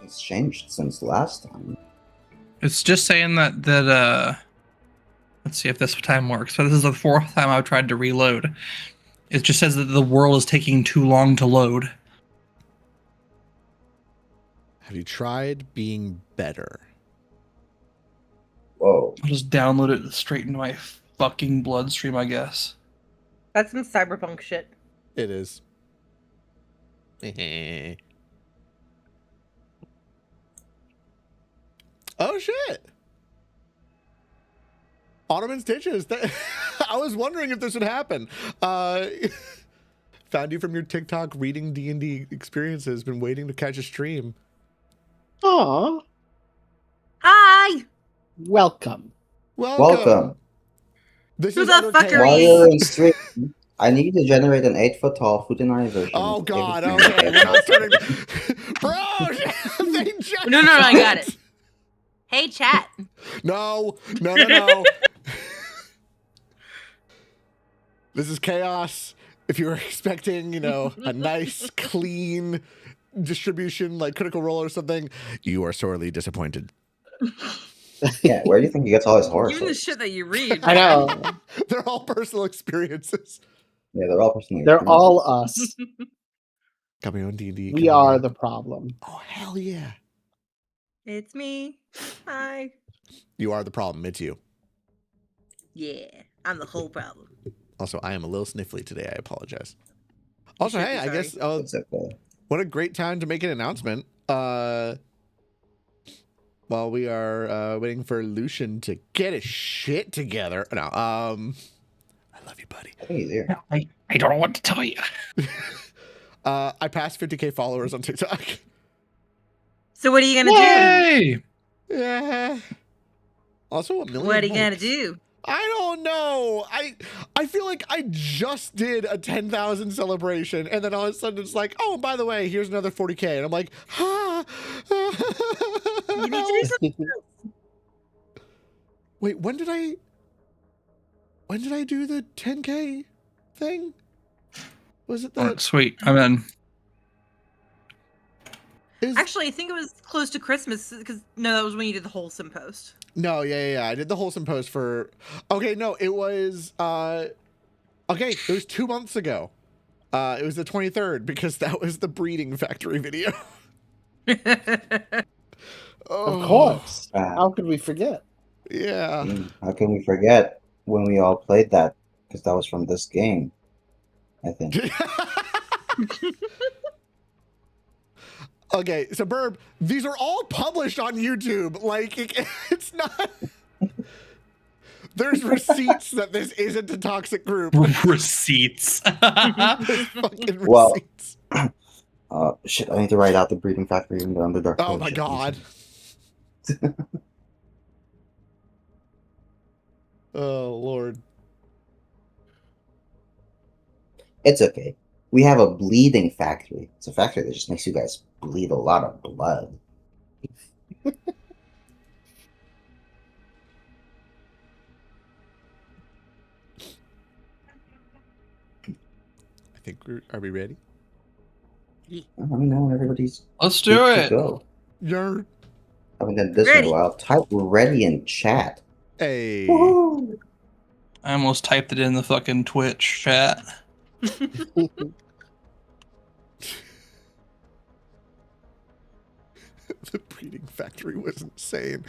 nothing's changed since last time. It's just saying that let's see if this time works. So this is the 4th time I've tried to reload. It just says that the world is taking too long to load. Have you tried being better? Whoa. I'll just download it straight into my fucking bloodstream, I guess. That's some cyberpunk shit. It is. Oh shit! Ottoman Stitches. I was wondering if this would happen. Found you from your TikTok reading D&D experiences. Been waiting to catch a stream. Aw, Hi! welcome. Welcome. This Who is the Utter fuck are Chaos. While you? you're in stream, I need to generate an 8-foot-tall Futanari version. Oh of god, everything. okay. We're not starting. Bro, they just No, I got it. Hey, chat. No. This is chaos. If you were expecting, a nice, clean distribution like Critical Role or something, you are sorely disappointed. Yeah, where do you think he gets all his horror Even the stories? shit that you read. I know. They're all personal experiences. Yeah, they're all personally. They're all us. Coming on D&D. We are the problem. Oh, hell yeah. It's me. Hi. You are the problem. It's you. Yeah, I'm the whole problem. Also, I am a little sniffly today. I apologize. Also, should hey, be I guess It's okay. what a great time to make an announcement. While we are waiting for Lucian to get his shit together. No, I love you, buddy. I think he's here. I don't know what to tell you. I passed 50K followers on TikTok. So what are you gonna do? Yay! Yeah. Also, 1 million. What are you gonna likes. do? I don't know. I feel like I just did a 10,000 celebration, and then all of a sudden it's like, oh, by the way, here's another 40K, and I'm like, ha. You need to do something else. Wait, when did I do the 10K thing? Was it Oh, the? sweet, I'm in. Actually, I think it was close to Christmas because no, that was when you did the wholesome post. No, yeah. I did the wholesome post for. Okay, no, it was. Okay, it was 2 months ago. It was the 23rd because that was the breeding factory video. Of course. Ah. How could we forget? Yeah. How can we forget when we all played that? Because that was from this game, I think. Okay, so Burb, these are all published on YouTube. Like, it's not. There's receipts that this isn't a toxic group. Receipts. There's fucking Well, receipts. Shit, I need to write out the breeding factory in the Underdark. Oh Holy my shit, god. Oh Lord. It's okay. We have a bleeding factory. It's a factory that just makes you guys bleed a lot of blood. I think are we ready? I mean, now everybody's Let's do good to it. go. You're I haven't done this in Ready. a while. Type ready in chat. a Woohoo! I almost typed it in the fucking Twitch chat. the breeding factory was insane.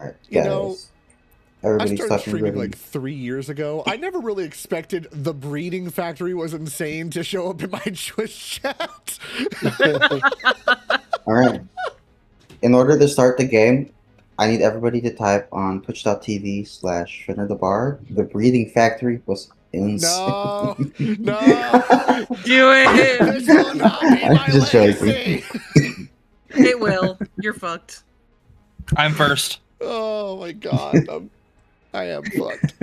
Alright, You guys. know, I Everybody's started talking streaming ready. like 3 years ago. I never really expected the breeding factory was insane to show up in my Twitch chat. Alright. In order to start the game, I need everybody to type on twitch.tv/FinnerTheBard. The breeding factory was insane. No, no, Do it. this will not be I'm my just legacy. It will. You're fucked. I'm first. Oh my god, I am fucked.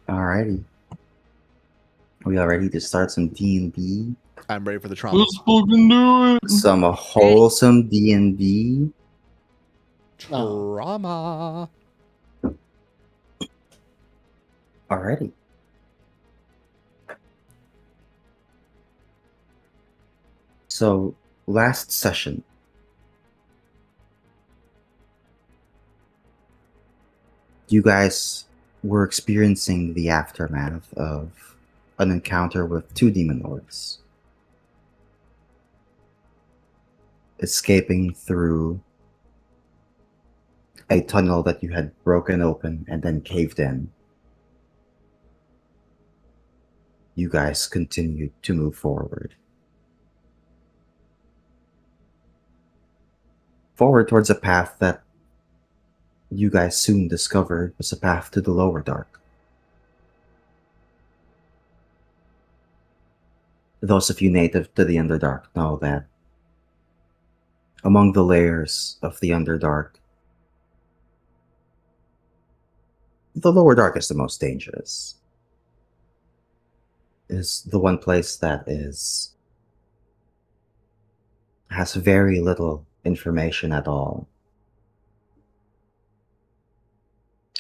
Alrighty. We all ready to start some D&D? I'm ready for the trauma. Let's fucking do it. Some wholesome D&D. Trauma. Alrighty. So, last session, you guys were experiencing the aftermath of an encounter with two demon lords, escaping through a tunnel that you had broken open and then caved in. You guys continued to move forward. Forward towards a path that you guys soon discovered was a path to the lower dark. Those of you native to the Underdark know that among the layers of the Underdark, the lower dark is the most dangerous. It is the one place that has very little information at all.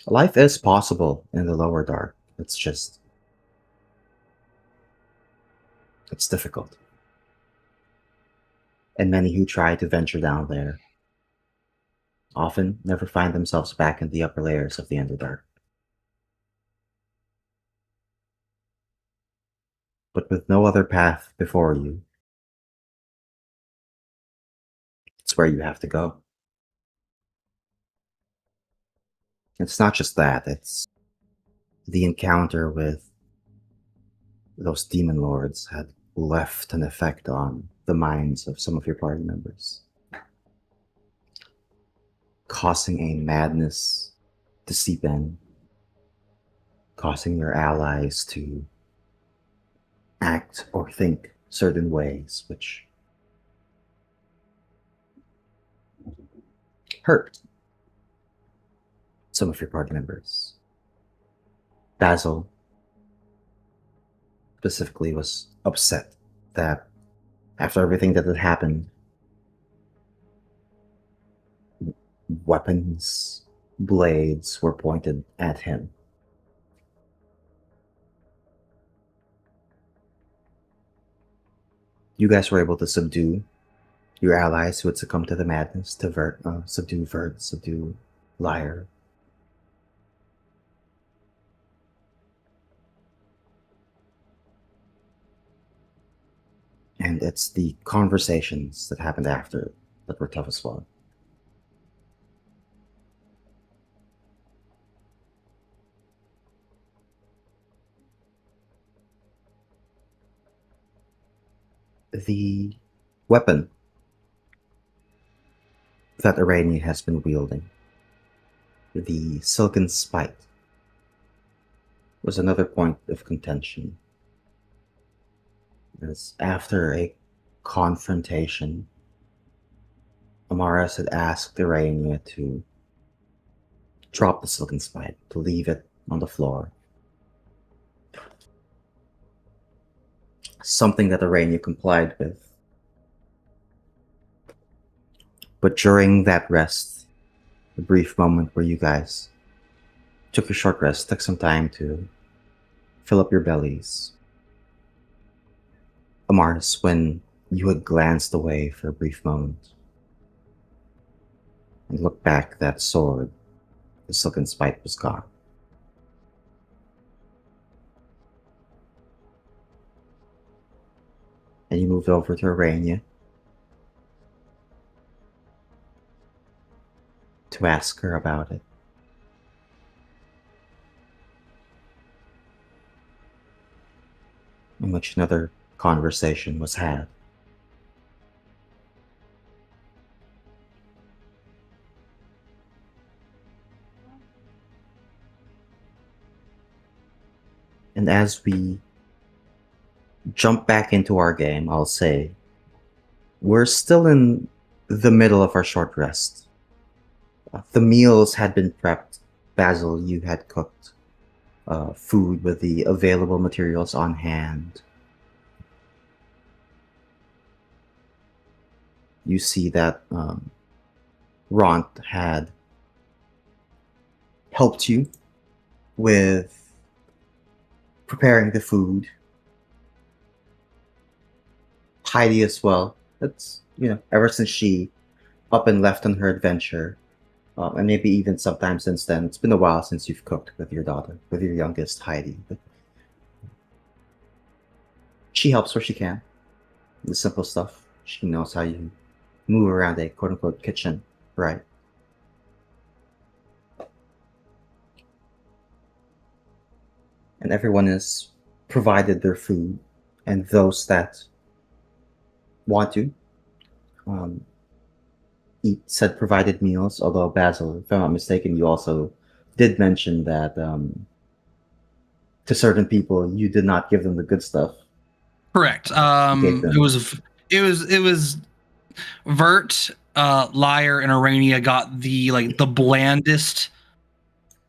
Life is possible in the lower dark. It's difficult. And many who try to venture down there often never find themselves back in the upper layers of the Underdark. But with no other path before you, it's where you have to go. It's not just that, it's the encounter with those demon lords had left an effect on the minds of some of your party members, causing a madness to seep in, causing your allies to act or think certain ways which hurt some of your party members. Basil specifically was upset that after everything that had happened, weapons, blades were pointed at him. You guys were able to subdue your allies who had succumbed to the madness, to subdue Vert, subdue Liar. And it's the conversations that happened after that were tough as well. The weapon that Arania has been wielding, the Silken Spite, was another point of contention. As after a confrontation, Amaras had asked Arania to drop the Silken Spite, to leave it on the floor. Something that Arania complied with. But during that rest, the brief moment where you guys took a short rest, took some time to fill up your bellies, Amaris, when you had glanced away for a brief moment and looked back at that sword, the Silken Spite was gone. And you moved over to Arania to ask her about it. In which another conversation was had. And as we jump back into our game, I'll say, we're still in the middle of our short rest. The meals had been prepped. Basil, you had cooked food with the available materials on hand. You see that Ront had helped you with preparing the food. Heidi as well That's, ever since she up and left on her adventure, and maybe even sometime since then, it's been a while since you've cooked with your daughter, with your youngest, Heidi. But she helps where she can. The simple stuff. She knows how you move around a quote-unquote kitchen, right? And everyone is provided their food, and those that want to eat said provided meals. Although Basil, if I'm not mistaken, you also did mention that to certain people you did not give them the good stuff. Correct. Gave them- It was Vert, Liar, and Arania got the blandest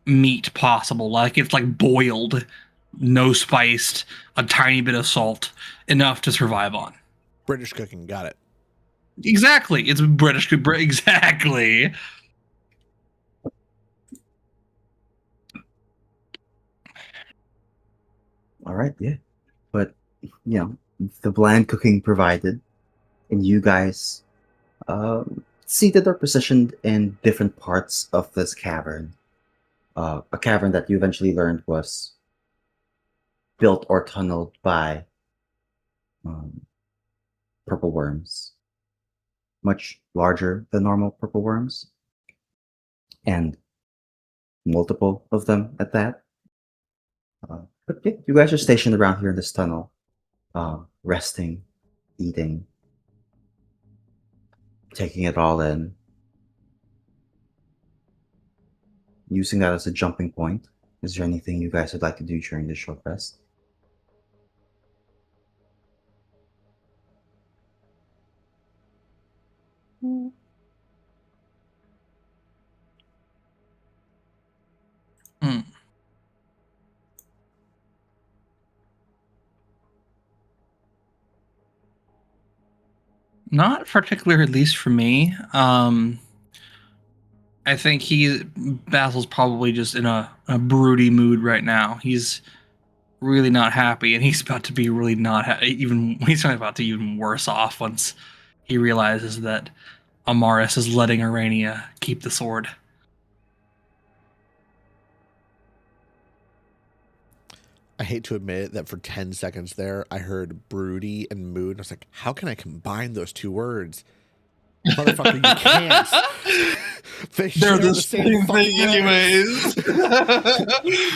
meat possible. Like it's like boiled, no spiced, a tiny bit of salt, enough to survive on. British cooking, got it. Exactly. It's British. Exactly. All right, yeah. But, the bland cooking provided, and you guys seated or positioned in different parts of this cavern. A cavern that you eventually learned was built or tunneled by purple worms. Much larger than normal purple worms. And multiple of them at that. But yeah, you guys are stationed around here in this tunnel, resting, eating, taking it all in, using that as a jumping point. Is there anything you guys would like to do during this short rest? Hmm. Not particularly, at least for me. I think Basil's probably just in a broody mood right now. He's really not happy, and he's about to be really not he's about to be even worse off once he realizes that Amaris is letting Arania keep the sword. I hate to admit it that for 10 seconds there, I heard broody and mood. And I was like, how can I combine those two words? Motherfucker, you can't. They're the same thing anyways.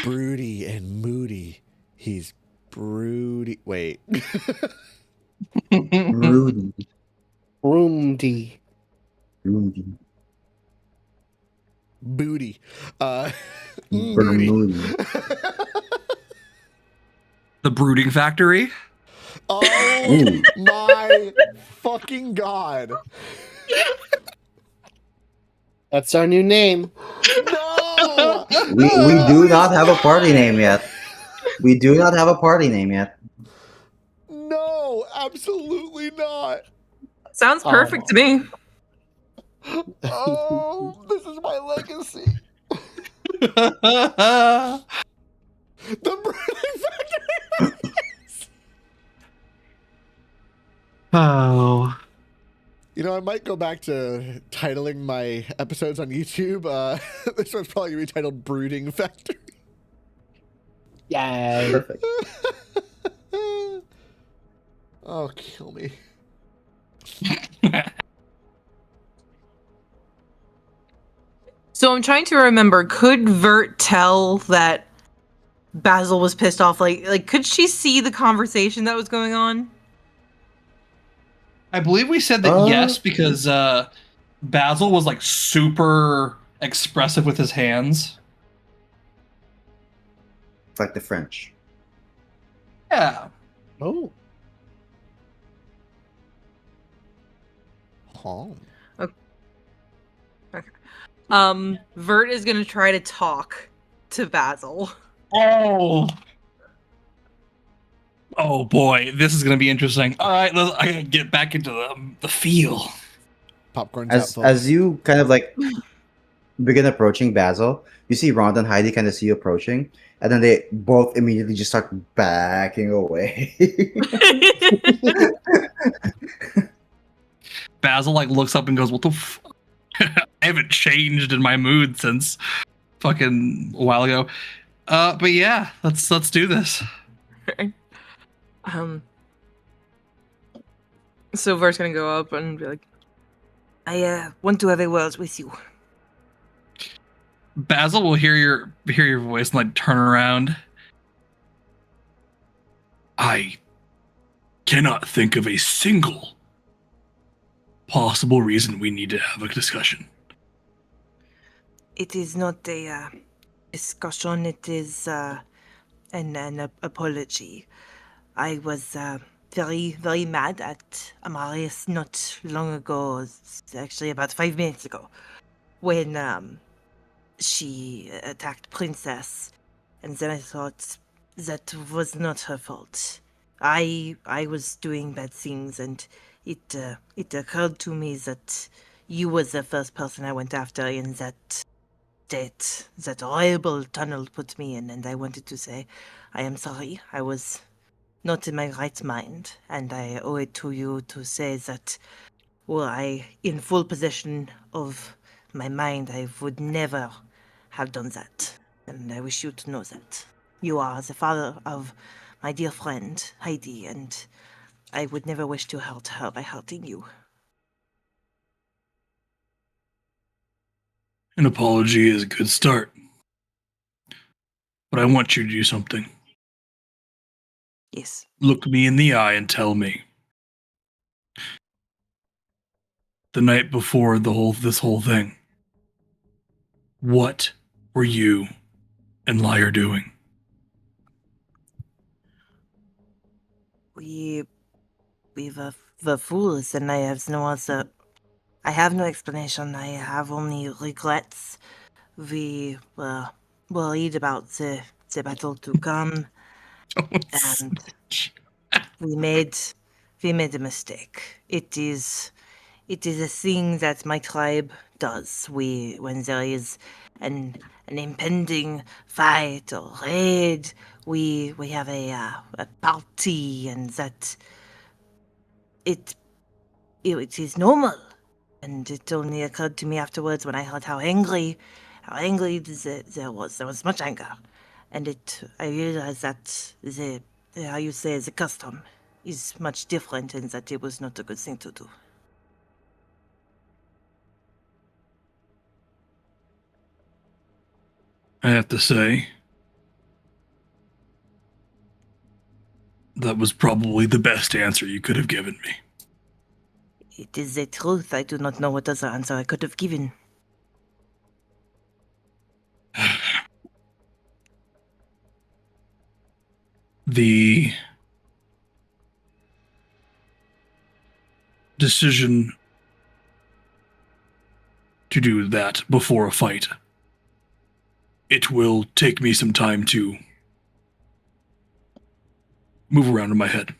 Broody and moody. He's broody. Wait. Rudy. Roomdy. Rudy. Booty. Booty. Bermoody. The Brooding Factory. Oh Ooh. my fucking god. That's our new name. No! We do not have a party name yet. We do not have a party name yet. No, absolutely not. Sounds perfect to me. Oh, this is my legacy. The Brooding Factory. Oh. I might go back to titling my episodes on YouTube. This one's probably going to be titled Brooding Factory. Yay. Perfect. Oh, kill me. So I'm trying to remember, could Vert tell that Basil was pissed off? Like could she see the conversation that was going on? I believe we said that yes, because Basil was like super expressive with his hands. Like the French. Yeah. Oh. Oh. Vert is gonna try to talk to Basil. Oh boy, this is gonna be interesting. All right, I gotta get back into the feel. Popcorn's out, folks. As you kind of like begin approaching Basil, you see Rhonda and Heidi kind of see you approaching, and then they both immediately just start backing away. Basil like looks up and goes, "What the? I haven't changed in my mood since fucking a while ago." But yeah, let's do this. So Vert's gonna go up and be like, I want to have a word with you. Basil will hear your voice and like turn around. I cannot think of a single possible reason we need to have a discussion. It is not a discussion, it is an apology. I was very, very mad at Amarius not long ago, actually about 5 minutes ago, when she attacked Princess, and then I thought that was not her fault. I was doing bad things, and it occurred to me that you was the first person I went after in that horrible tunnel put me in, and I wanted to say I am sorry. I was not in my right mind, and I owe it to you to say that were I in full possession of my mind, I would never have done that, and I wish you to know that. You are the father of my dear friend, Heidi, and I would never wish to hurt her by hurting you. An apology is a good start. But I want you to do something. Yes. Look me in the eye and tell me. The night before this whole thing, what were you and Liar doing? We were fools, and I have no other. I have no explanation. I have only regrets. We were worried about the battle to come, and we made a mistake. It is a thing that my tribe does. When there is an impending fight or raid, we have a party, and that it is normal. And it only occurred to me afterwards when I heard how angry there was. There was much anger, and I realized that the custom is much different, and that it was not a good thing to do. I have to say, that was probably the best answer you could have given me. It is the truth. I do not know what other answer I could have given. The decision to do that before a fight, it will take me some time to move around in my head.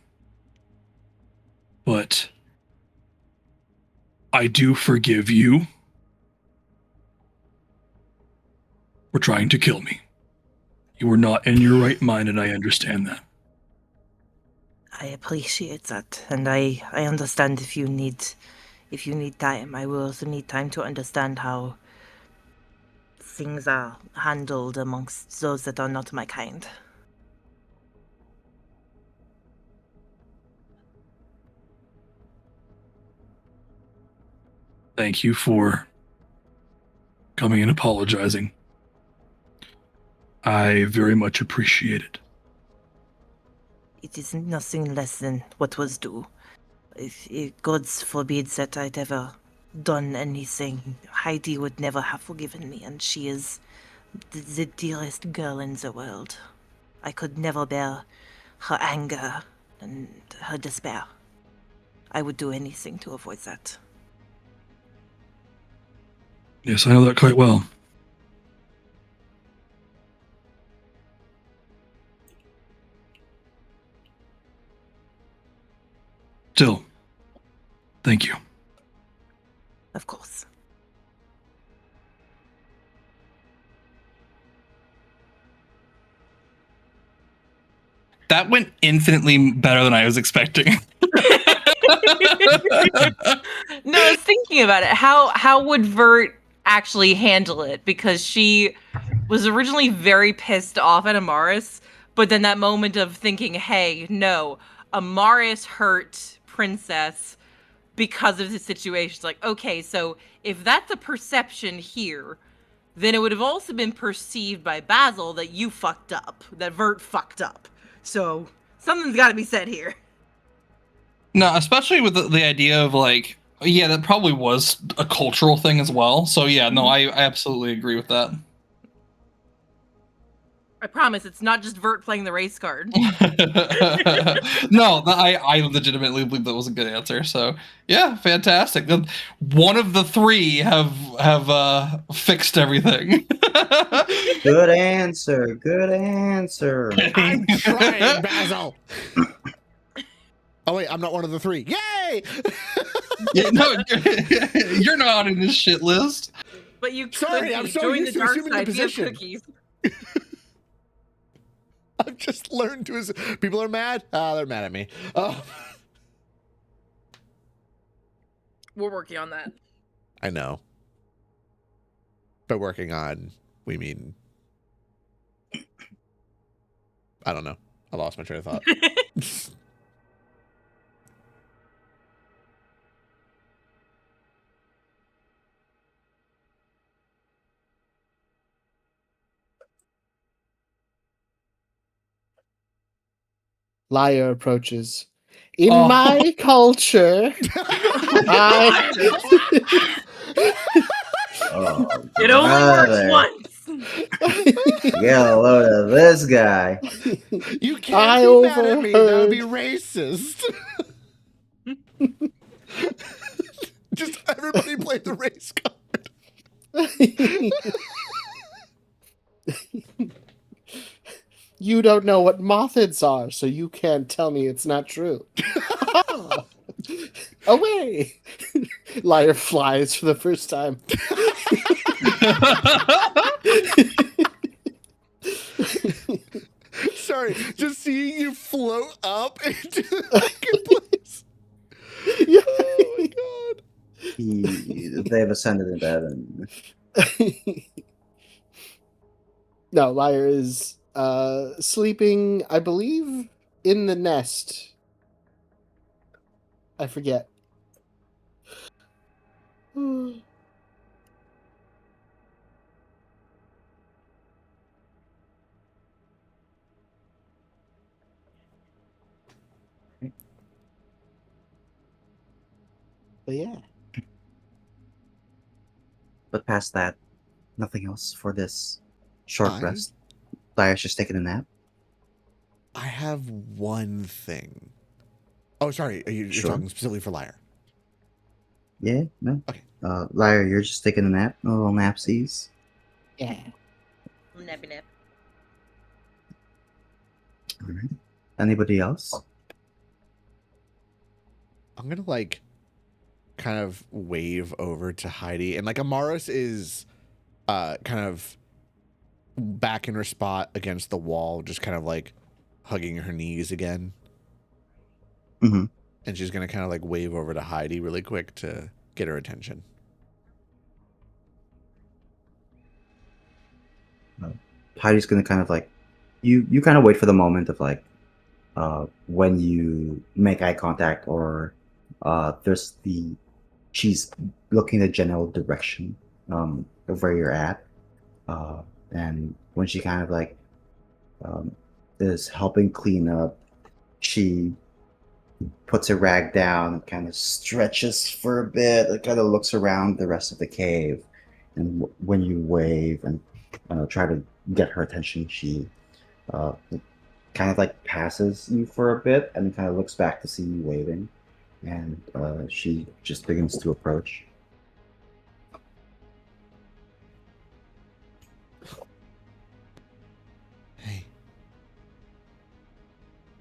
But I do forgive you for trying to kill me. You were not in your right mind, and I understand that. I appreciate that, and I understand if you need time. I will also need time to understand how things are handled amongst those that are not my kind. Thank you for coming and apologizing. I very much appreciate it. It is nothing less than what was due. If God forbid that I'd ever done anything, Heidi would never have forgiven me, and she is the dearest girl in the world. I could never bear her anger and her despair. I would do anything to avoid that. Yes, I know that quite well. Still, thank you. Of course. That went infinitely better than I was expecting. No, I was thinking about it. How would Vert actually handle it? Because she was originally very pissed off at Amaris, but then that moment of thinking, hey, no, Amaris hurt Princess because of the situation. It's like, okay, so if that's a perception here, then it would have also been perceived by Basil that you fucked up, that Vert fucked up. So something's got to be said here. No, especially with the idea of like, yeah, that probably was a cultural thing as well. So yeah, no, I absolutely agree with that. I promise it's not just Vert playing the race card. No, I legitimately believe that was a good answer. So yeah, fantastic. One of the three have fixed everything. Good answer. Good answer. I'm trying, Basil. Oh wait, I'm not one of the three. Yay! Yeah, no, you're not in this shit list. But you could Sorry, I'm so join used the to dark assuming the side. You have position. cookies. I've just learned to. People are mad. They're mad at me. We're working on that. I know. By working on, we mean. I don't know. I lost my train of thought. Liar approaches. In Oh. my culture, I... Oh, It only works brother. once. Get a load of this guy. You can't I be mad at me. That would be overheard. racist. Just everybody play the race card. You don't know what mothids are, so you can't tell me it's not true. Away! Liar flies for the first time. Sorry, just seeing you float up into the marketplace. Yeah. Oh my god. They've ascended into heaven. No, Liar is sleeping, I believe, in the nest. I forget. But yeah. But past that, nothing else for this short I- rest. Liar's just taking a nap. I have one thing. Oh, sorry. You're Sure. talking specifically for Liar. Yeah, no. Okay. Liar, you're just taking a nap. A little napsies. Yeah. Nappy nap. All right. Anybody else? I'm gonna like kind of wave over to Heidi, and like Amaris is kind of back in her spot against the wall, just kind of like hugging her knees again. Mm-hmm. And she's gonna kind of like wave over to Heidi really quick to get her attention. Heidi's gonna kind of like you kind of wait for the moment of like when you make eye contact or there's she's looking the general direction of where you're at, and when she kind of like is helping clean up, she puts a rag down, kind of stretches for a bit, and kind of looks around the rest of the cave, and when you wave and try to get her attention, she kind of like passes you for a bit and kind of looks back to see you waving, and she just begins to approach.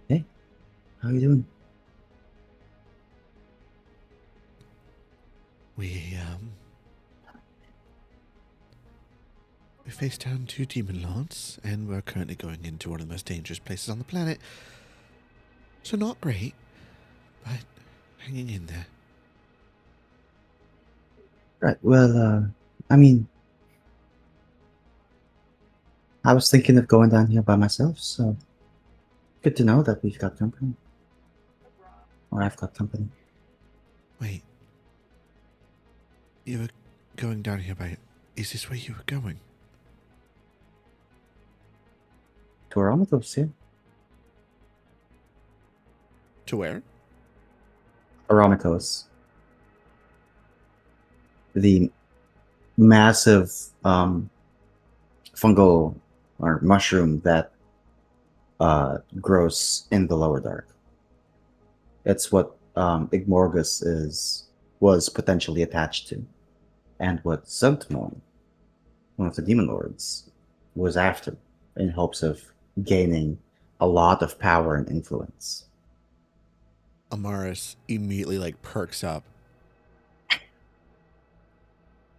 Hey, How you doing? we faced down 2 demon lords, and we're currently going into one of the most dangerous places on the planet. So not great, but Hanging in there. Right. Well, I mean, I was thinking of going down here by myself, so good to know that we've got company. Or I've got company. Wait. You were going down here by... Is this where you were going? To Aromatos, yeah. To where? Aromatos. The massive fungal or mushroom that grows in the lower dark. It's what Igmorgus was potentially attached to, and what Zuntmon, one of the demon lords, was after, in hopes of gaining a lot of power and influence. Amaris immediately like perks up.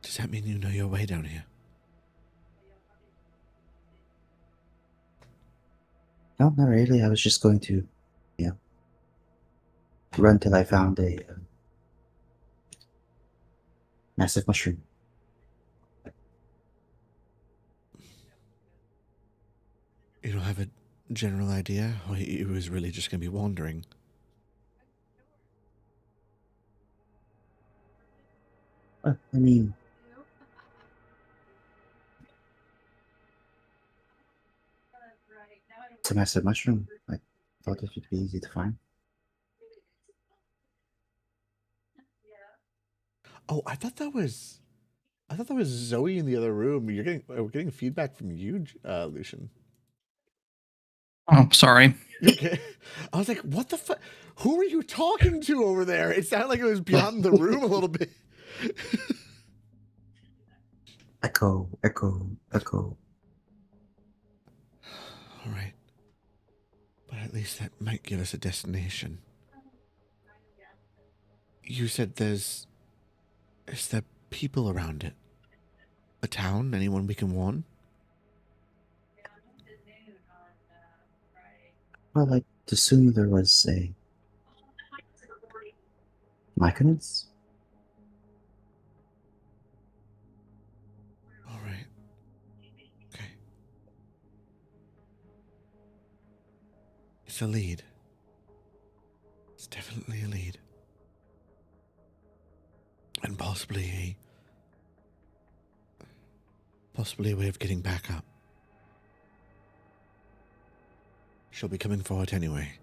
Does that mean you know your way down here? No, not really. I was just going to, run till I found a massive mushroom. You don't have a general idea? Or you was really just going to be wandering? I mean, it's a massive mushroom. I thought it would be easy to find. Oh, I thought that was Zoe in the other room. We're getting feedback from you, Lucian. Oh, sorry. Okay. I was like, what the fuck? Who are you talking to over there? It sounded like it was beyond the room a little bit. Echo, echo, echo. All right. But at least that might give us a destination. You said is there people around it? A town? Anyone we can warn? Well, I'd assume there was a Myconus? All right. Okay. It's a lead. It's definitely a lead. And possibly a way of getting back up. She'll be coming for it anyway.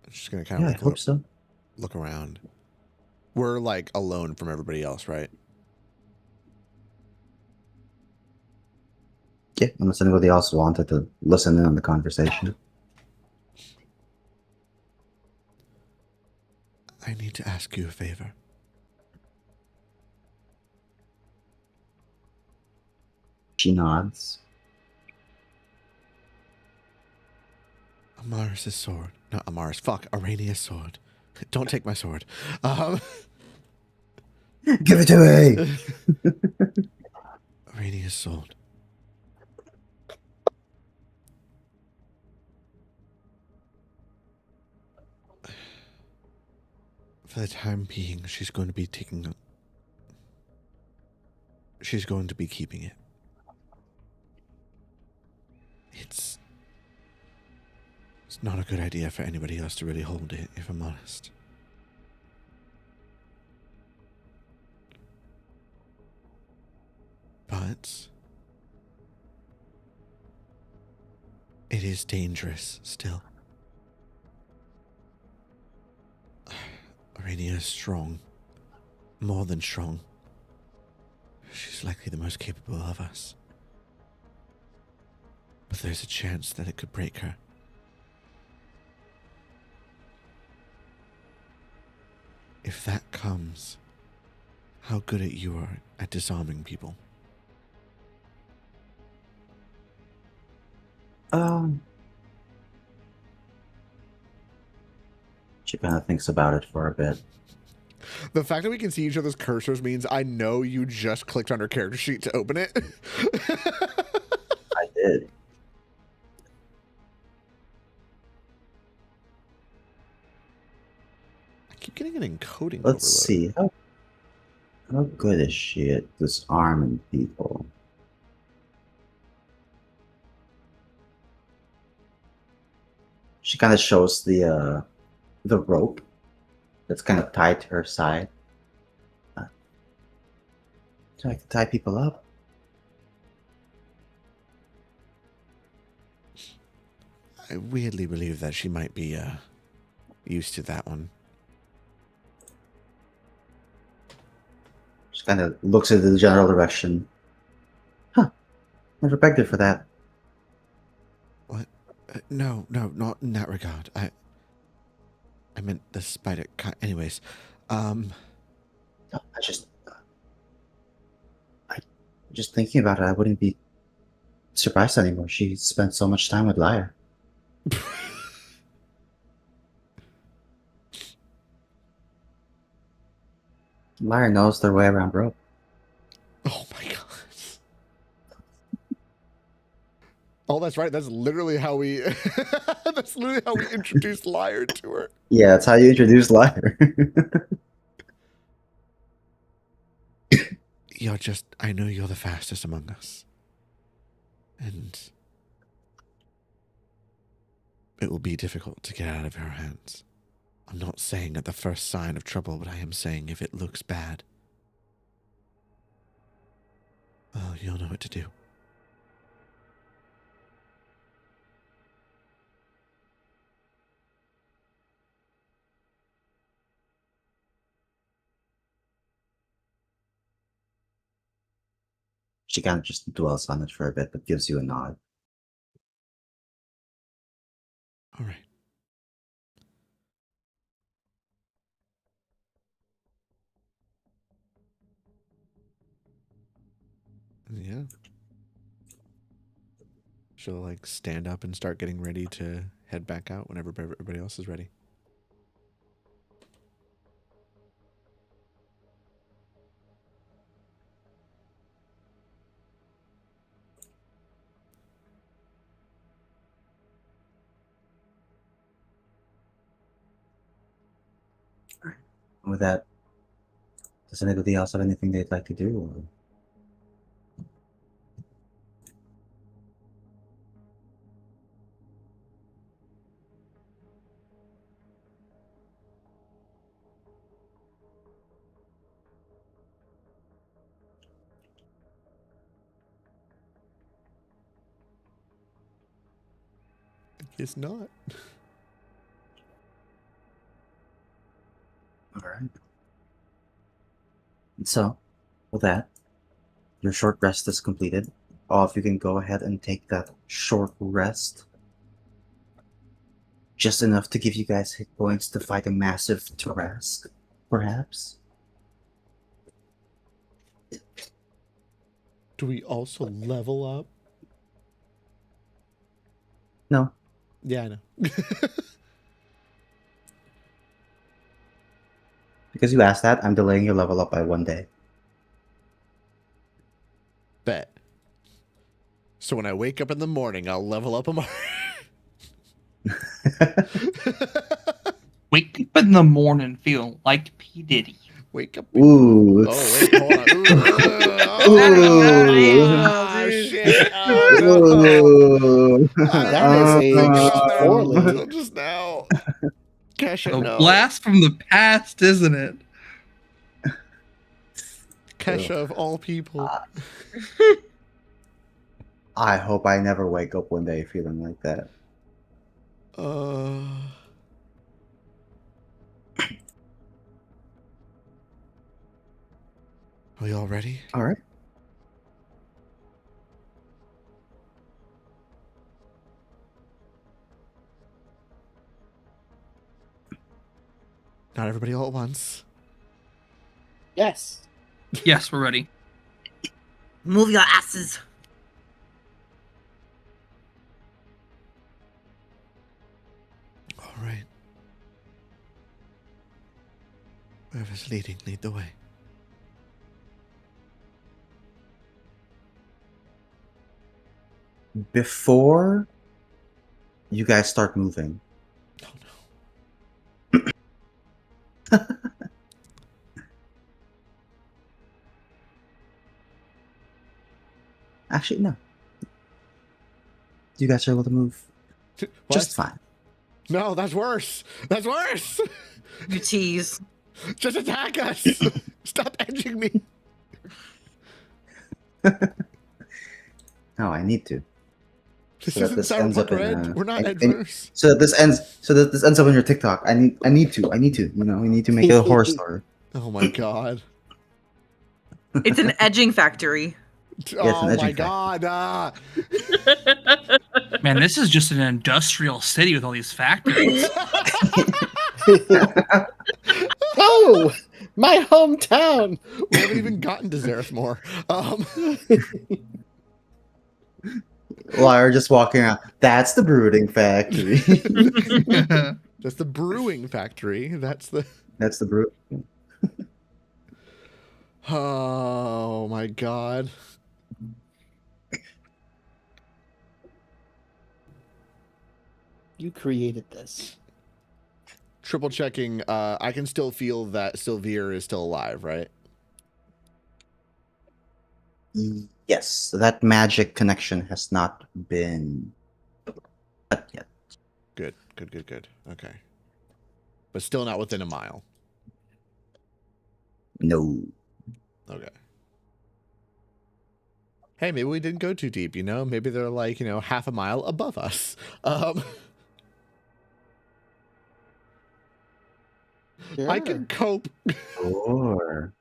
I'm just gonna kind of Yeah, I hope so. look around. We're like alone from everybody else, right? Yeah, unless anybody else wanted to listen in on the conversation. I need to ask you a favor. She nods. Amaris' sword. Not Amaris. Fuck. Arania's sword. Don't take my sword. Give it to me! Arania's sword. For the time being, she's going to be keeping it. It's not a good idea for anybody else to really hold it, if I'm honest. But it is dangerous still. Arania is strong. More than strong. She's likely the most capable of us. But there's a chance that it could break her. If that comes, how good at you are at disarming people. She kind of thinks about it for a bit. The fact that we can see each other's cursors means I know you just clicked on her character sheet to open it. I did. getting an encoding Let's overload? see. How good is she at disarming people? She kind of shows the rope that's kind of tied to her side. So I can tie people up. I weirdly believe that she might be used to that one. She kind of looks in the general direction. Huh. Never begged her for that. What? No, not in that regard. I meant the spider. Anyways, No, just thinking about it, I wouldn't be surprised anymore. She spent so much time with Lyre. Lyre knows their way around rope. oh my god. Oh, that's right. That's literally how we. That's literally how we introduced Lyre to her. Yeah, that's how you introduce Lyre. You're just. I know you're the fastest among us, and it will be difficult to get out of your hands. I'm not saying at the first sign of trouble, but I am saying if it looks bad, well, you'll know what to do. She kind of just dwells on it for a bit, but gives you a nod. All right. Yeah. She'll like stand up and start getting ready to head back out whenever everybody else is ready. With that, does anybody else have anything they'd like to do? Or... It's not. Alright. And so, with that, your short rest is completed. All of you can go ahead and take that short rest. Just enough to give you guys hit points to fight a massive Tarask, perhaps? Do we also level up? No. Yeah, I know. Because you asked that, I'm delaying your level up by 1 day. Bet. So when I wake up in the morning, I'll level up a more. Wake up in the morning feeling like P. Diddy. Wake up. Ooh. Oh, wait, hold on. Ooh. Shit. Ooh. That is aged poorly. Until just now. Kesha, A no. blast from the past, isn't it? Kesha of all people. I hope I never wake up one day feeling like that. Are you all ready? All right. Not everybody all at once. Yes. Yes, we're ready. Move your asses. All right. Whoever's leading, lead the way. Before you guys start moving, Oh no. Actually, no. You guys are able to move What? just fine. No, that's worse. That's worse. You tease. Just attack us. Stop edging me. No, I need to. This So that isn't this ends Cyberpunk up in Red. We're not and- adverse. So that this ends up on your TikTok. I need to. You know, we need to make it a horror story. Oh my god. It's an edging factory. Oh an my edging god. Man, this is just an industrial city with all these factories. Oh, my hometown. We haven't even gotten to Zarethmore. Liar just walking around. That's the brooding factory. That's the brewing factory. That's the. That's the brood. Oh my god. You created this. Triple checking. I can still feel that Sylvir is still alive, right? Yes, that magic connection has not been cut yet. Good. Okay. But still not within a mile. No. Okay. Hey, maybe we didn't go too deep, you know? Maybe they're like, you know, half a mile above us. I can cope. Sure.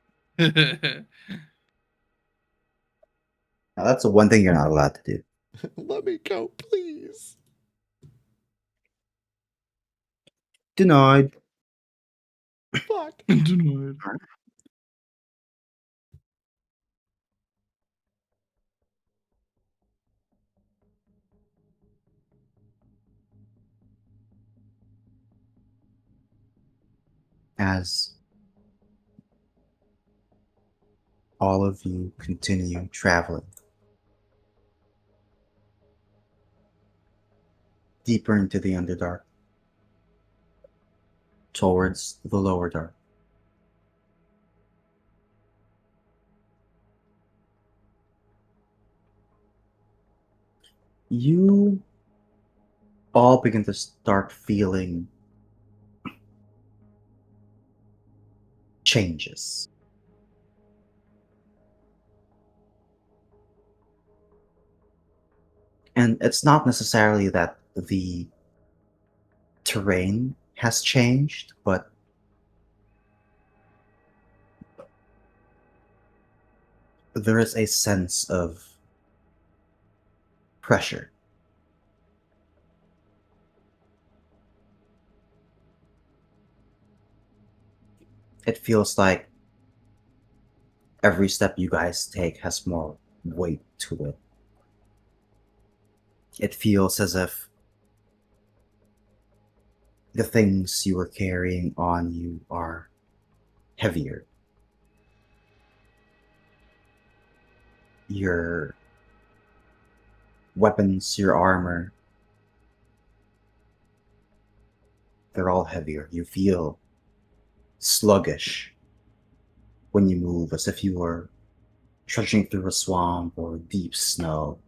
Now, that's the one thing you're not allowed to do. Let me go, please. Denied. Fuck. Denied. As all of you continue traveling deeper into the Underdark, towards the Lower Dark. You all begin to start feeling changes. And it's not necessarily that the terrain has changed, but there is a sense of pressure. It feels like every step you guys take has more weight to it. It feels as if the things you were carrying on you are heavier. Your weapons, your armor, they're all heavier. You feel sluggish when you move, as if you were trudging through a swamp or deep snow.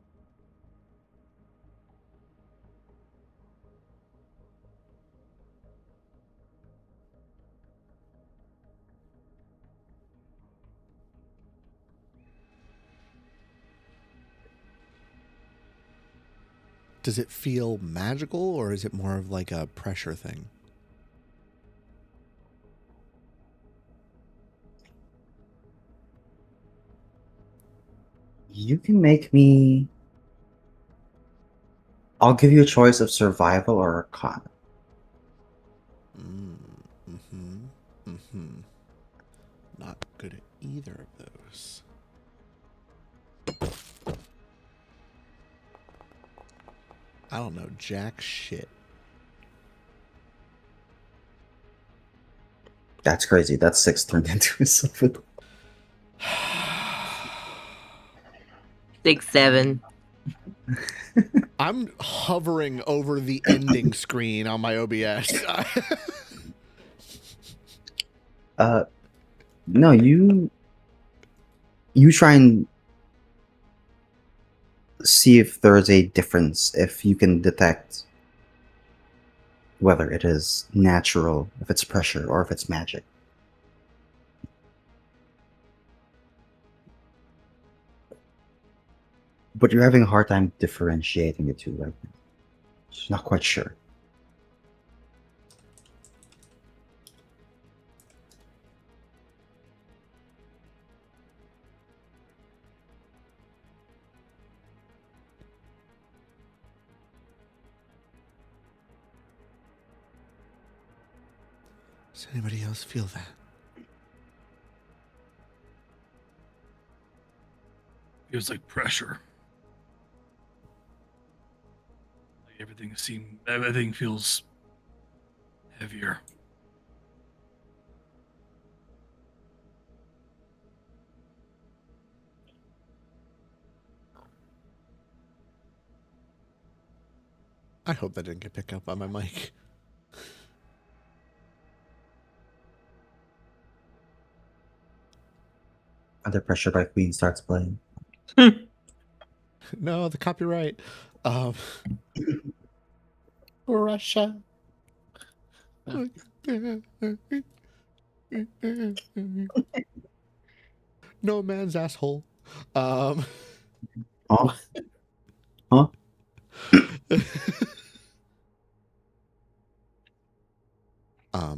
Does it feel magical, or is it more of like a pressure thing? You can make me... I'll give you a choice of survival or arcana. Not good at either of those. I don't know jack shit. That's crazy. That's 6 turned into a silver. 6, 7. I'm hovering over the ending screen on my OBS. No, you try and see if there is a difference, if you can detect whether it is natural, if it's pressure, or if it's magic. But you're having a hard time differentiating the two right now. Just not quite sure. Does anybody else feel that? Feels like pressure. Like everything feels heavier. I hope that didn't get picked up on my mic. Under Pressure by Queen starts playing. No, the copyright. Russia. No man's asshole. Oh? Huh? How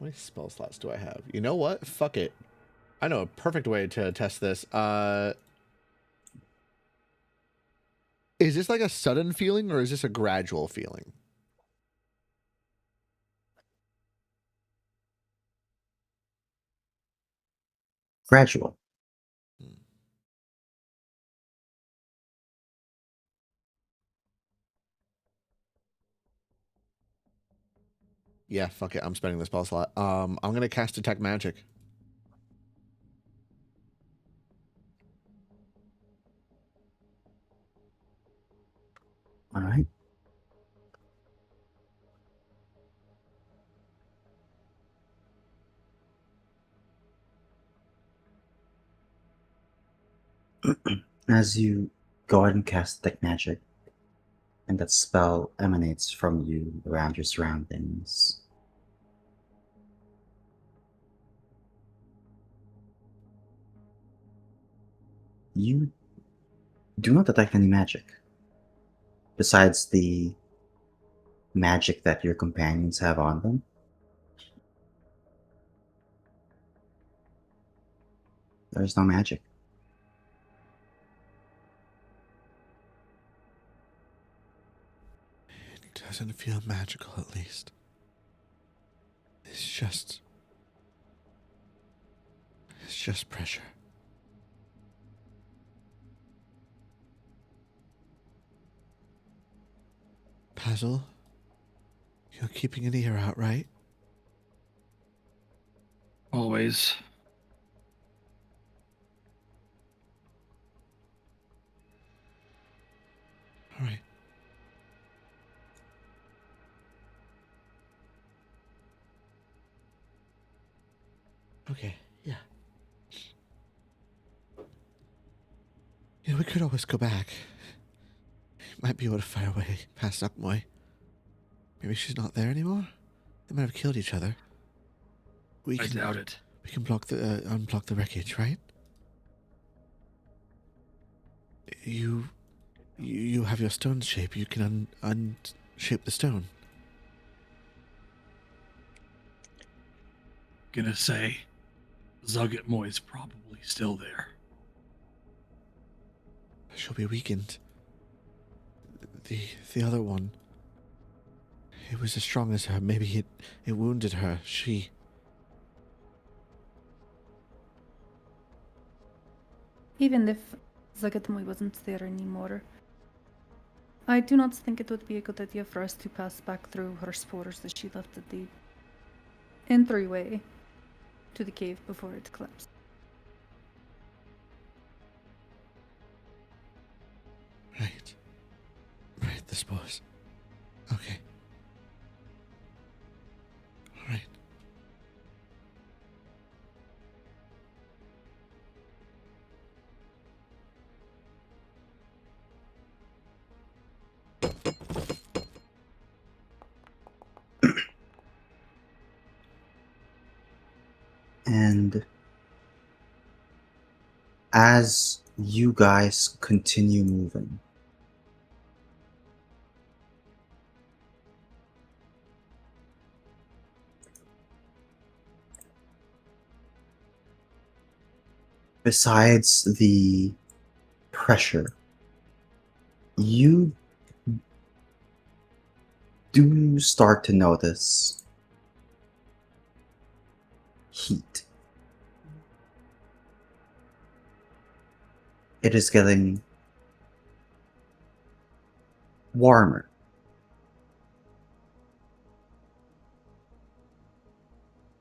many spell slots do I have? You know what? Fuck it. I know a perfect way to test this. Is this like a sudden feeling or is this a gradual feeling? Gradual. Yeah, fuck it. I'm spending the spell slot. I'm gonna cast Detect Magic. Alright. As you go ahead and cast Detect Magic, and that spell emanates from you around your surroundings, you do not detect any magic. Besides the magic that your companions have on them, there's no magic. It doesn't feel magical, at least. It's just pressure. Basil, you're keeping an ear out, right? Always. All right. Okay, yeah. Yeah, we could always go back. Might be able to fire away past Ukmoy. Maybe she's not there anymore? They might have killed each other. I doubt it. We can block the unblock the wreckage, right? You have your stone shape. You can unshape the stone. Gonna say, Zugget Moy's probably still there. She'll be weakened. The other one. It was as strong as her. Maybe it wounded her. Even if Zagatmoy wasn't there anymore, I do not think it would be a good idea for us to pass back through her spores that she left at the entryway to the cave before it collapsed. Right. Right, the spores. Okay. All right. And as you guys continue moving, besides the pressure, you do start to notice heat. It is getting warmer.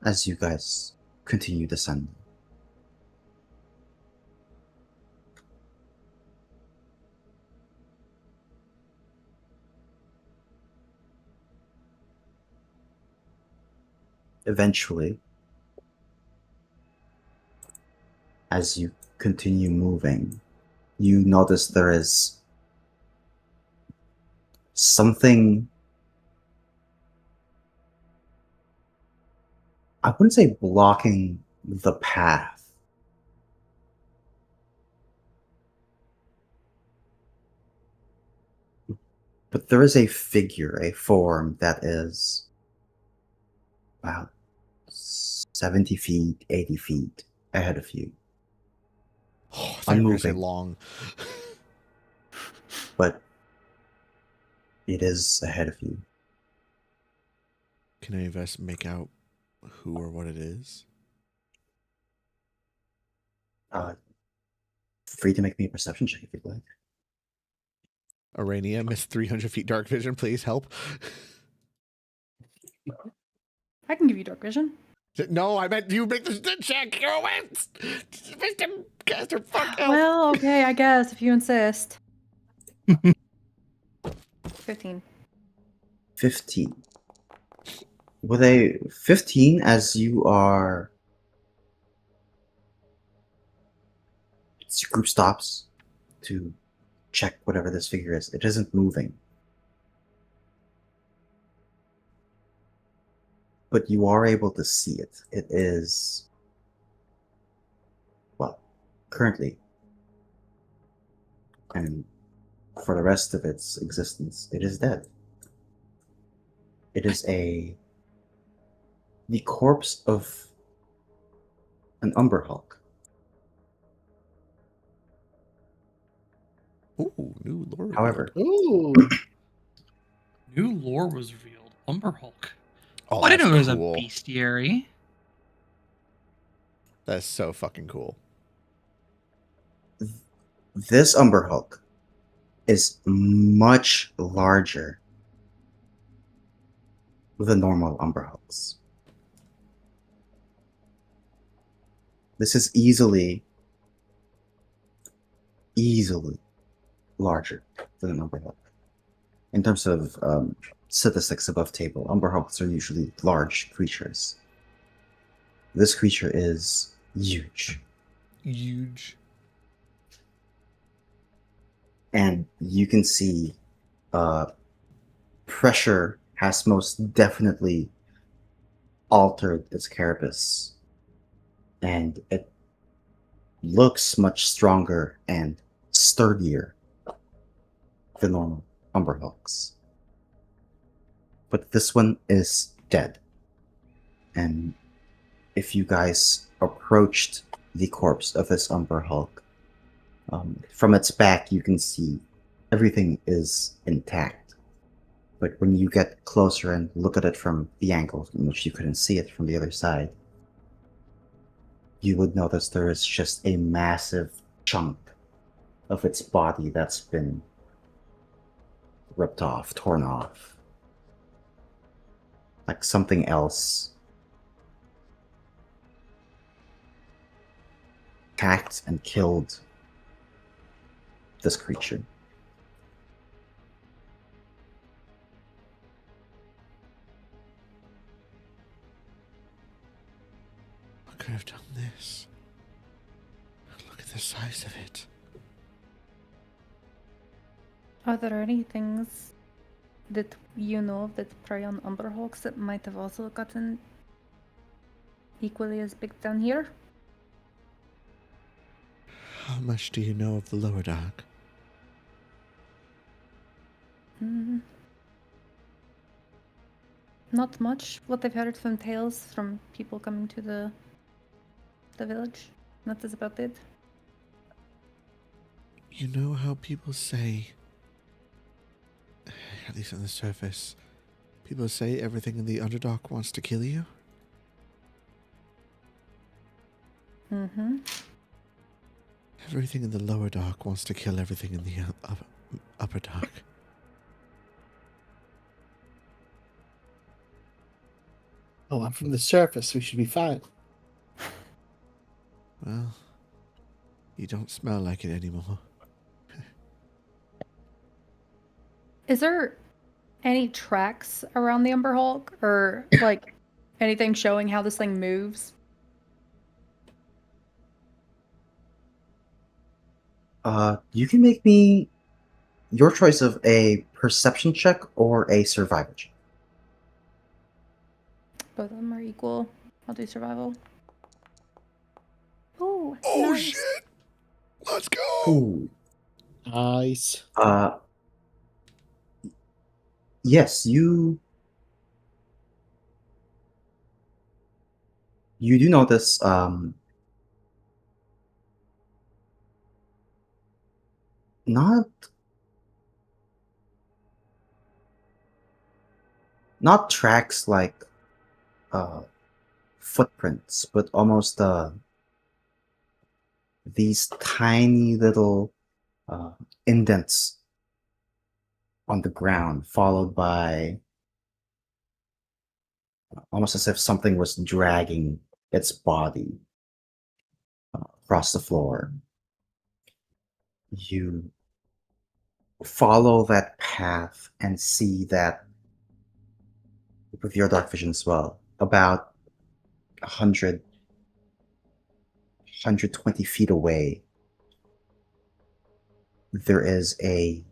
As you guys continue descending. Eventually, as you continue moving, you notice there is something, I wouldn't say blocking the path, but there is a figure, a form that is about 70 feet, 80 feet ahead of you. Oh, I thought you were gonna say Unmoving. long. But it is ahead of you. Can any of us make out who or what it is? Free to make me a perception check if you'd like. Arania, miss 300 feet dark vision, please help. I can give you dark vision. No, I meant you make the check. Go away. Mr. Caster, fuck help. Well, okay, I guess if you insist. 15. 15. With a 15, as you are... Your group stops to check whatever this figure is. It isn't moving. But you are able to see it. It is... Well, currently. And for the rest of its existence, it is dead. It is the corpse of an Umber Hulk. Ooh, new lore. However, Ooh. New lore was revealed. Umber Hulk. Oh, I didn't know that's there was cool. a bestiary. That's so fucking cool. this Umber Hulk is much larger than normal Umber Hulks. This is easily larger than an Umber Hulk. In terms of statistics above table, Umber Hulks are usually large creatures. This creature is huge. Huge. And you can see pressure has most definitely altered its carapace. And it looks much stronger and sturdier than normal Umber Hulks. But this one is dead. And if you guys approached the corpse of this Umber Hulk, from its back you can see everything is intact. But when you get closer and look at it from the angle in which you couldn't see it from the other side, you would notice there is just a massive chunk of its body that's been ripped off, torn off. Like something else attacked and killed this creature. I could have done this. Look at the size of it. Are there any things that you know of that prey on Umber Hulks that might have also gotten equally as big down here. How much do you know of the lower dark? Not much. What I've heard from tales from people coming to the village. That is about it. You know how people say, at least on the surface, people say everything in the Underdark wants to kill you? Mm-hmm. Everything in the lower dark wants to kill everything in the upper dark. Oh, I'm from the surface. We should be fine. Well, you don't smell like it anymore. Is there any tracks around the Umber Hulk, or like anything showing how this thing moves? You can make me your choice of a perception check or a survival check. Both of them are equal. I'll do survival. Oh, Oh nice. shit! Let's go! Ooh. Nice. Yes, you do notice not tracks like footprints, but almost these tiny little indents on the ground, followed by almost as if something was dragging its body across the floor. You follow that path and see that with your dark vision as well, about 120 feet away, there is a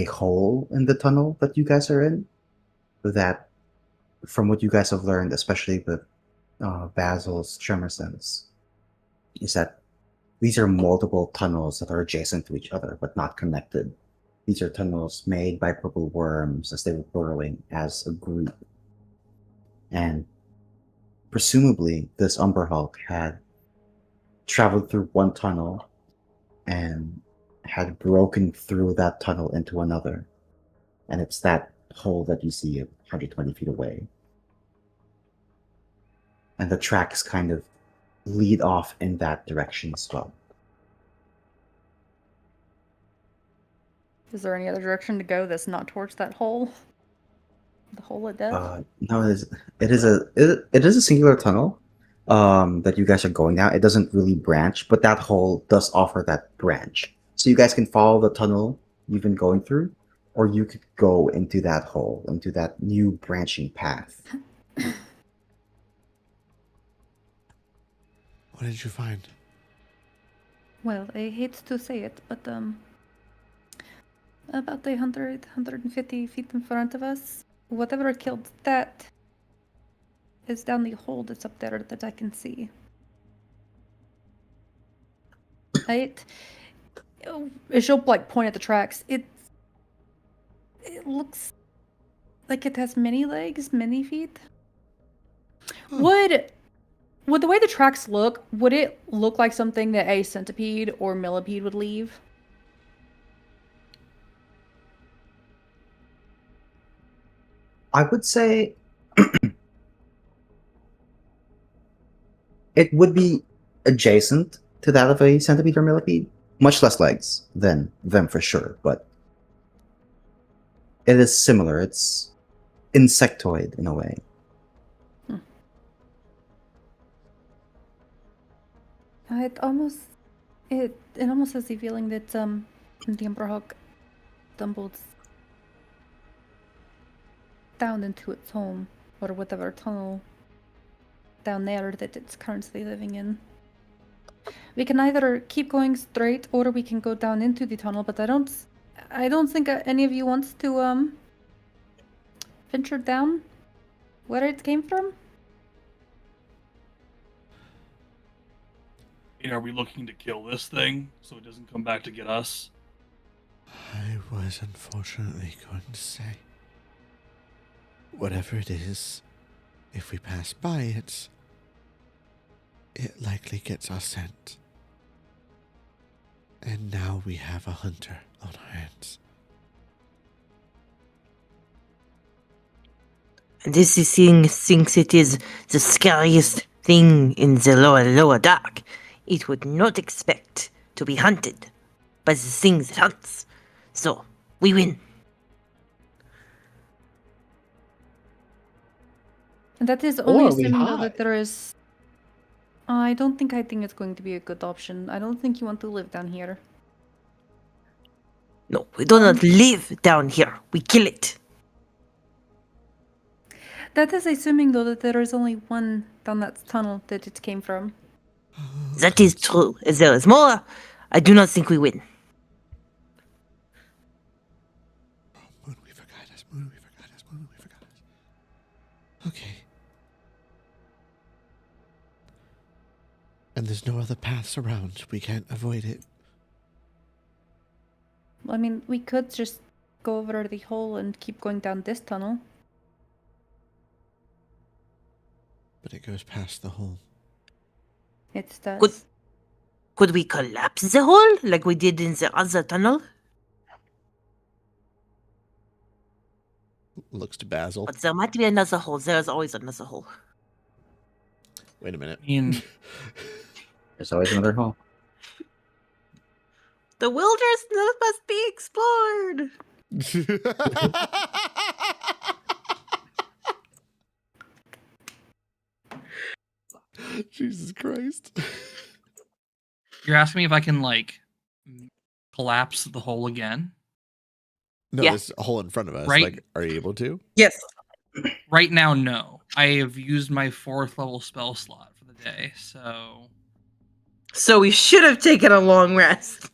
hole in the tunnel that you guys are in. That, from what you guys have learned, especially with Basil's tremor sense, is that these are multiple tunnels that are adjacent to each other but not connected. These are tunnels made by purple worms as they were burrowing as a group. And presumably, this Umber Hulk had traveled through one tunnel and had broken through that tunnel into another. And it's that hole that you see 120 feet away. And the tracks kind of lead off in that direction as well. Is there any other direction to go that's not towards that hole? The hole of death? No, it is a singular tunnel that you guys are going down. It doesn't really branch, but that hole does offer that branch. So you guys can follow the tunnel you've been going through, or you could go into that hole, into that new branching path. What did you find? Well, I hate to say it, but about 150 feet in front of us, whatever killed that is down the hole that's up there that I can see. She'll like point at the tracks. It looks like it has many legs, many feet. Would the way the tracks look, would it look like something that a centipede or millipede would leave? I would say it would be adjacent to that of a centipede or millipede. Much less legs than them for sure, but it is similar. It's insectoid in a way. It almost has the feeling that the Emperor Hulk stumbled down into its home, or whatever tunnel down there that it's currently living in. We can either keep going straight, or we can go down into the tunnel. But I don't think any of you wants to venture down where it came from. Are we looking to kill this thing so it doesn't come back to get us? I was unfortunately going to say, whatever it is, if we pass by it, it likely gets our scent. And now we have a hunter on our hands. This thing thinks it is the scariest thing in the lower dark. It would not expect to be hunted by the thing that hunts. So, we win. And that is only Or we assuming though hide. that there is. I don't think hiding is going to be a good option. I don't think you want to live down here. No, we do not live down here. We kill it. That is assuming though that there is only one down that tunnel that it came from. That is true. If there is more, I do not think we win. Moon Weaver guide us, Moon Weaver guide us, Moon Weaver guide us. Okay. And there's no other paths around. We can't avoid it. I mean, we could just go over the hole and keep going down this tunnel. But it goes past the hole. It does. Could we collapse the hole like we did in the other tunnel? Looks to Basil. But there might be another hole. There is always another hole. Wait a minute. I mean, There's always another hole. The wilderness must be explored. Jesus Christ. you're asking me if I can, like, collapse the hole again? No, Yeah. there's a hole in front of us. Right. Like, are you able to? Yes. Right now, no. I have used my 4th level spell slot for the day, so... So we should have taken a long rest.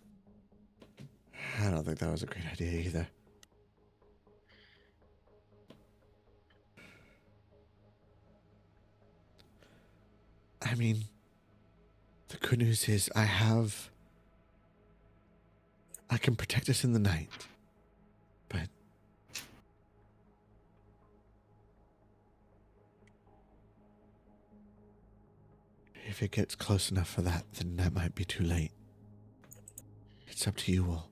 I don't think that was a great idea either. I mean, the good news is I can protect us in the night. But if it gets close enough for that, then that might be too late. It's up to you all.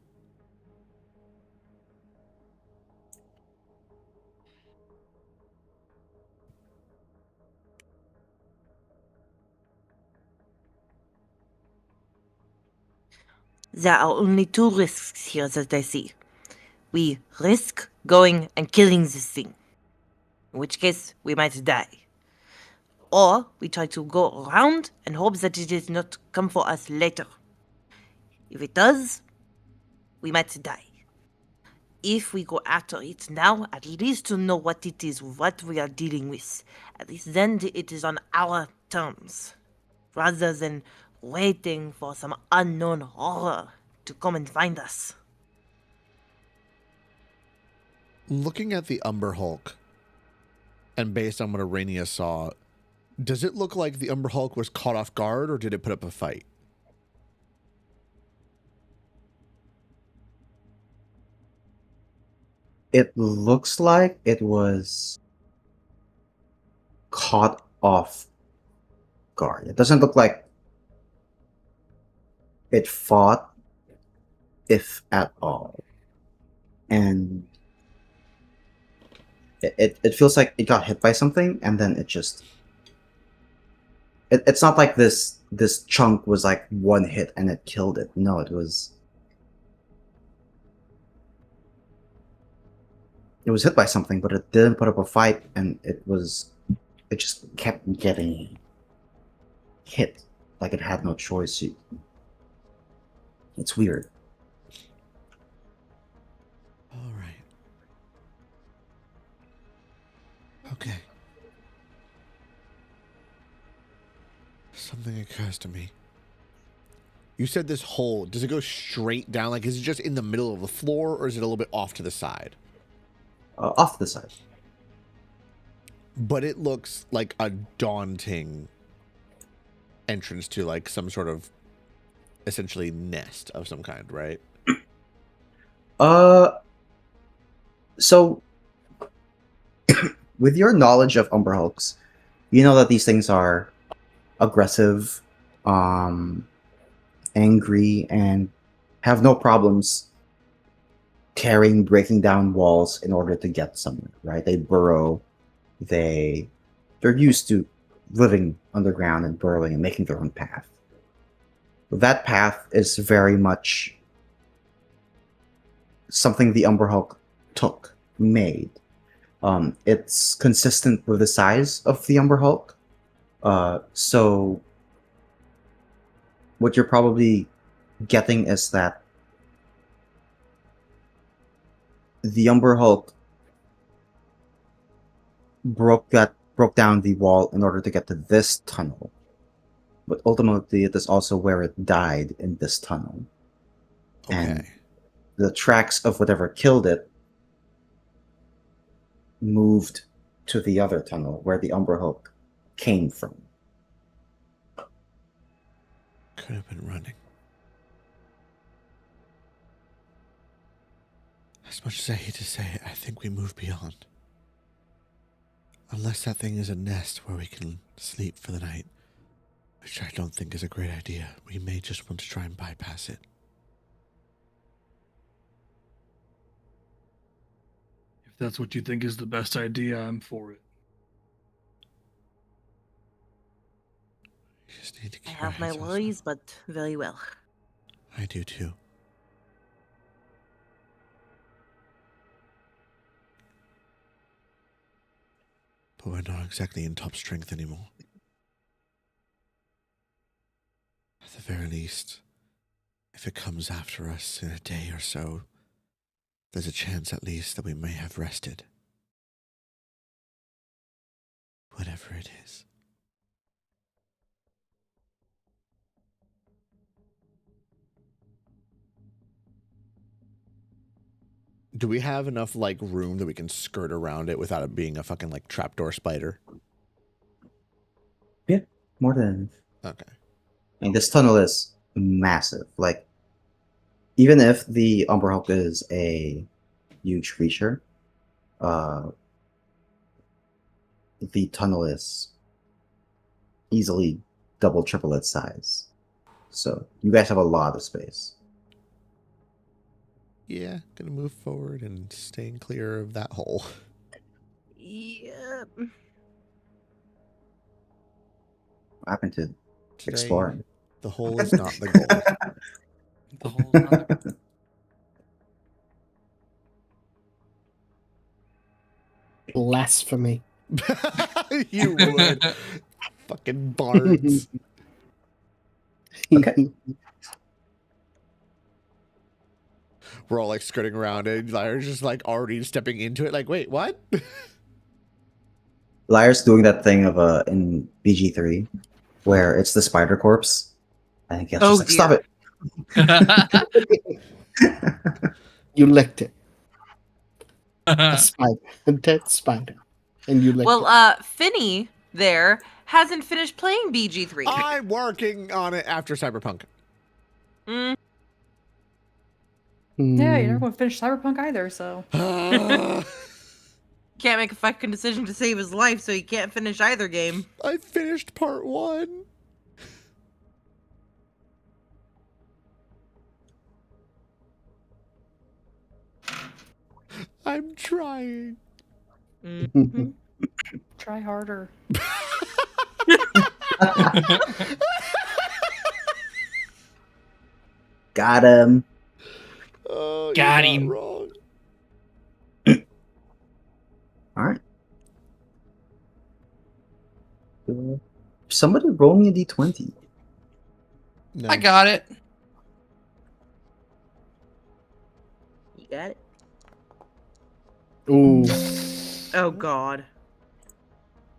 There are only two risks here that I see. We risk going and killing this thing, in which case we might die. Or we try to go around and hope that it does not come for us later. If it does, we might die. If we go after it now, at least to know what it is, what we are dealing with. At least then it is on our terms, rather than waiting for some unknown horror to come and find us. Looking at the Umber Hulk, and based on what Arania saw, does it look like the Umber Hulk was caught off guard, or did it put up a fight? It looks like it was caught off guard. It doesn't look like it fought, if at all. And it feels like it got hit by something, and then it just... It's not like this chunk was like one hit and it killed it. No, it was hit by something, but it didn't put up a fight, and it just kept getting hit like it had no choice. It's weird. All right. Okay. Something occurs to me. You said this hole, does it go straight down? Like, is it just in the middle of the floor, or is it a little bit off to the side? Off the side. But it looks like a daunting entrance to, like, some sort of essentially nest of some kind, right? So with your knowledge of Umber Hulks, you know that these things are aggressive, angry, and have no problems breaking down walls in order to get somewhere, right? They burrow, they're used to living underground and burrowing and making their own path. That path is very much something the Umber Hulk made. It's consistent with the size of the Umber Hulk. So what you're probably getting is that the Umber Hulk broke down the wall in order to get to this tunnel. But ultimately, it is also where it died, in this tunnel. Okay. And the tracks of whatever killed it moved to the other tunnel where the Umber Hulk came from. Could have been running. As much as I hate to say it, I think we move beyond. Unless that thing is a nest where we can sleep for the night, which I don't think is a great idea. We may just want to try and bypass it. If that's what you think is the best idea, I'm for it. We just need to I keep our have my heads on worries, but very well. I do too. But we're not exactly in top strength anymore. At the very least, if it comes after us in a day or so, there's a chance at least that we may have rested. Whatever it is. Do we have enough, like, room that we can skirt around it without it being a fucking, like, trapdoor spider? Yeah, more than. Okay. I mean, this tunnel is massive. Like, even if the Umber Hulk is a huge creature, the tunnel is easily double, triple its size. So you guys have a lot of space. Yeah, gonna move forward and staying clear of that hole. Yep. What happened to Today, exploring? the hole is not the goal. The whole not Blasphemy. You would. Fucking bards. Okay. We're all like skirting around it. Lyra's just like already stepping into it. Like, wait, what? Liar's doing that thing of in BG3 where it's the spider corpse. I think Oh, just like, stop it. it. You licked it. A spider. A dead spider. And you licked Well, it. Finny there hasn't finished playing BG3. I'm working on it after Cyberpunk. Mm, Yeah, you're not going to finish Cyberpunk either, so. can't make a fucking decision to save his life, so he can't finish either game. I finished part 1. I'm trying. Mhm. Try harder. Got him. Oh, Got you're not him. wrong. All right. Somebody roll me a d20. No. I got it. You got it? Ooh. Oh god.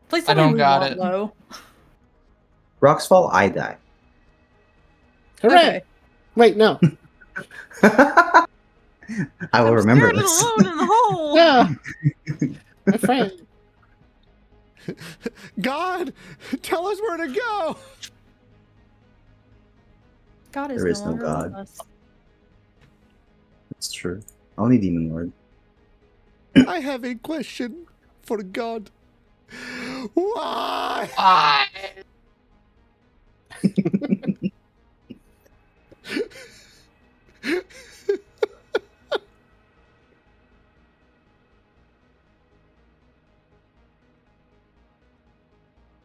Please I tell me don't we got want it. low. Rocks fall, I die. Hooray! Okay. Wait, no. I will remember Scared and this. alone in the hole. Yeah. My friend. God, tell us where to go. God is There no is no longer with God. us. It's true. Only Demon Lord. I have a question for God. Why?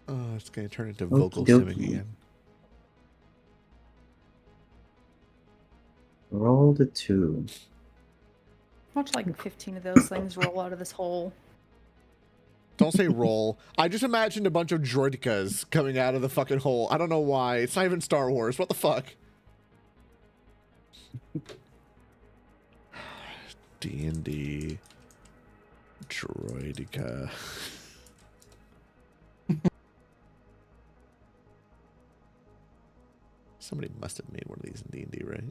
Oh, it's gonna turn into vocal Okie simming dokie. again. Roll the 2. Watch like 15 of those things roll out of this hole. Don't say roll. I just imagined a bunch of droidekas coming out of the fucking hole. I don't know why. It's not even Star Wars. What the fuck? D&D droideka. Somebody must have made one of these in D&D, right?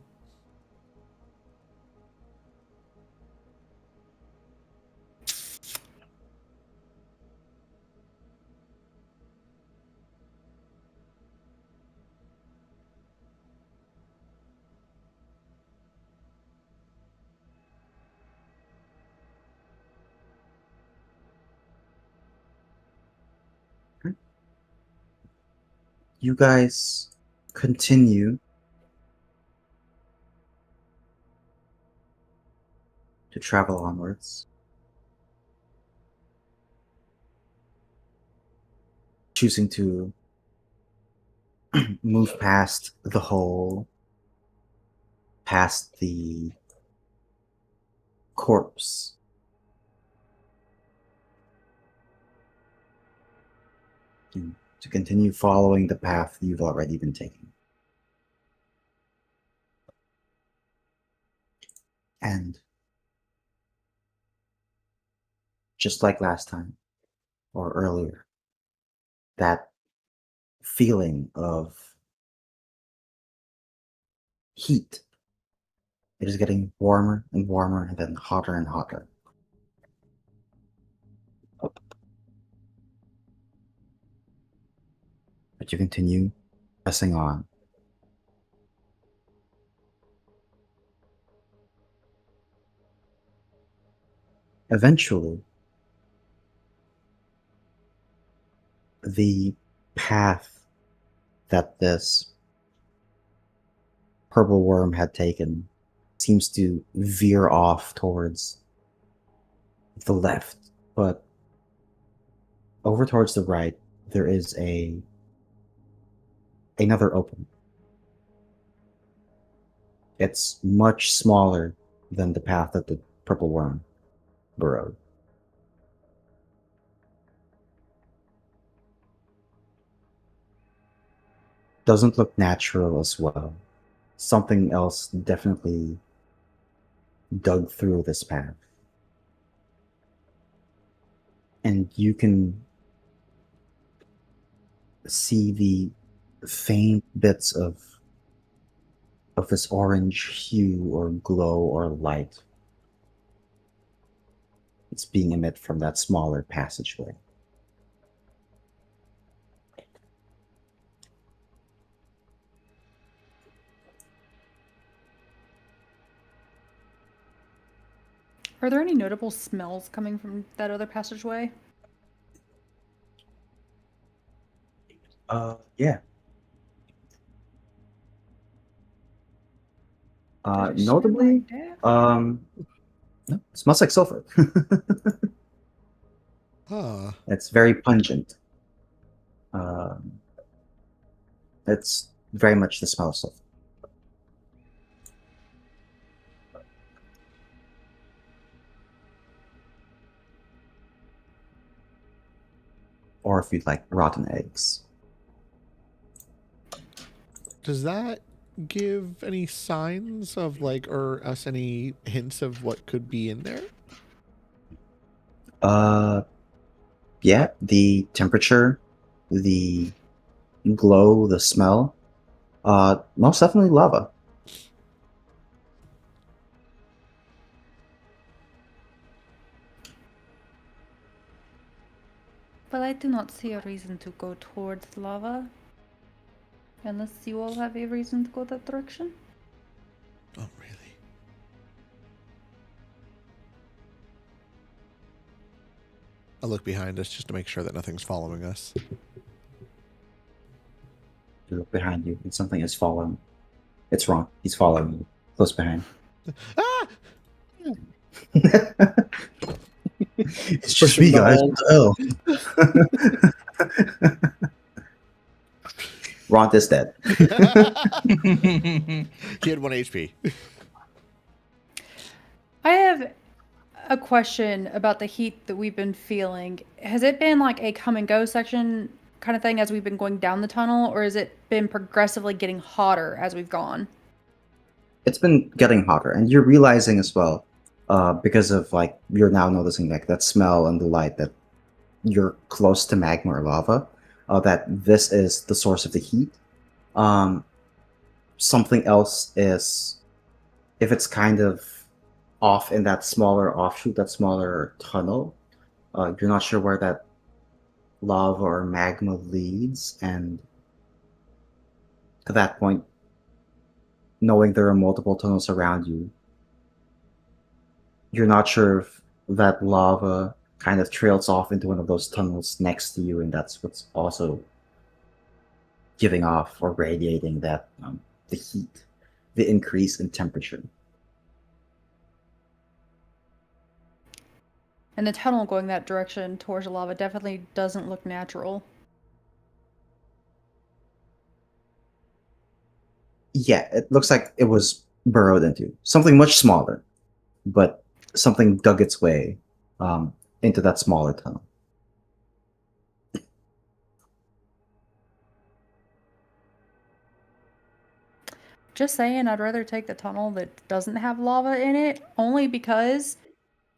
You guys continue to travel onwards, choosing to move past the hole, past the corpse, and to continue following the path you've already been taking. And just like last time, or earlier, that feeling of heat, it is getting warmer and warmer and then hotter and hotter. But you continue pressing on. Eventually, the path that this purple worm had taken seems to veer off towards the left, but over towards the right, there is another opening. It's much smaller than the path that the purple worm burrowed. Doesn't look natural as well. Something else definitely dug through this path. And you can see the faint bits of this orange hue or glow or light. It's being emitted from that smaller passageway. Are there any notable smells coming from that other passageway? Yeah. Did it Notably, smell like death? no, it smells like sulfur. Huh. It's very pungent. It's very much the smell of sulfur. Or if you'd like, rotten eggs. Does that give any signs of like, or us any hints of what could be in there? Yeah, the temperature, the glow, the smell. Most definitely lava. Well, I do not see a reason to go towards lava. Unless you all have a reason to go that direction. Oh, really? I'll look behind us just to make sure that nothing's following us. You look behind you, and something is following. It's wrong. He's following you. Close behind. Ah! It's just me, guys. Oh. Ront is dead. He had 1 HP. I have a question about the heat that we've been feeling. Has it been like a come and go section kind of thing as we've been going down the tunnel, or has it been progressively getting hotter as we've gone? It's been getting hotter, and you're realizing as well, because of like you're now noticing like that smell and the light that you're close to magma or lava, that this is the source of the heat. Something else is, if it's kind of off in that smaller offshoot, that smaller tunnel, you're not sure where that lava or magma leads, and at that point, knowing there are multiple tunnels around you, you're not sure if that lava kind of trails off into one of those tunnels next to you, and that's what's also giving off or radiating that the heat, the increase in temperature. And the tunnel going that direction towards the lava definitely doesn't look natural. Yeah, it looks like it was burrowed into something much smaller, but something dug its way into that smaller tunnel. Just saying, I'd rather take the tunnel that doesn't have lava in it, only because,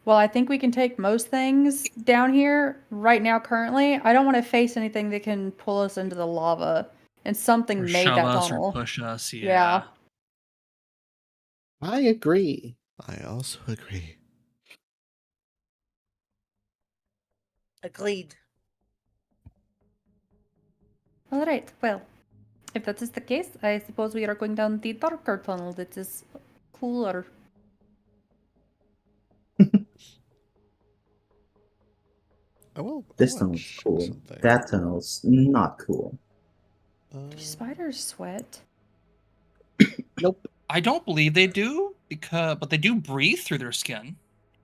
well, I think we can take most things down here right now currently. I don't want to face anything that can pull us into the lava, and something Or made shove that us tunnel. or push us. Yeah. I agree. I also agree. Agreed. All right, well, if that is the case, I suppose we are going down the darker tunnel that is cooler. This tunnel's check cool. something. That tunnel's not cool. Do spiders sweat? Nope. I don't believe they do, but they do breathe through their skin.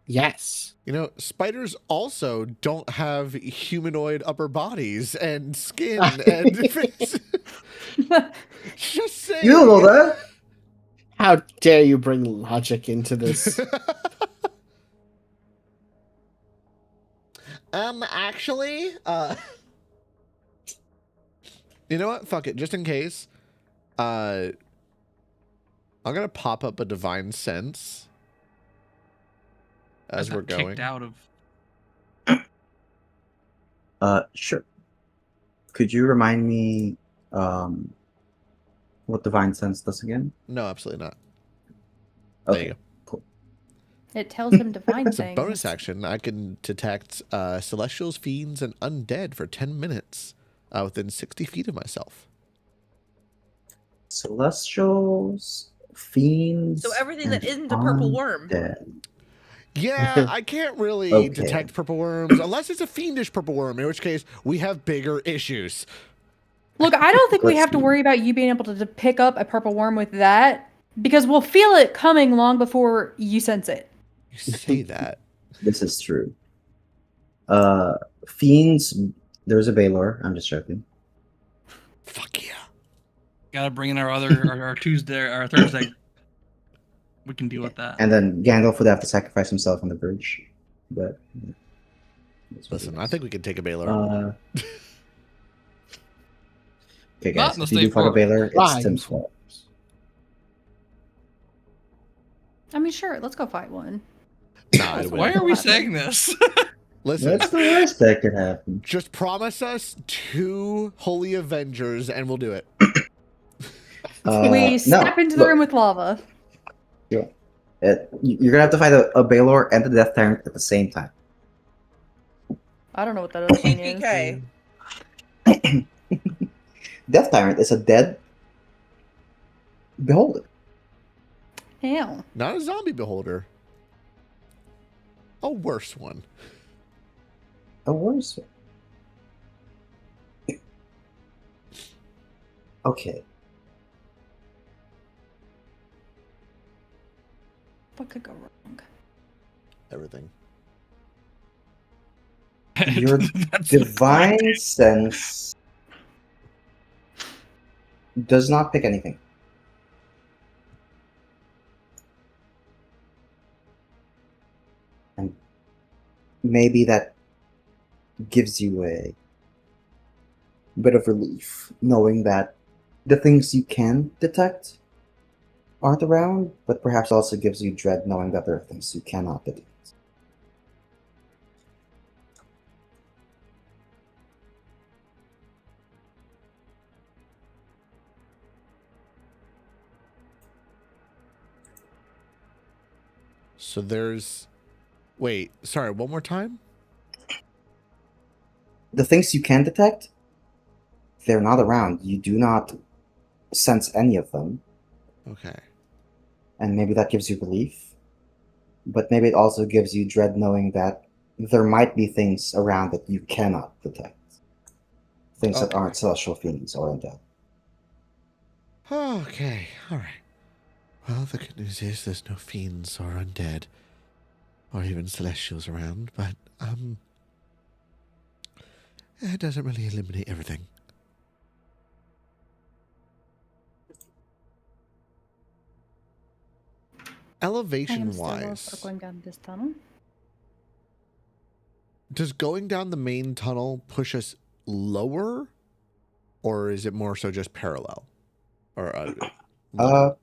Yes. You know, spiders also don't have humanoid upper bodies and skin and just saying. You don't know that? How dare you bring logic into this? Actually, you know what? Fuck it. Just in case, I'm gonna pop up a divine sense as Got we're going. kicked out of. Sure. Could you remind me what divine sense does again? No, absolutely not. Okay. There you go. Cool. It tells him divine It's a things. bonus action. I can detect celestials, fiends, and undead for 10 minutes within 60 feet of myself. Celestials, fiends. So everything that and isn't a purple worm. undead. Yeah, I can't really Okay. detect purple worms unless it's a fiendish purple worm, in which case we have bigger issues. Look, I don't think we Let's have to see. worry about you being able to pick up a purple worm with that, because we'll feel it coming long before you sense it. You say that. This is true. Fiends. There's a Baylor. I'm just joking. Fuck yeah. Gotta bring in our Tuesday, our Thursday. We can deal with that. And then Gandalf would have to sacrifice himself on the bridge. But that's what it Listen, is. I think we can take a Baylor. Okay, Not guys. in the If you do state fight a form. Baylor, it's Fine. Tim's fault. I mean, sure, let's go fight one. Nah, I'd Why win. are we saying this? Listen, That's the worst that could happen. just promise us 2 holy avengers and we'll do it. We step into the room with lava. You're gonna have to fight a Baylor and the Death Tyrant at the same time. I don't know what that other thing is. PK. Death Tyrant is a dead beholder. Ew. Not a zombie beholder. A worse one. A worse one. Okay. What could go wrong? Everything. Your That's the divine point. sense does not pick anything. And maybe that gives you a bit of relief, knowing that the things you can detect aren't around, but perhaps also gives you dread knowing that there are things you cannot detect. So there's... Wait, sorry, one more time? The things you can detect, they're not around. You do not sense any of them, Okay. and maybe that gives you relief. But maybe it also gives you dread knowing that there might be things around that you cannot detect. Things that Okay. aren't celestial fiends or undead. Okay, alright. Well, the good news is there's no fiends or undead or even celestials around, but, it doesn't really eliminate everything. I am Elevation still up for wise, going down this tunnel. does going down the main tunnel push us lower, or is it more so just parallel? Or level?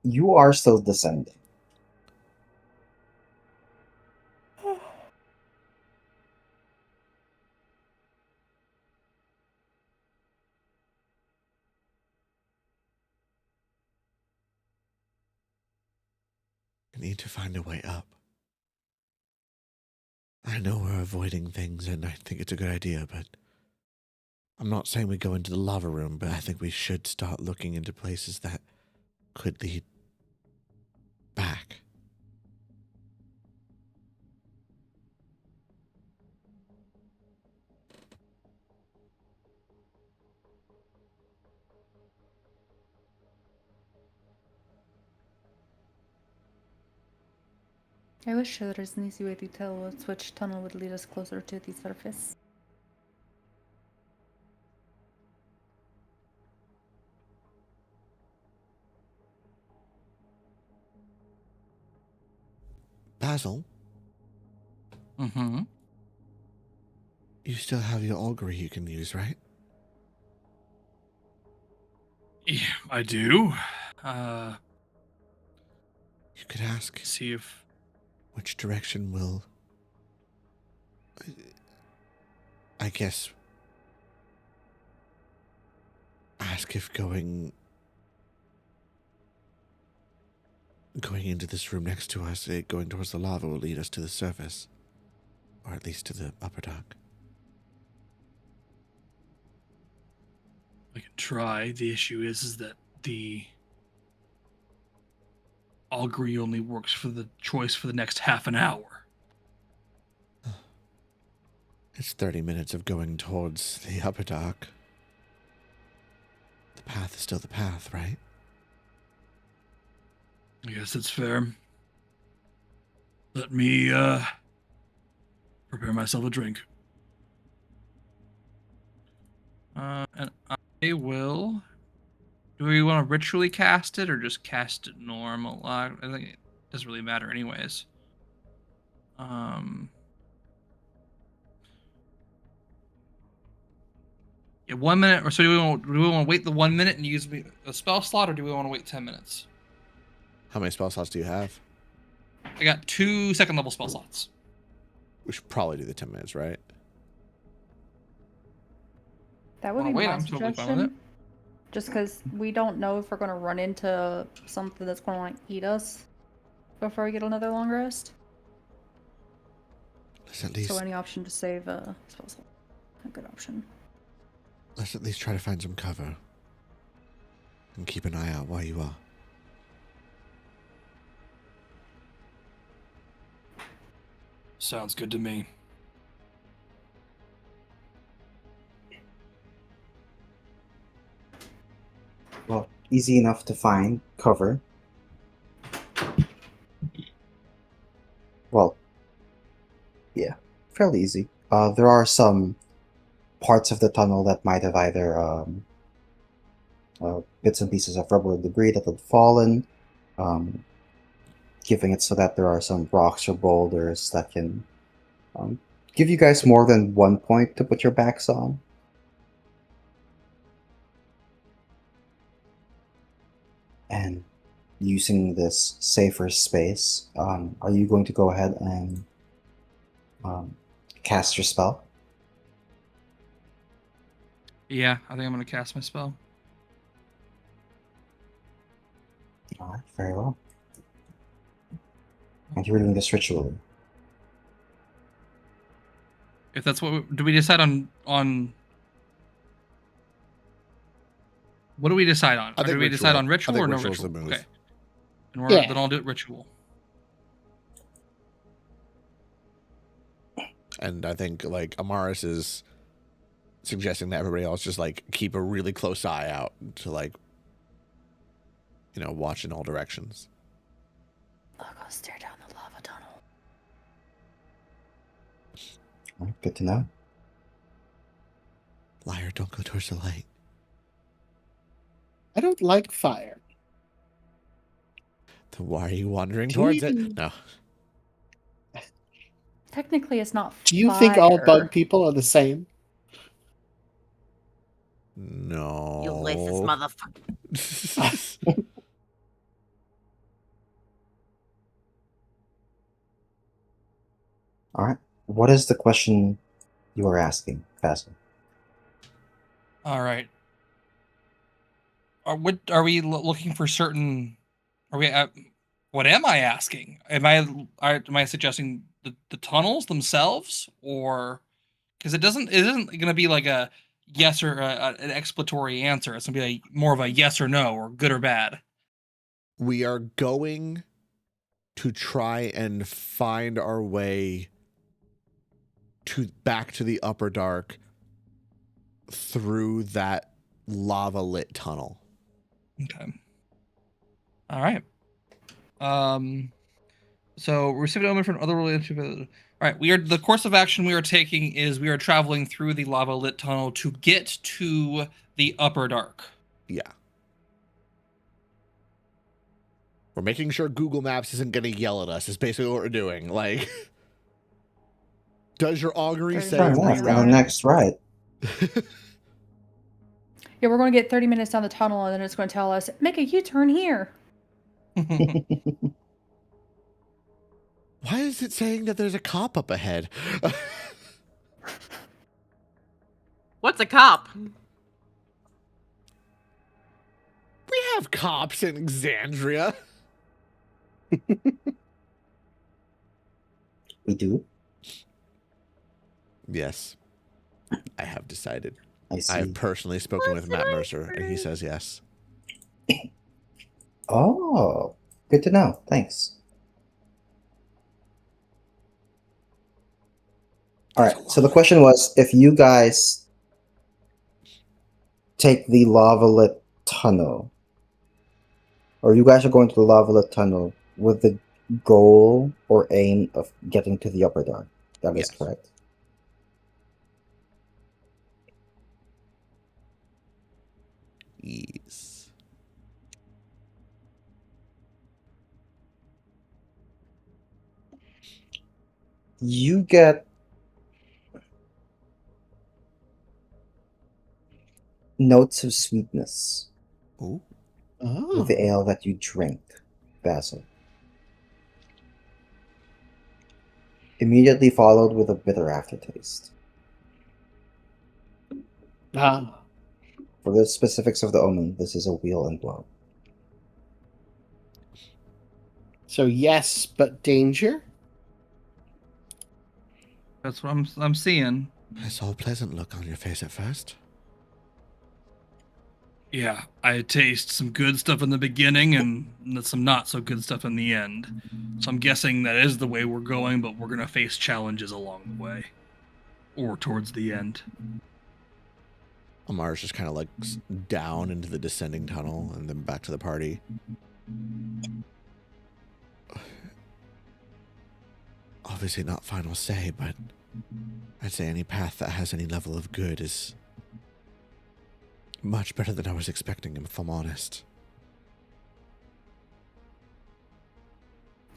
You are still descending. I need to find a way up. I know we're avoiding things, and I think it's a good idea, but I'm not saying we go into the lava room, but I think we should start looking into places that could lead back. I wish there was an easy way to tell which tunnel would lead us closer to the surface. Basil, Mm-hmm. you still have your augury you can use, right? Yeah, I do. You could ask See if which direction will, I guess, ask if going into this room next to us, going towards the lava will lead us to the surface, or at least to the upper dock. I can try. The issue is that the augury only works for the choice for the next half an hour. It's 30 minutes of going towards the upper dock. The path is still the path, right? I guess that's fair. Let me prepare myself a drink. And I will. Do we want to ritually cast it or just cast it normal? I think it doesn't really matter, anyways. Yeah, 1 minute. Or so do we want to wait the 1 minute and use a spell slot, or do we want to wait 10 minutes? How many spell slots do you have? I got 2 second level spell slots. We should probably do the 10 minutes, right? That would Wanna be wait? my I'm totally fine with suggestion. Just because we don't know if we're going to run into something that's going to like eat us before we get another long rest. Let's at least So any option to save a spell slot, a good option. try to find some cover. And keep an eye out while you are. Sounds good to me. Well, easy enough to find cover. Well, yeah, fairly easy. There are some parts of the tunnel that might have either bits and pieces of rubber and debris that had fallen, giving it so that there are some rocks or boulders that can give you guys more than 1 point to put your backs on. And using this safer space, are you going to go ahead and cast your spell? Yeah, I think I'm going to cast my spell. Alright, very well. And you're doing this ritually. If that's what do we decide on what do we decide on? I Or think do we decide ritual. on ritual I think or no ritual's ritual? the move. Okay. And Yeah. then I'll do it ritual. And I think like Amaris is suggesting that everybody else just like keep a really close eye out to like, you know, watch in all directions. I'll go stare down the lava tunnel. Alright, good to know. Liar, don't go towards the light. I don't like fire. Then why are you wandering Do towards you- it? No. Technically, it's not Do you think all fire. bug people are the same? No. You racist motherfucker. Alright, what is the question you are asking, Basil? All right. Are we looking for certain? Are we? What am I asking? Am I suggesting the tunnels themselves, or because it isn't going to be like a yes or an explanatory answer. It's going to be like more of a yes or no or good or bad. We are going to try and find our way back to the upper dark through that lava lit tunnel. Okay. All right. So receive an omen from other related. All right. The course of action we are taking is we are traveling through the lava lit tunnel to get to the upper dark. Yeah. We're making sure Google Maps isn't going to yell at us. Is basically what we're doing. Like, does your augury Fair say Fair enough. reroute And the it. next right. Yeah, we're going to get 30 minutes down the tunnel, and then it's going to tell us, make a U-turn here. Why is it saying that there's a cop up ahead? What's a cop? We have cops in Exandria. We do? Yes. I have decided. I see. I have personally spoken with Matt Mercer, and he says yes. Oh, good to know. Thanks. Alright, so the question was, if you guys take the lava lit tunnel, or you guys are going to the lava lit tunnel with the goal or aim of getting to the upper dark. That is Yes. correct. Yes. You get notes of sweetness Ooh. Oh. with the ale that you drink, Basil. Immediately followed with a bitter aftertaste. Ah. For the specifics of the omen, this is a wheel and blow. So yes, but danger? That's what I'm seeing. I saw a pleasant look on your face at first. Yeah, I taste some good stuff in the beginning and some not so good stuff in the end. So I'm guessing that is the way we're going, but we're gonna face challenges along the way. Or towards the end. Amar's just kind of looks down into the descending tunnel and then back to the party. Obviously not final say, but I'd say any path that has any level of good is much better than I was expecting, if I'm honest.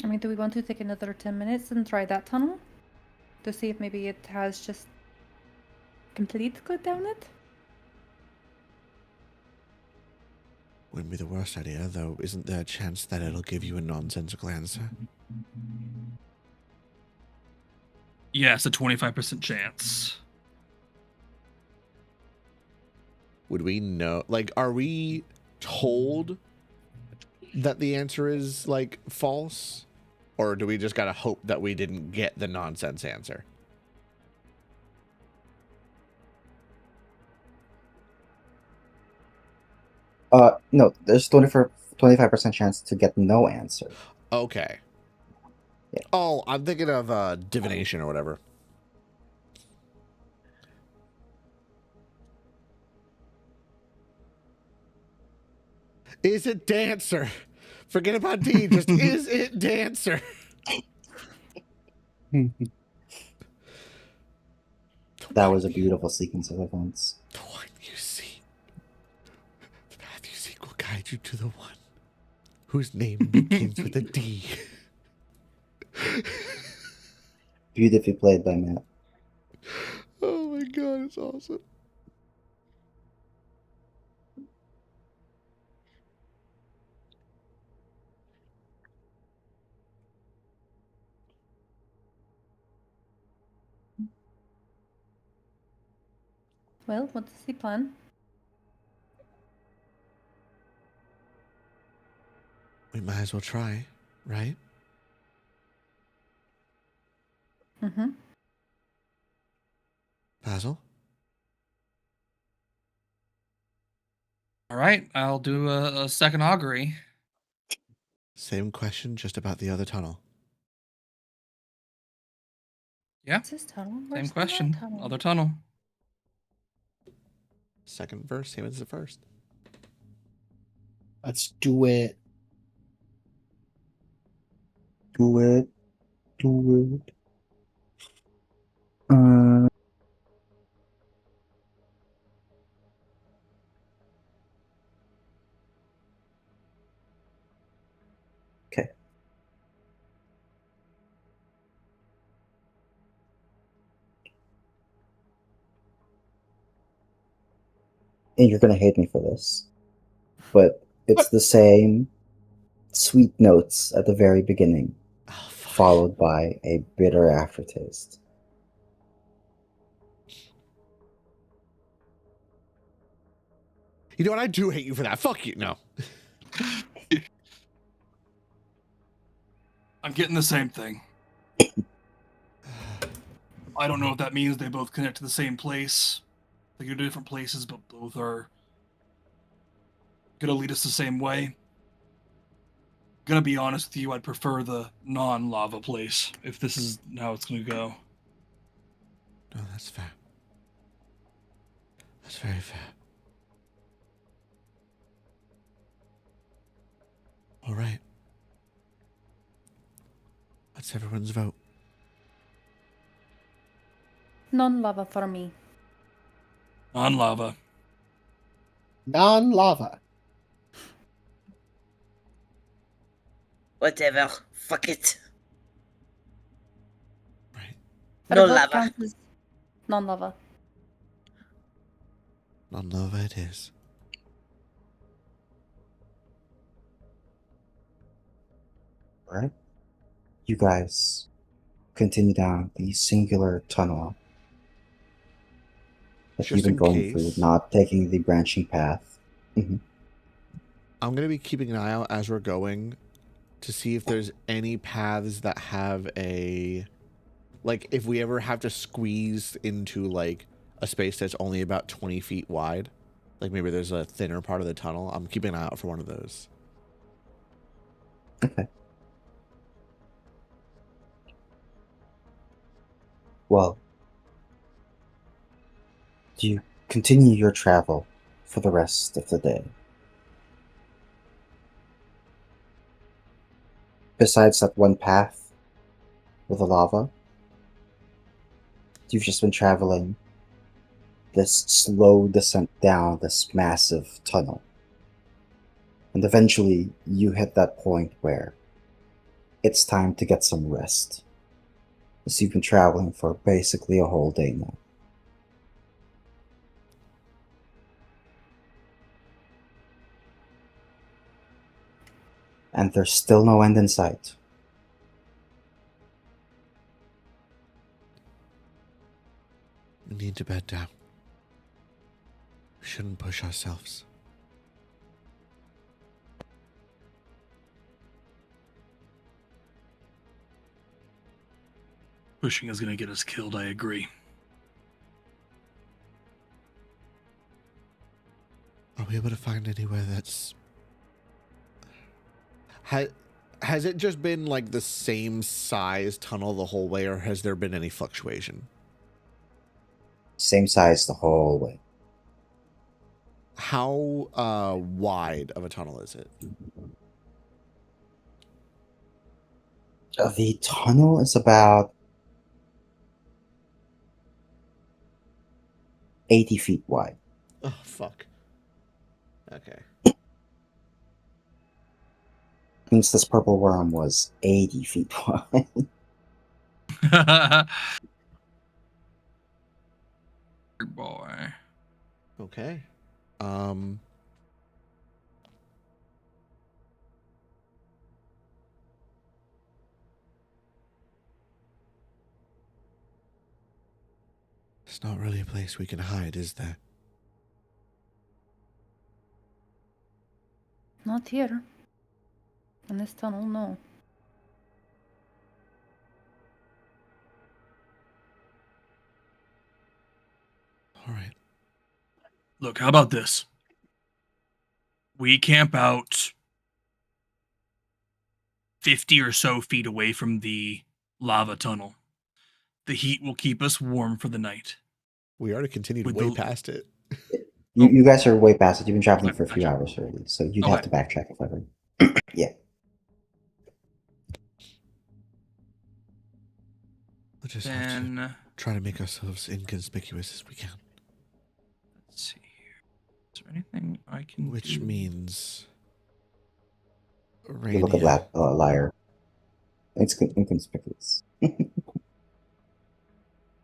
I mean, do we want to take another 10 minutes and try that tunnel? To see if maybe it has just complete good down it? Wouldn't be the worst idea, though. Isn't there a chance that it'll give you a nonsensical answer? Yes, a 25% chance. Would we know? Like, are we told that the answer is, like, false? Or do we just gotta hope that we didn't get the nonsense answer? No, there's 25% chance to get no answer. Okay. Yeah. Oh, I'm thinking of divination or whatever. Is it dancer? Forget about D. Just is it dancer? That was a beautiful sequence of events. The one you seek. The path you seek will guide you to the one whose name begins with a D. Beautifully played by Matt. Oh my god, it's awesome. Well, what does he plan? We might as well try, right? Mm-hmm. Basil? All right, I'll do a second augury. Same question, just about the other tunnel. Yeah, What's this tunnel? same Where's the question. red tunnel? Other tunnel. Second verse, same as the first. Let's do it. Do it. Do it. Okay. And you're gonna hate me for this, but it's the same sweet notes at the very beginning, Oh, fuck. followed by a bitter aftertaste. You know what? I do hate you for that. Fuck you. No. I'm getting the same thing. I don't know if that means they both connect to the same place. They go to different places, but both are gonna lead us the same way. Gonna be honest with you, I'd prefer the non-lava place if this is how it's gonna go. No, that's fair. That's very fair. All right. What's everyone's vote? Non-lava for me. Non-lava. Non-lava. Whatever. Fuck it. Right. But No a vote lava. counts as non-lava. Non-lava it is. All right. You guys continue down the singular tunnel that you've Just been in going case. through, not taking the branching path. Mhm. I'm going to be keeping an eye out as we're going to see if there's any paths that have a... Like, if we ever have to squeeze into, like, a space that's only about 20 feet wide, Like maybe there's a thinner part of the tunnel. I'm keeping an eye out for one of those. Okay. Well, do you continue your travel for the rest of the day? Besides that one path with the lava, you've just been traveling this slow descent down this massive tunnel. And eventually, you hit that point where it's time to get some rest. Because you've been traveling for basically a whole day now. And there's still no end in sight. We need to bed down. We shouldn't push ourselves. Pushing is going to get us killed, I agree. Are we able to find anywhere that's... Has it just been like the same size tunnel the whole way, or has there been any fluctuation? Same size the whole way. How wide of a tunnel is it? The tunnel is about 80 feet wide. Oh, fuck. Okay. Means this purple worm was 80 feet wide. Good boy. Okay. It's not really a place we can hide, is there? Not here. In this tunnel, no. All right. Look, how about this? We camp out 50 or so feet away from the lava tunnel. The heat will keep us warm for the night. We already continued With way the- past it. You guys are way past it. You've been traveling Okay, for a few gotcha. hours already, so you'd Okay. have to backtrack if ever. Yeah. We'll just have to Then try to make ourselves inconspicuous as we can. let's see here. Is there anything I can Which do? means... You look at Rania, liar. It's inconspicuous.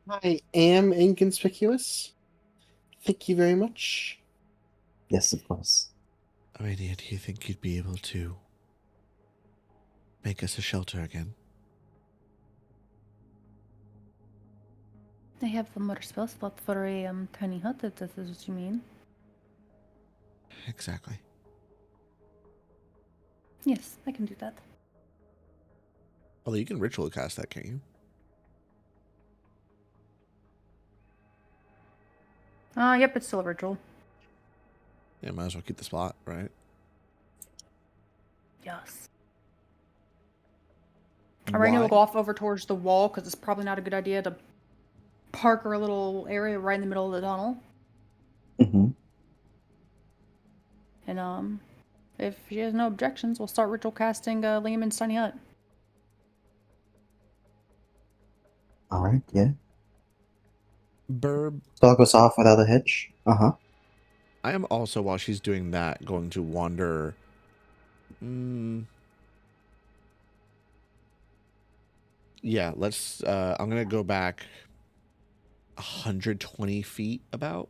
I am inconspicuous. Thank you very much. Yes, of course. Rania, do you think you'd be able to make us a shelter again? I have one more spell slot for a tiny hut, if that is what you mean. Exactly. Yes, I can do that. Although you can ritual cast that, can't you? Yep, it's still a ritual. Yeah, might as well keep the spot, right? Yes. Arena will Why? go off over towards the wall because it's probably not a good idea to park her little area right in the middle of the tunnel. Mm-hmm. And if she has no objections, we'll start ritual casting Liam's tiny hut. All right, yeah. Burb, Spell goes off without a hitch. Uh-huh. I am also, while she's doing that, going to wander... Yeah, let's... I'm going to go back 120 feet about.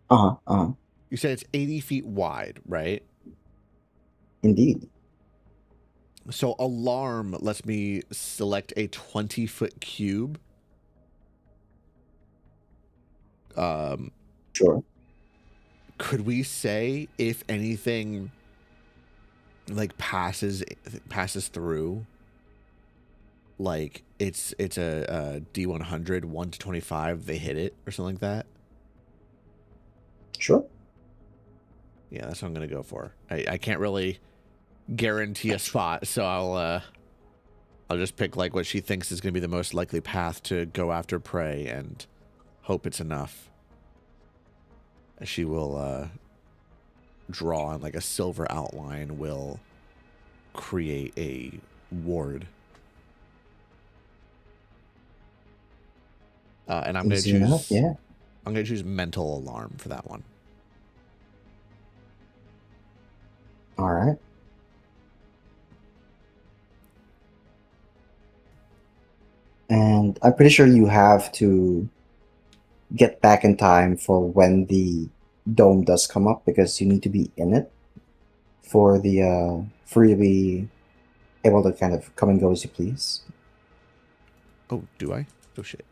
Uh-huh, uh-huh. You said it's 80 feet wide, right? Indeed. So alarm lets me select a 20-foot cube. Sure. Could we say if anything like passes through, like it's a D100 1 to 25, they hit it or something like that? Sure. Yeah, that's what I'm gonna go for. I can't really guarantee a spot, so I'll just pick like what she thinks is gonna be the most likely path to go after prey and hope it's enough. She will draw on like a silver outline, will create a ward. And I'm gonna Easy choose enough, yeah. I'm gonna choose mental alarm for that one. All right. And I'm pretty sure you have to get back in time for when the dome does come up because you need to be in it for the for you to be able to kind of come and go as you please. Oh, do I? Oh shit.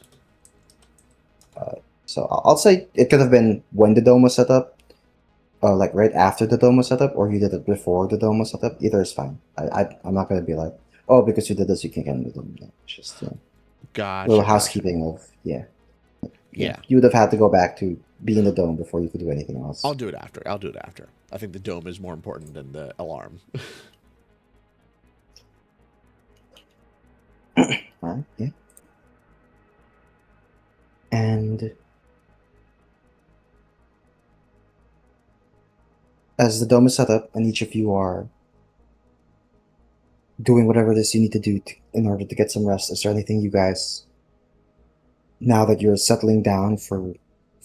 So I'll say it could have been when the dome was set up, like right after the dome was set up, or you did it before the dome was set up. Either is fine. I'm not gonna be like, oh, because you did this, you can't get in the dome. No, it's just Gotcha. little housekeeping of Yeah. You would have had to go back to be in the dome before you could do anything else. I'll do it after. I think the dome is more important than the alarm. Alright, yeah. And as the dome is set up and each of you are doing whatever it is you need to do in order to get some rest, is there anything you guys, now that you're settling down for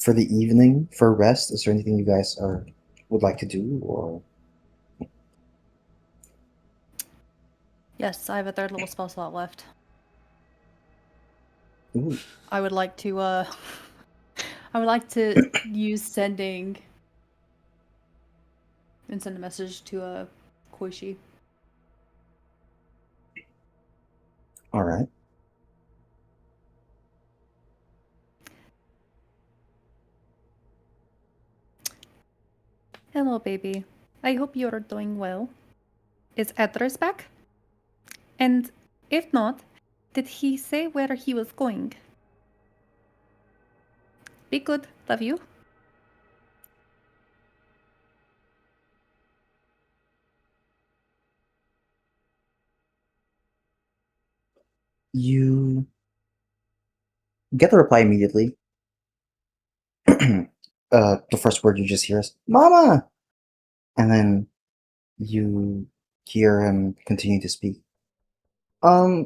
the evening for rest, is there anything you guys would like to do, or? Yes, I have a third level spell slot left. Ooh. I would like to I would like to use sending and send a message to Koishi. All right. Hello, baby. I hope you're doing well. Is Edris back? And if not, did he say where he was going? Be good. Love you. You get the reply immediately. The first word you just hear is "Mama," and then you hear him continue to speak. No,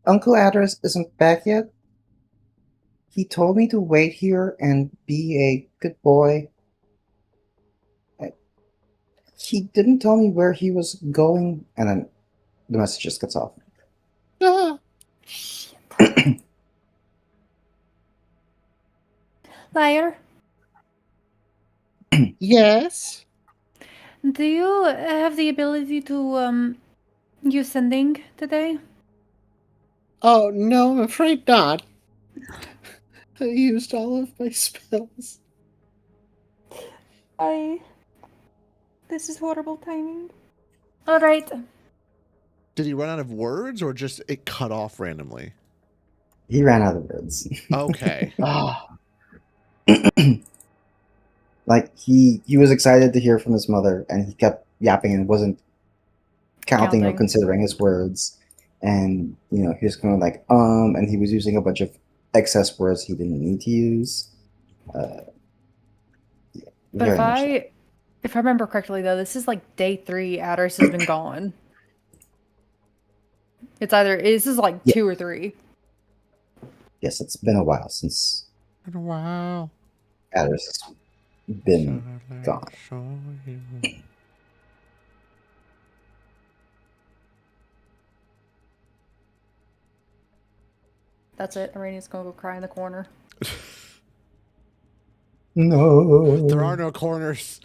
Uncle Adris isn't back yet. He told me to wait here and be a good boy. He didn't tell me where he was going, and then the message just gets off. Ah, Liar, yes. do you have the ability to use sending today? Oh, no, I'm afraid not. I used all of my spells. This is horrible timing. All right. Did he run out of words or just it cut off randomly? He ran out of words. Okay. Ah, Like he was excited to hear from his mother, and he kept yapping and wasn't counting or Counting. considering his words. And he was kind of like and he was using a bunch of excess words he didn't need to use. Yeah, But very much so. if I remember correctly, though, this is like day 3. Adris has been gone. This is like Yeah. 2 or 3. Yes, it's been a while since Wow. Adris has been gone. That's it. Irania's gonna go cry in the corner. No. There are no corners.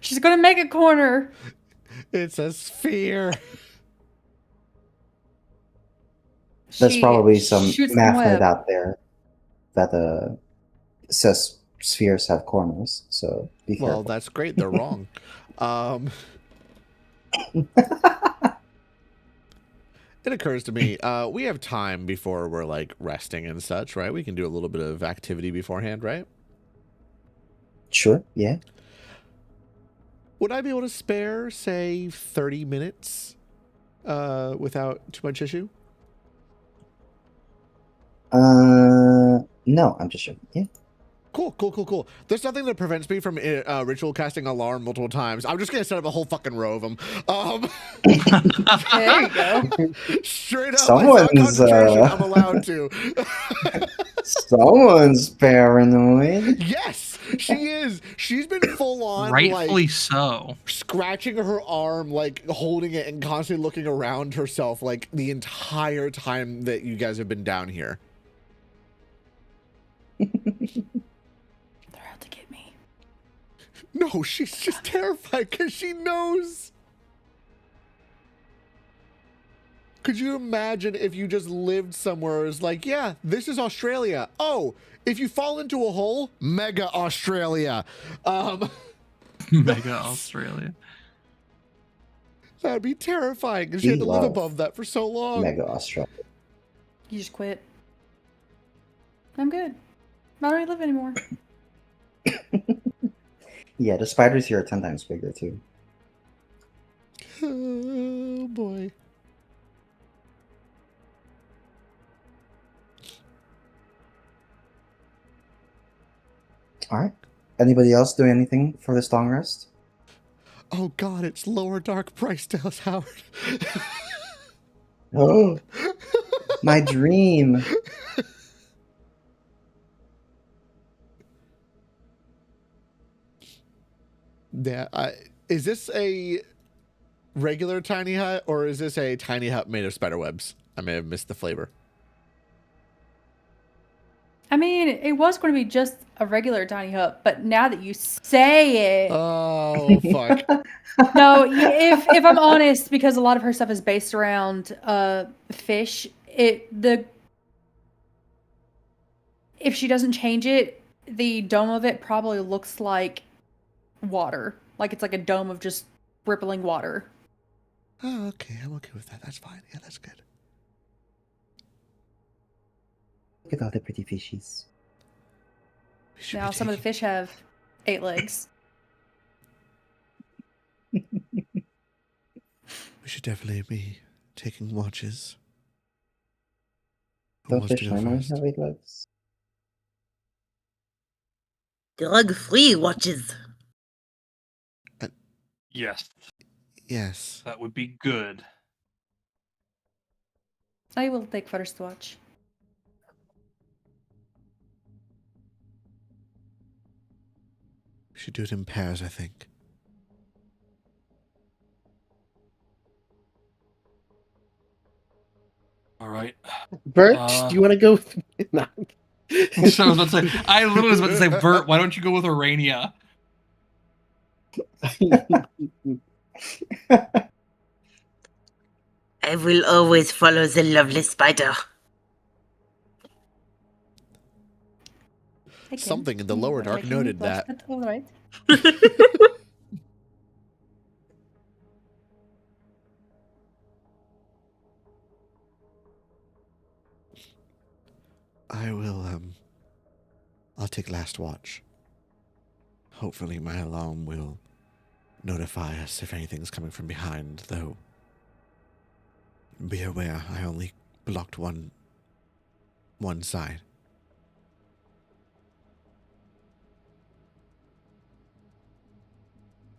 She's gonna make a corner. It's a sphere. There's She probably some shoots math web. net out there that says spheres have corners. So be Well, careful. that's great. They're wrong. It occurs to me, we have time before we're like resting and such, right? We can do a little bit of activity beforehand, right? Sure, yeah. Would I be able to spare, say, 30 minutes without too much issue? No, I'm just joking. Yeah. Cool. There's nothing that prevents me from ritual casting alarm multiple times. I'm just gonna set up a whole fucking row of them. There you go. Straight up, Someone's, concentration. I'm allowed to. Someone's paranoid. Yes, she is. She's been full on, Rightfully like, so. scratching her arm, like holding it and constantly looking around herself, like the entire time that you guys have been down here. They're out to get me. No, she's just terrified because she knows. Could you imagine if you just lived somewhere it's like, yeah, this is Australia. Oh, if you fall into a hole, mega Australia. Mega Australia. That'd be terrifying because she had to live above that for so long. Mega Australia. You just quit. I'm good. I don't really live anymore. Yeah, the spiders here are 10 times bigger too. Oh boy. All right. Anybody else doing anything for this long rest? Oh god, it's lower dark price Dallas Howard. Oh, my dream. Yeah, is this a regular tiny hut or is this a tiny hut made of spider webs? I may have missed the flavor. I mean, it was going to be just a regular tiny hut, but now that you say it, Oh fuck. no. If I'm honest, because a lot of her stuff is based around fish, if she doesn't change it, the dome of it probably looks like water, like it's like a dome of just rippling water. Oh, okay, I'm okay with that. That's fine. Yeah, that's good. Look at all the pretty fishies. Now some of the fish have 8 legs. We should definitely be taking watches. Who Don't wants to fish go normally first? have 8 legs? Drug-free watches. Yes, Yes. that would be good. I will take first watch. We should do it in pairs, I think. All right. Bert, do you want to go? No. So I was about to say, I literally was about to say, Bert, why don't you go with Urania? I will always follow the lovely spider. Again, Something in the you lower were dark making me noted blush, that. but all right. I will, I'll take last watch. Hopefully my alarm will notify us if anything's coming from behind, though. Be aware, I only blocked one side.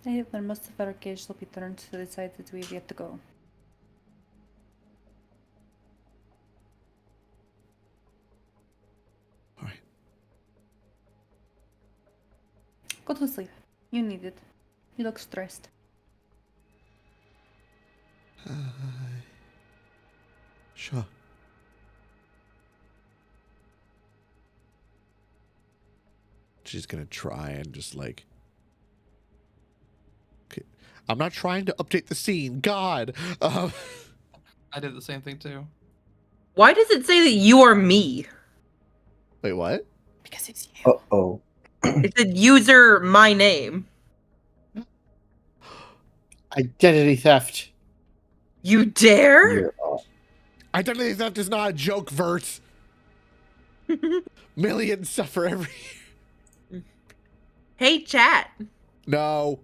Then most of our cage will be turned to the side that we have yet to go. All right. Go to sleep. You need it. You look stressed. Sure. She's gonna try and just like. Okay. I'm not trying to update the scene. God. I did the same thing too. Why does it say that you are me? Wait, what? Because it's you. Uh-oh. It said user my name. Identity theft. You dare? You're off. Identity theft is not a joke, Vert. Millions suffer every year. Hey, chat. No.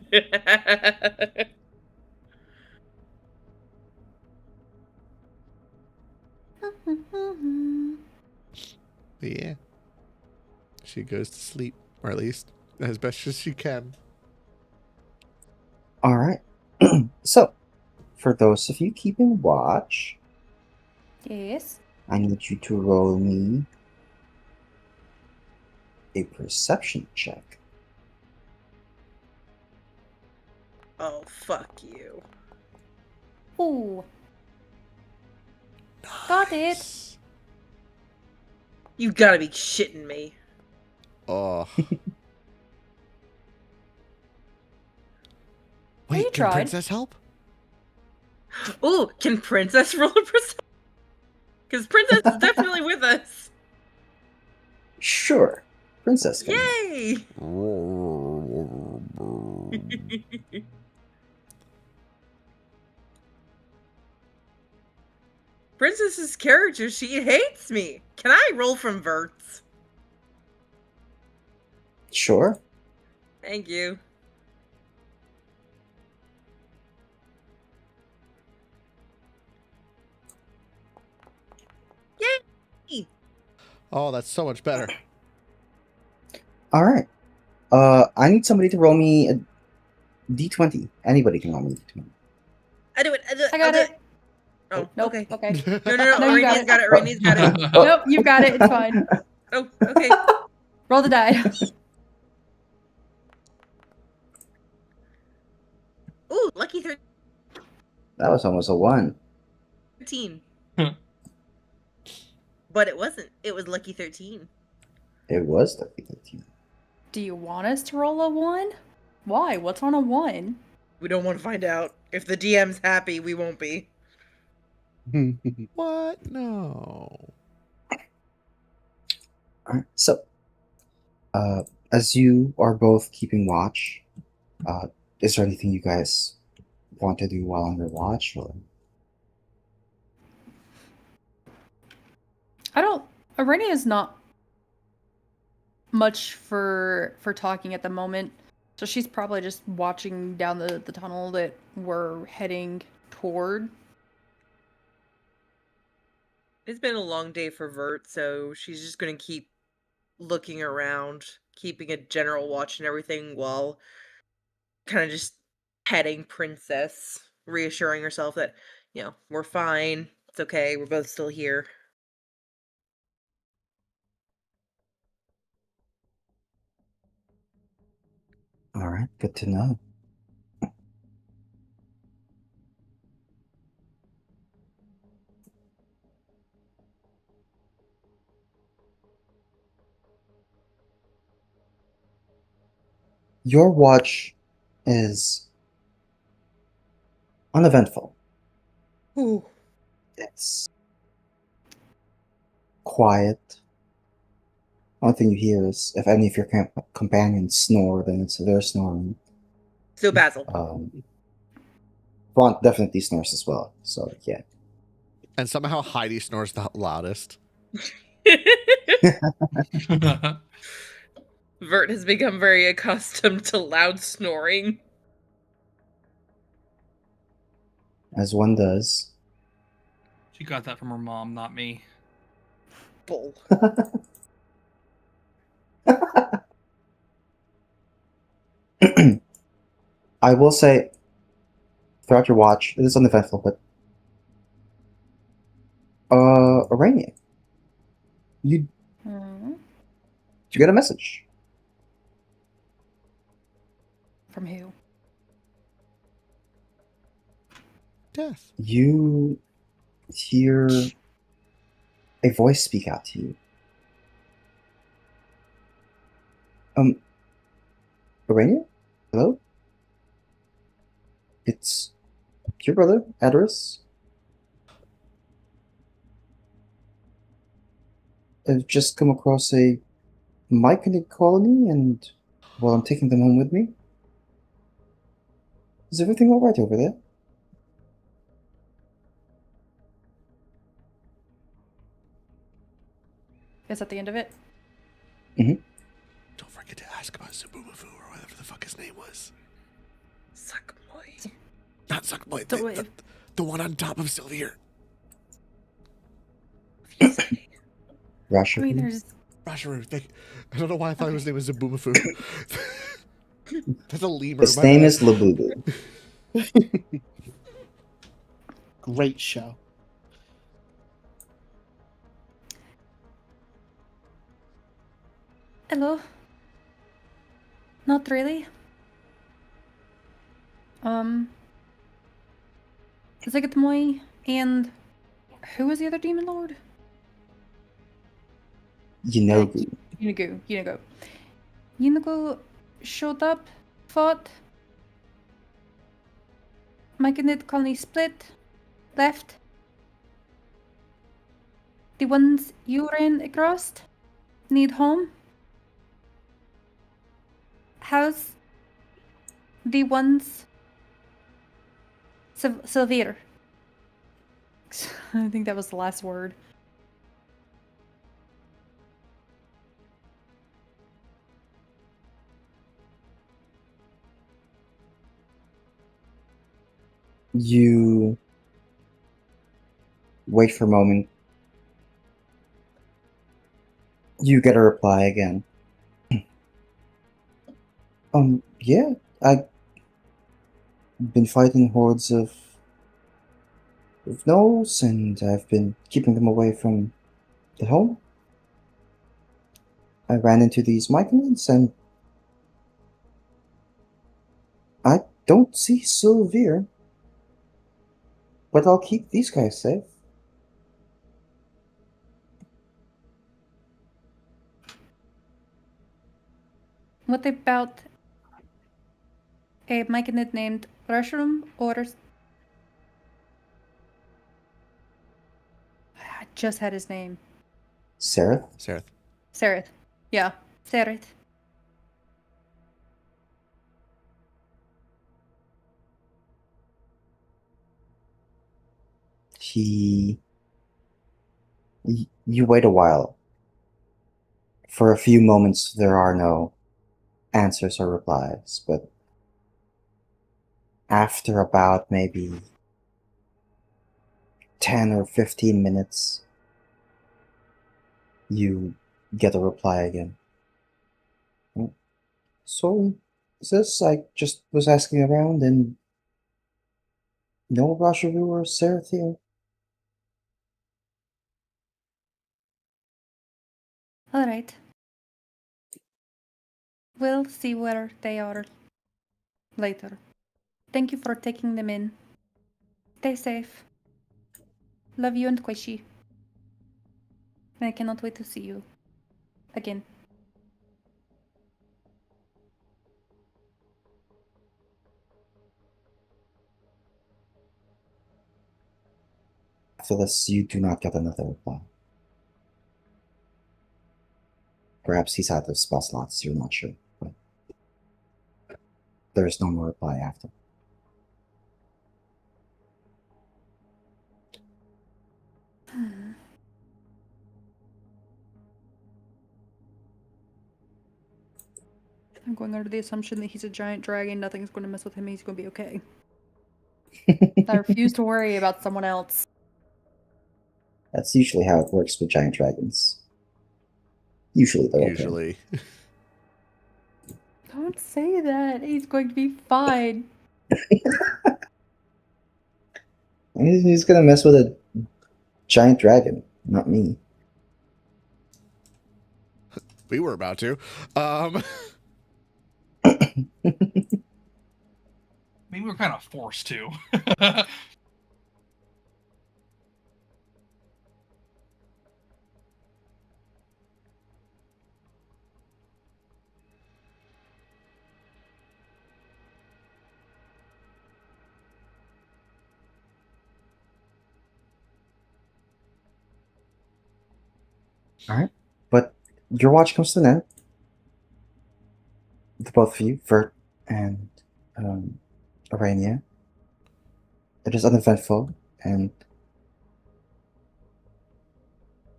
But yeah. She goes to sleep, or at least as best as she can. All right. So, for those of you keeping watch, Yes. I need you to roll me a perception check. Oh, fuck you. Ooh. Got it. Nice. You gotta be shitting me. Oh. You Wait, can tried. Princess help? Ooh, can Princess roll a perception? Because Princess is definitely with us. Sure. Princess can. Yay! Princess's character sheet hates me. Can I roll from Verts? Sure. Thank you. Yay! Oh, that's so much better. All right. I need somebody to roll me a d20. Anybody can roll me a d20. I do it. I got it. Oh, Nope. okay. Okay. No, No, you got Rainey's it. got it. Rainey's got it. Oh. Nope, you got it. It's fine. Oh, okay. Roll the die. Ooh, lucky That was almost a 1. 13. But it wasn't. It was lucky 13. It was the 13. Do you want us to roll a 1? Why? What's on a 1? We don't want to find out. If the DM's happy, we won't be. What? No. Alright, so, as you are both keeping watch, is there anything you guys want to do while on your watch? Or Arena is not much for talking at the moment, so she's probably just watching down the tunnel that we're heading toward. It's been a long day for Vert, so she's just going to keep looking around, keeping a general watch and everything while kind of just petting Princess, reassuring herself that, we're fine. It's okay. We're both still here. Alright, good to know. Your watch is uneventful. Ooh. It's quiet. Only thing you hear is if any of your companions snore, then it's their snoring. So Basil. Vaughn definitely snores as well, so yeah. And somehow Heidi snores the loudest. Vert has become very accustomed to loud snoring. As one does. She got that from her mom, not me. Bull. I will say, throughout your watch, it is uneventful, but Arania, you get a message. From who? Death. You hear a voice speak out to you. Arania? Hello? It's your brother, Adris. I've just come across a myconid colony, and, well, I'm taking them home with me. Is everything alright over there? Is that the end of it? Don't forget to ask about Zubumafu or whatever the fuck his name was. Suckboy. Not Suckboy. The- The one on top of Sylvier. Russia. I mean, there's. Rasharu. I don't know why I thought his name was Zubumafu. That's a lemur. His my name bad. is Labubu. Great show. Hello. Not really. Zigatmoy and who was the other demon lord? Yinogu. Yinago. Yinago showed up, fought. Myconid colony split, left. The ones you ran across need home. How's the ones Sylvir? I think that was the last word. You wait for a moment. You get a reply again. Yeah, I've been fighting hordes of gnolls, and I've been keeping them away from the home. I ran into these myconids, and I don't see Sylvir. But I'll keep these guys safe. What about a myconid named Rushroom or I just had his name. Seraph? Sereth. Yeah, Sereth. You wait a while. For a few moments, there are no answers or replies, but after about maybe 10 or 15 minutes, you get a reply again. So, sis, I just was asking around, and no Rasharu or Seraph here. All right. We'll see where they are later. Thank you for taking them in. Stay safe. Love you and Koishi. And I cannot wait to see you again. After this, you do not get another reply. Perhaps he's out of spell slots, you're not sure, but there is no more reply after. I'm going under the assumption that he's a giant dragon, nothing's going to mess with him, he's going to be okay. I refuse to worry about someone else. That's usually how it works with giant dragons. Usually they're okay. Usually. Don't say that. He's going to be fine. He's gonna mess with a giant dragon, not me. We were about to. Maybe we're kind of forced to. Alright, but your watch comes to an end. The both of you, Vert and Arania. It is uneventful, and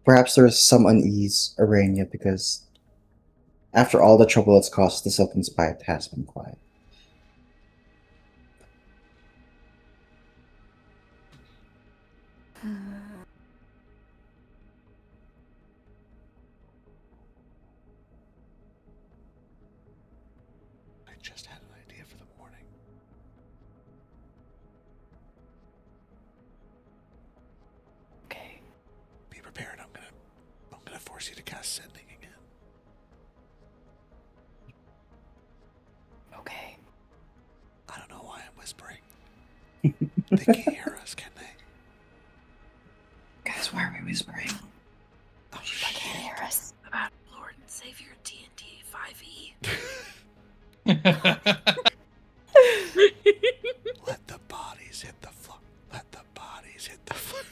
Perhaps there is some unease around you because after all the trouble it's caused, the Silken Spite has been quiet. I just had an idea for the morning. Okay. Be prepared. I'm gonna force you to cast sending again. Okay. I don't know why I'm whispering. They can't hear us, can they? Guys, why are we whispering? Oh, I can't hear us. About Lord and Savior D&D 5e. Let the bodies hit the floor. Let the bodies hit the floor.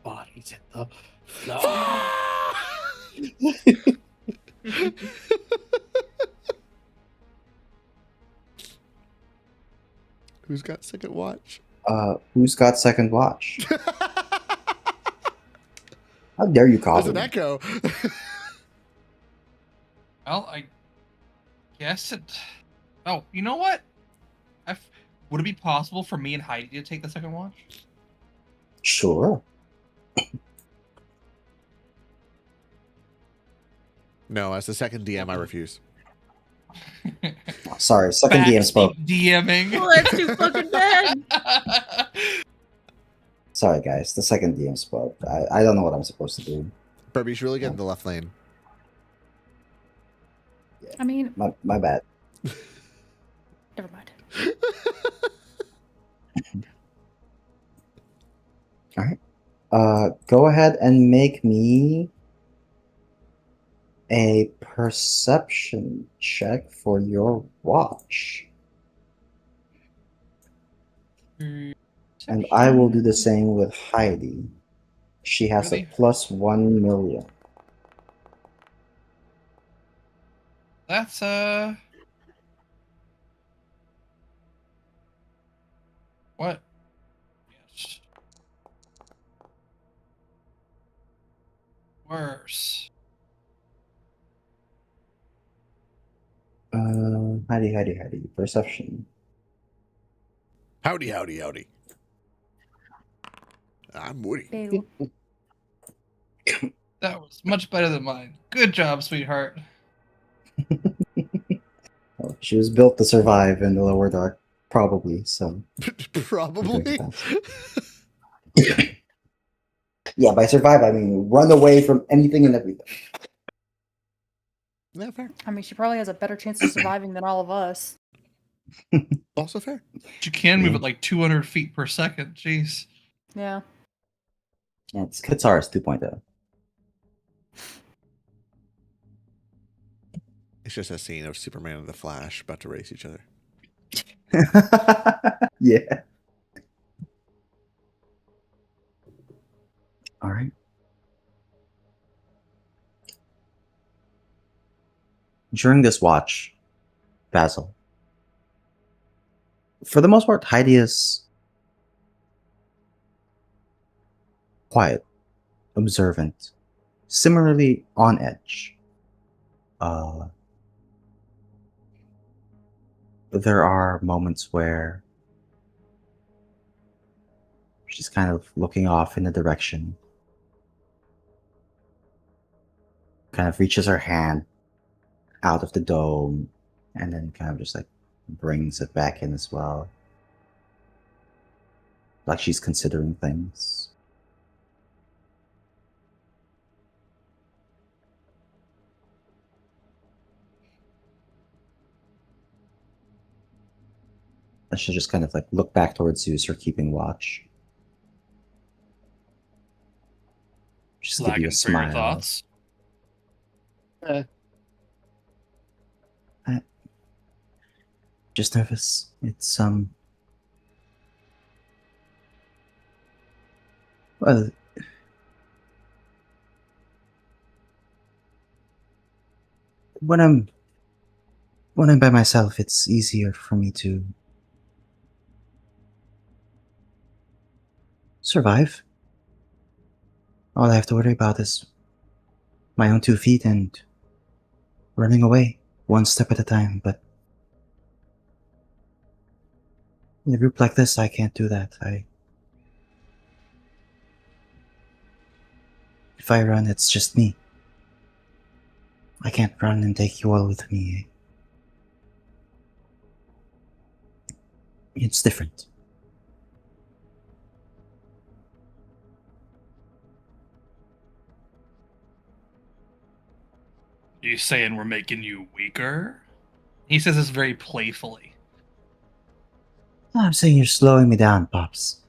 Bodies hit the floor. Who's got second watch? Who's got second watch? How dare you call There's an me? echo. Well, I guess it. Oh, you know what? Would it be possible for me and Heidi to take the second watch? Sure. No, as the second DM, I refuse. Sorry, second DM spoke. DMing. Well, that's too fucking bad. Sorry, guys, the second DM spoke. I don't know what I'm supposed to do. Burby, you should really get in the left lane. I mean, My bad. never mind. All right. Go ahead and make me a perception check for your watch. And I will do the same with Heidi. She has Really? a plus 1 million. That's what? Yes. Worse. Heidi. Perception. Howdy, howdy, howdy. I'm Woody. Fail. That was much better than mine. Good job, sweetheart. Oh, she was built to survive in the lower dark, probably. So Probably. yeah, by survive I mean run away from anything and everything. Yeah, fair. I mean, she probably has a better chance of surviving than all of us. Also fair. You can move at like 200 feet per second. Jeez. Yeah. Yeah, it's Katsaris 2.0. It's just a scene of Superman and the Flash about to race each other. Yeah. All right. During this watch, Basil, for the most part, Heidi is quiet, observant, similarly on edge. There are moments where she's kind of looking off in a direction, kind of reaches her hand out of the dome, and then kind of just like brings it back in as well. Like she's considering things. And she'll just kind of like look back towards Zeus or keeping watch. Just give you Lagging a for your smile. thoughts. Just nervous. It's well, when I'm by myself, it's easier for me to survive. All I have to worry about is my own 2 feet and running away, one step at a time, but in a group like this, I can't do that. If I run, it's just me. I can't run and take you all with me. It's different. Are you saying we're making you weaker? He says this very playfully. I'm saying you're slowing me down, Pops.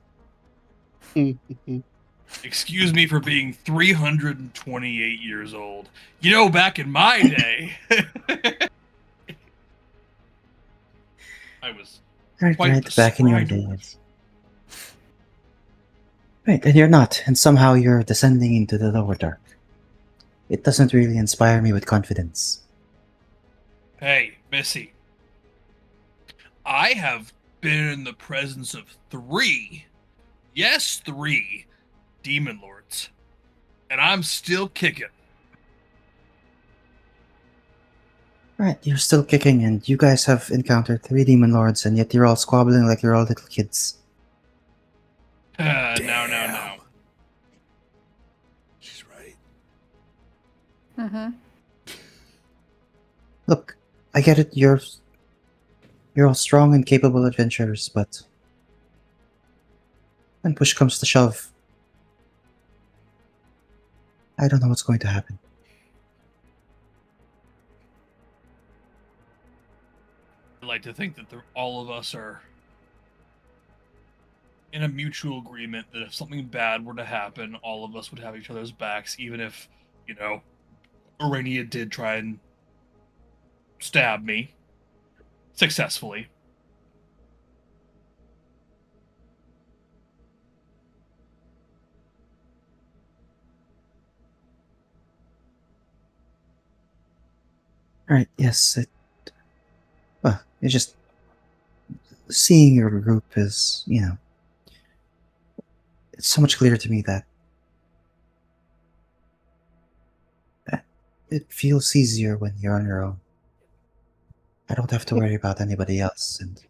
Excuse me for being 328 years old. You know, back in my day, I was Right, quite the back in your strider. days. Right, and you're not, and somehow you're descending into the lower dark. It doesn't really inspire me with confidence. Hey, Missy. I have been in the presence of 3, yes, 3 demon lords, and I'm still kicking. Right, you're still kicking, and you guys have encountered 3 demon lords, and yet you're all squabbling like you're all little kids. No. She's right. Mm-hmm. Look, I get it, you're all strong and capable adventurers, but when push comes to shove, I don't know what's going to happen. I like to think that all of us are in a mutual agreement that if something bad were to happen, all of us would have each other's backs, even if, you know, Arania did try and stab me successfully. Right, yes, it's just seeing your group is, it's so much clearer to me that it feels easier when you're on your own. I don't have to worry about anybody else, and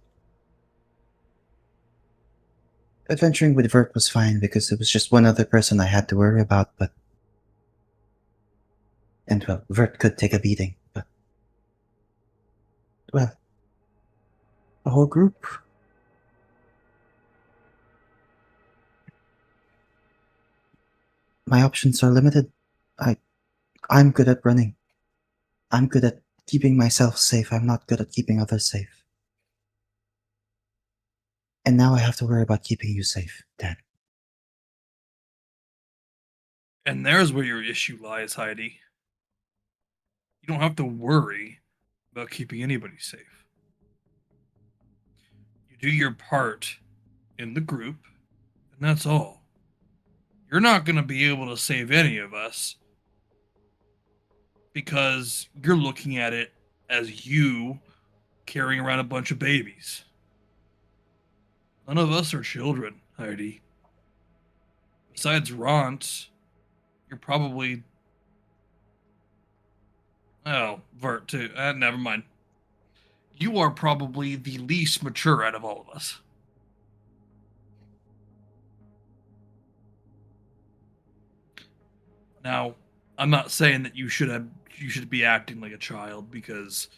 adventuring with Vert was fine because it was just one other person I had to worry about, and well, Vert could take a beating, but well, the whole group. My options are limited. I'm good at running. I'm good at keeping myself safe. I'm not good at keeping others safe. And now I have to worry about keeping you safe, Dad. And there's where your issue lies, Heidi. You don't have to worry about keeping anybody safe. You do your part in the group, and that's all. You're not going to be able to save any of us because you're looking at it as you carrying around a bunch of babies. None of us are children, Heidi. Besides Ront, you're probably... Oh, Vert too. Never mind. You are probably the least mature out of all of us. Now, I'm not saying that you should be acting like a child because,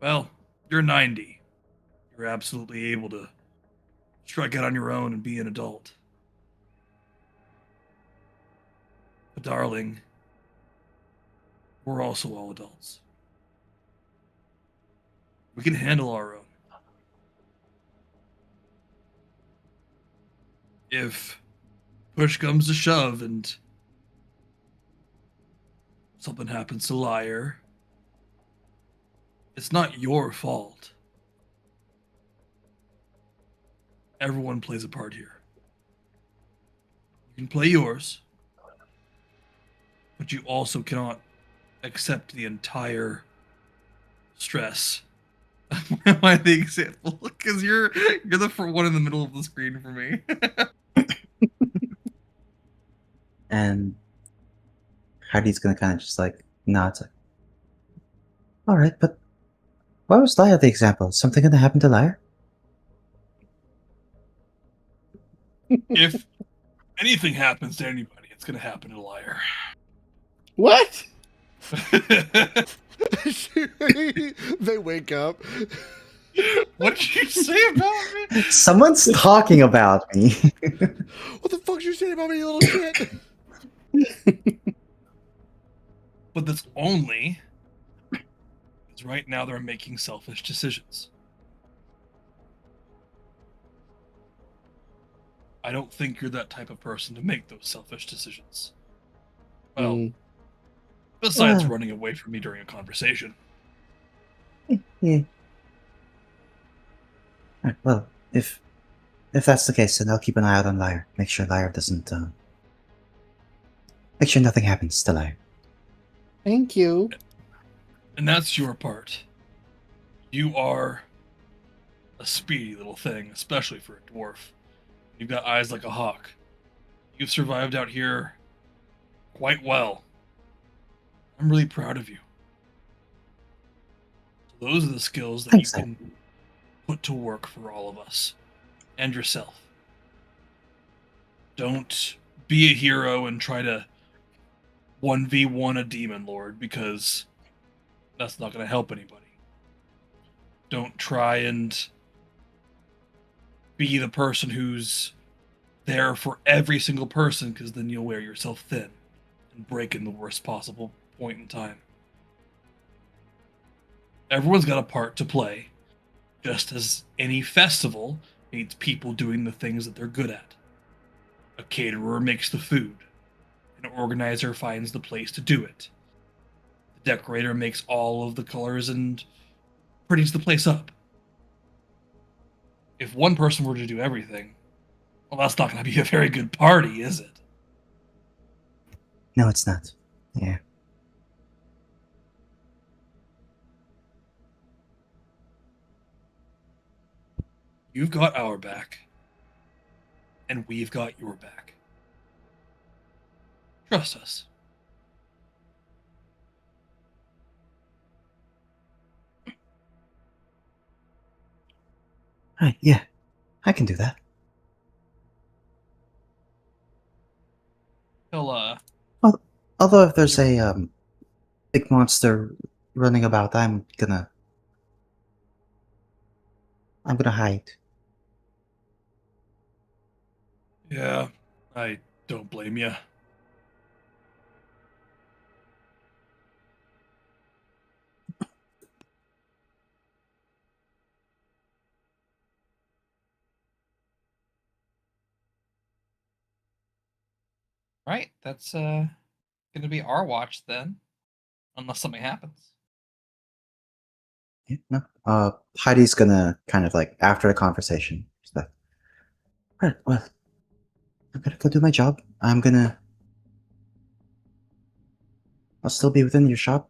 well, you're 90. You're absolutely able to strike out on your own and be an adult. But darling, we're also all adults. We can handle our own. If push comes to shove and something happens to Liar, it's not your fault. Everyone plays a part here. You can play yours, but you also cannot accept the entire stress. Why the example? Because you're the one in the middle of the screen for me. And Heidi's gonna kind of just like nod. It's like, all right, but why was Lyre the example? Is something gonna happen to Lyre? If anything happens to anybody, it's gonna happen to Liar. What? They wake up. What did you say about me? Someone's talking about me. What the fuck you saying about me, you little shit? But that's only because right now they're making selfish decisions. I don't think you're that type of person to make those selfish decisions. Well, besides Well. running away from me during a conversation. Yeah. Alright, well, if that's the case, then I'll keep an eye out on Lyre. Make sure Lyre doesn't. Make sure nothing happens to Lyre. Thank you. And that's your part. You are a speedy little thing, especially for a dwarf. You've got eyes like a hawk. You've survived out here quite well. I'm really proud of you. So those are the skills that Thanks, you can put to work for all of us and yourself. Don't be a hero and try to 1v1 a demon lord, because that's not going to help anybody. Don't try and be the person who's there for every single person, because then you'll wear yourself thin and break in the worst possible point in time. Everyone's got a part to play, just as any festival needs people doing the things that they're good at. A caterer makes the food. An organizer finds the place to do it. The decorator makes all of the colors and pretties the place up. If one person were to do everything, well, that's not going to be a very good party, is it? No, it's not. Yeah. You've got our back, and we've got your back. Trust us. Alright, yeah. I can do that. He'll, Although if there's a big monster running about, I'm gonna hide. yeah, I don't blame you. Right, that's gonna be our watch then, unless something happens. Yeah, no. Heidi's gonna kind of like after the conversation. She's like, alright, well, I'm gonna go do my job. I'll still be within your shop.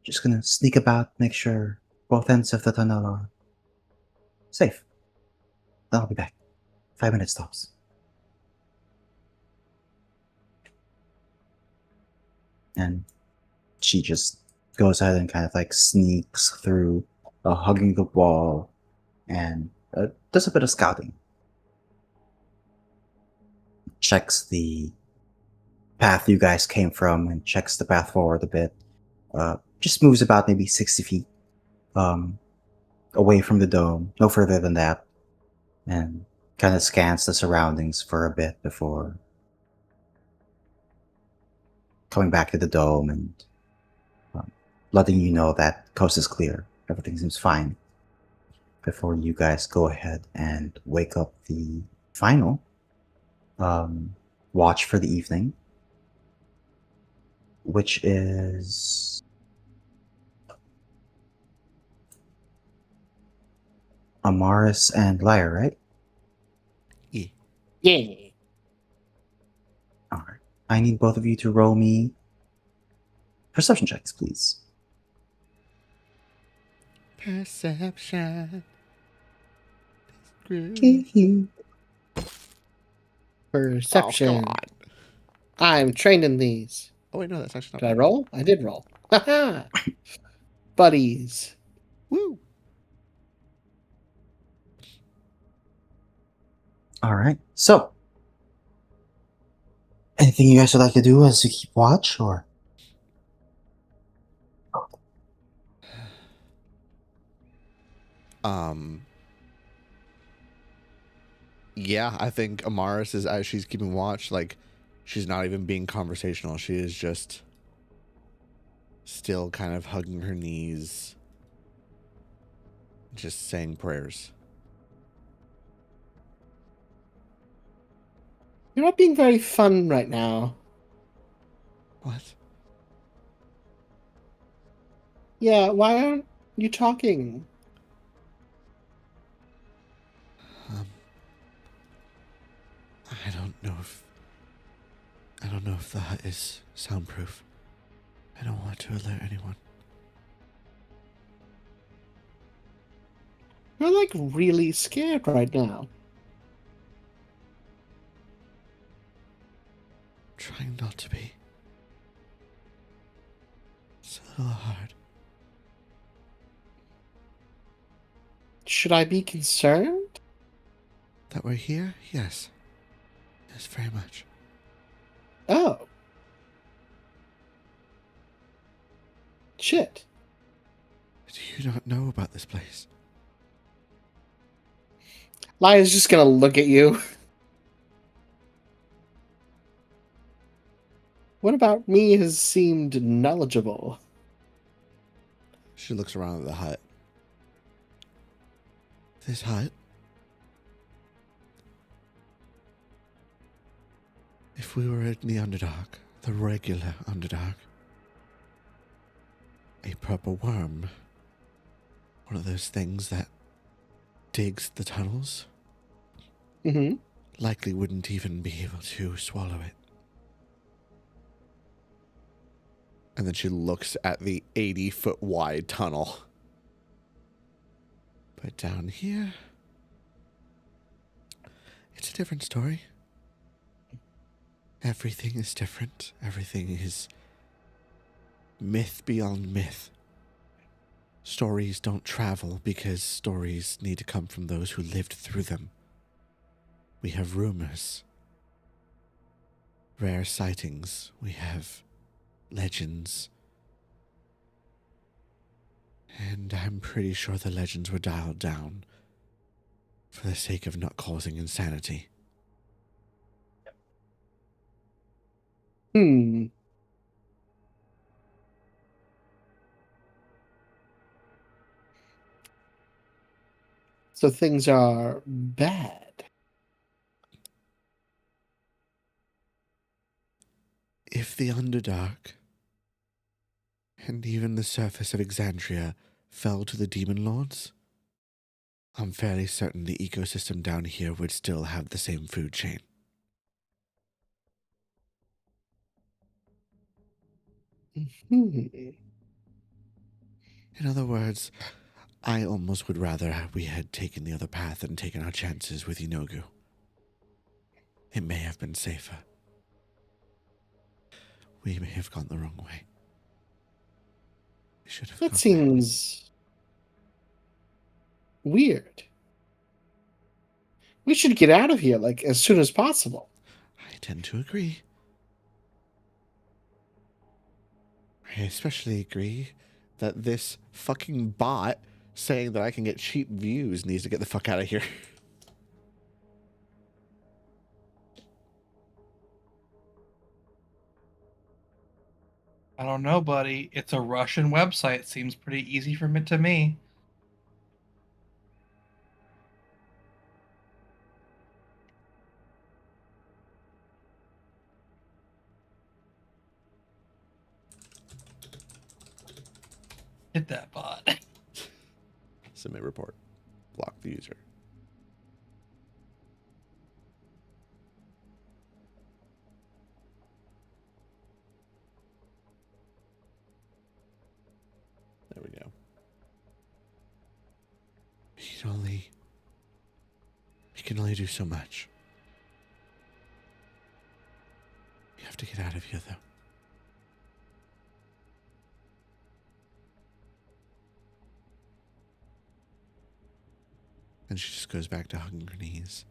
Just gonna sneak about, make sure both ends of the tunnel are safe. Then I'll be back. 5 minutes tops. And she just goes ahead and kind of like sneaks through, hugging the wall, and does a bit of scouting. Checks the path you guys came from and checks the path forward a bit. Just moves about maybe 60 feet away from the dome, no further than that, and kind of scans the surroundings for a bit before coming back to the dome and letting you know that coast is clear. Everything seems fine. Before you guys go ahead and wake up the final watch for the evening, which is Amaris and Lyre, right? Yeah. Alright. I need both of you to roll me perception checks, please. Perception. Perception. Oh, God. I'm trained in these. Oh wait, no, that's actually not. Did I roll? I did roll. Haha. Buddies. Woo! All right. So, anything you guys would like to do as you keep watch, or? Yeah, I think Amaris is, as she's keeping watch, like, she's not even being conversational. She is just still kind of hugging her knees, just saying prayers. You're not being very fun right now. What? Yeah, why aren't you talking? I don't know if the hut is soundproof. I don't want to alert anyone. You're like really scared right now. Trying not to be. It's a little hard. Should I be concerned? That we're here? Yes. Yes, very much. Oh. Shit. Do you not know about this place? Lia's just gonna look at you. What about me has seemed knowledgeable? She looks around at the hut. This hut? If we were in the Underdark, the regular Underdark, a proper worm, one of those things that digs the tunnels, Mm-hmm. likely wouldn't even be able to swallow it. And then she looks at the 80-foot wide tunnel. But down here, it's a different story. Everything is different. Everything is myth beyond myth. Stories don't travel because stories need to come from those who lived through them. We have rumors, rare sightings, we have legends. And I'm pretty sure the legends were dialed down for the sake of not causing insanity. Hmm. So things are bad. If the Underdark and even the surface of Exandria fell to the Demon Lords, I'm fairly certain the ecosystem down here would still have the same food chain. Hmm. In other words, I almost would rather we had taken the other path and taken our chances with Inogu. It may have been safer. We may have gone the wrong way. We should have That gone seems weird. We should get out of here, like, as soon as possible. back. I tend to agree. I especially agree that this fucking bot saying that I can get cheap views needs to get the fuck out of here. I don't know, buddy. It's a Russian website. Seems pretty easy to me. Hit that bot. Submit report. Block the user. There we go. We can only do so much. We have have to get out of here, though. And she just goes back to hugging her knees.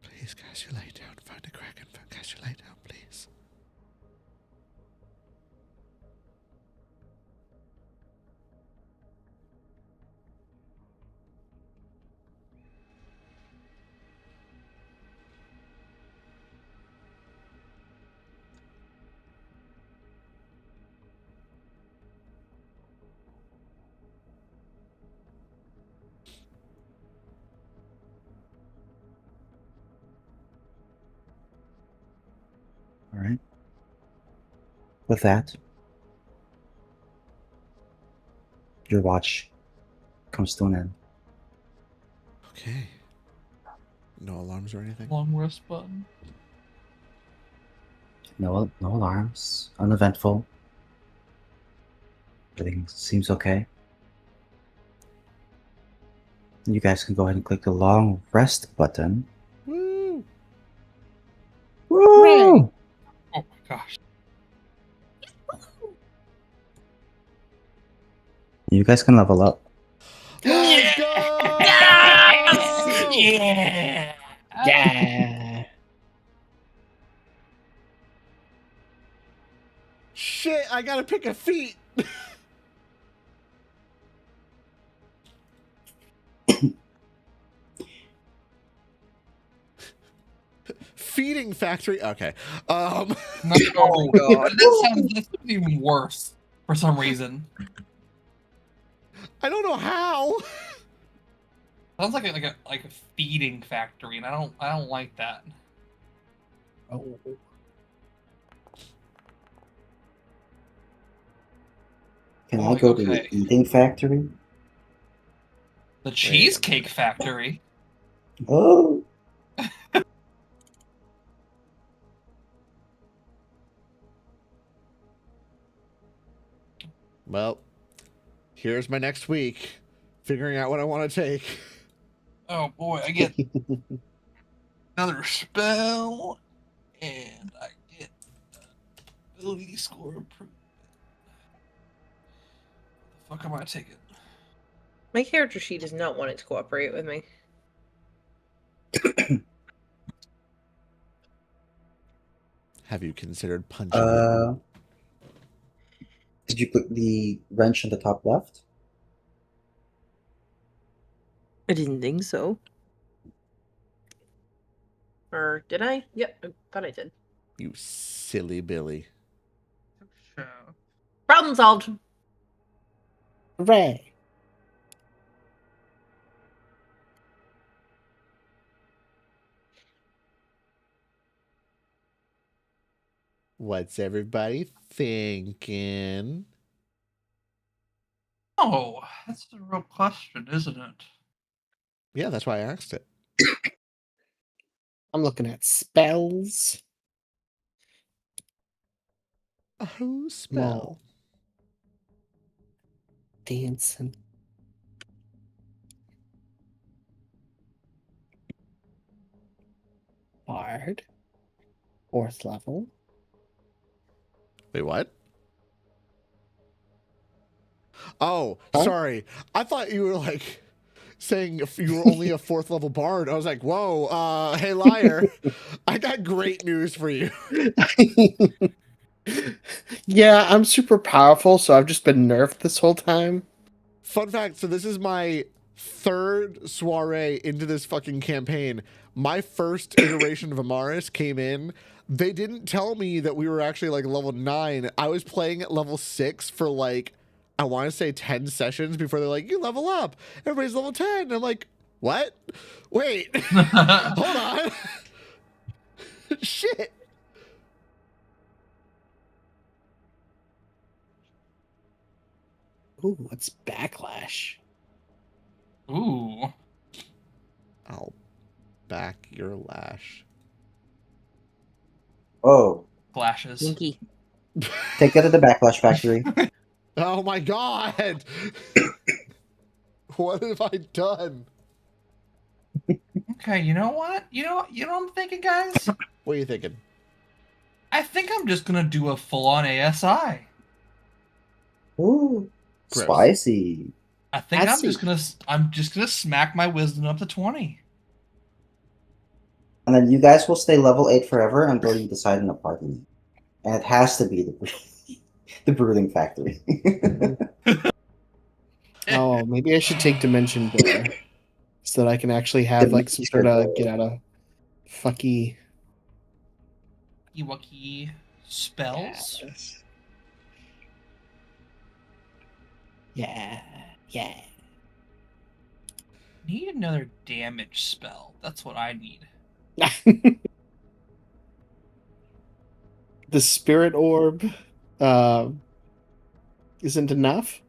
Please, Cassia, lay down. Find a crack and Cassia, lay down, please. All right. With that, your watch comes to an end. Okay. No alarms or anything? Long rest button. No alarms. Uneventful. Everything seems okay. You guys can go ahead and click the long rest button. Woo! Woo! Oh my gosh. You guys can level up. Let's go! Yeah. Yeah. Shit, I gotta pick a feat. Feeding factory. Okay. Oh god. That's even worse for some reason. I don't know how. Sounds like a feeding factory, and I don't like that. Oh. Can Oh, I go to okay. the eating factory? The Cheesecake Factory. Oh. Well, here's my next week. Figuring out what I want to take. Oh boy, I get another spell, and I get ability score improvement. What the fuck am I taking? My character sheet does not want it to cooperate with me. Have you considered punching it? Did you put the wrench on the top left? I didn't think so. Or did I? Yep, I thought I did. You silly Billy. Problem solved. Hooray. What's everybody thinking? Oh, that's the real question, isn't it? Yeah, that's why I asked it. I'm looking at spells. Oh, spell. Dancing. Bard. 4th level. Wait, what? Oh, Huh? sorry. I thought you were like saying if you were only a 4th level bard. I was like, whoa, hey liar. I got great news for you. Yeah, I'm super powerful, so I've just been nerfed this whole time. Fun fact, so this is my 3rd soiree into this fucking campaign. My first iteration of Amaris came in. They didn't tell me that we were actually like level 9. I was playing at level 6 for like, I want to say 10 sessions before they're like, you level up. Everybody's level 10. And I'm like, what? Wait, hold on. Shit. Ooh, what's backlash? Ooh. I'll back your lash. Oh, Flashes. Winky. take that to the Backlash Factory. Oh my god. What have I done? Okay, you know what? You know what I'm thinking, guys? What are you thinking? I think I'm just gonna do a full-on ASI. Ooh, Gross. spicy. I think I I'm see. just gonna smack my wisdom up to 20. And then you guys will stay level 8 forever until you decide on a party. And it has to be the Brooding Factory. Oh, maybe I should take Dimension Door so that I can actually have like some sort of get out of fucky. Iwaki spells? Yeah. Need another damage spell. That's what I need. The Spirit Orb isn't enough.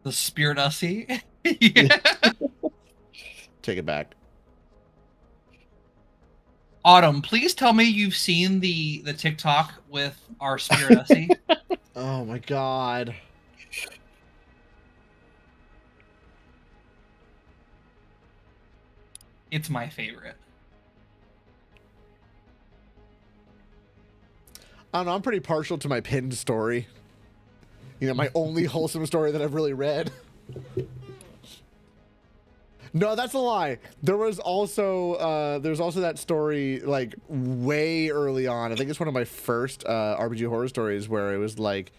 The Spirit Ussy? Yeah. Take it back. Autumn, please tell me you've seen the TikTok with our Spirit Ussy. Oh my god. It's my favorite. I don't know, I'm pretty partial to my pinned story. You know, my only wholesome story that I've really read. No, that's a lie. There's also that story like way early on. I think it's one of my first RPG horror stories where it was like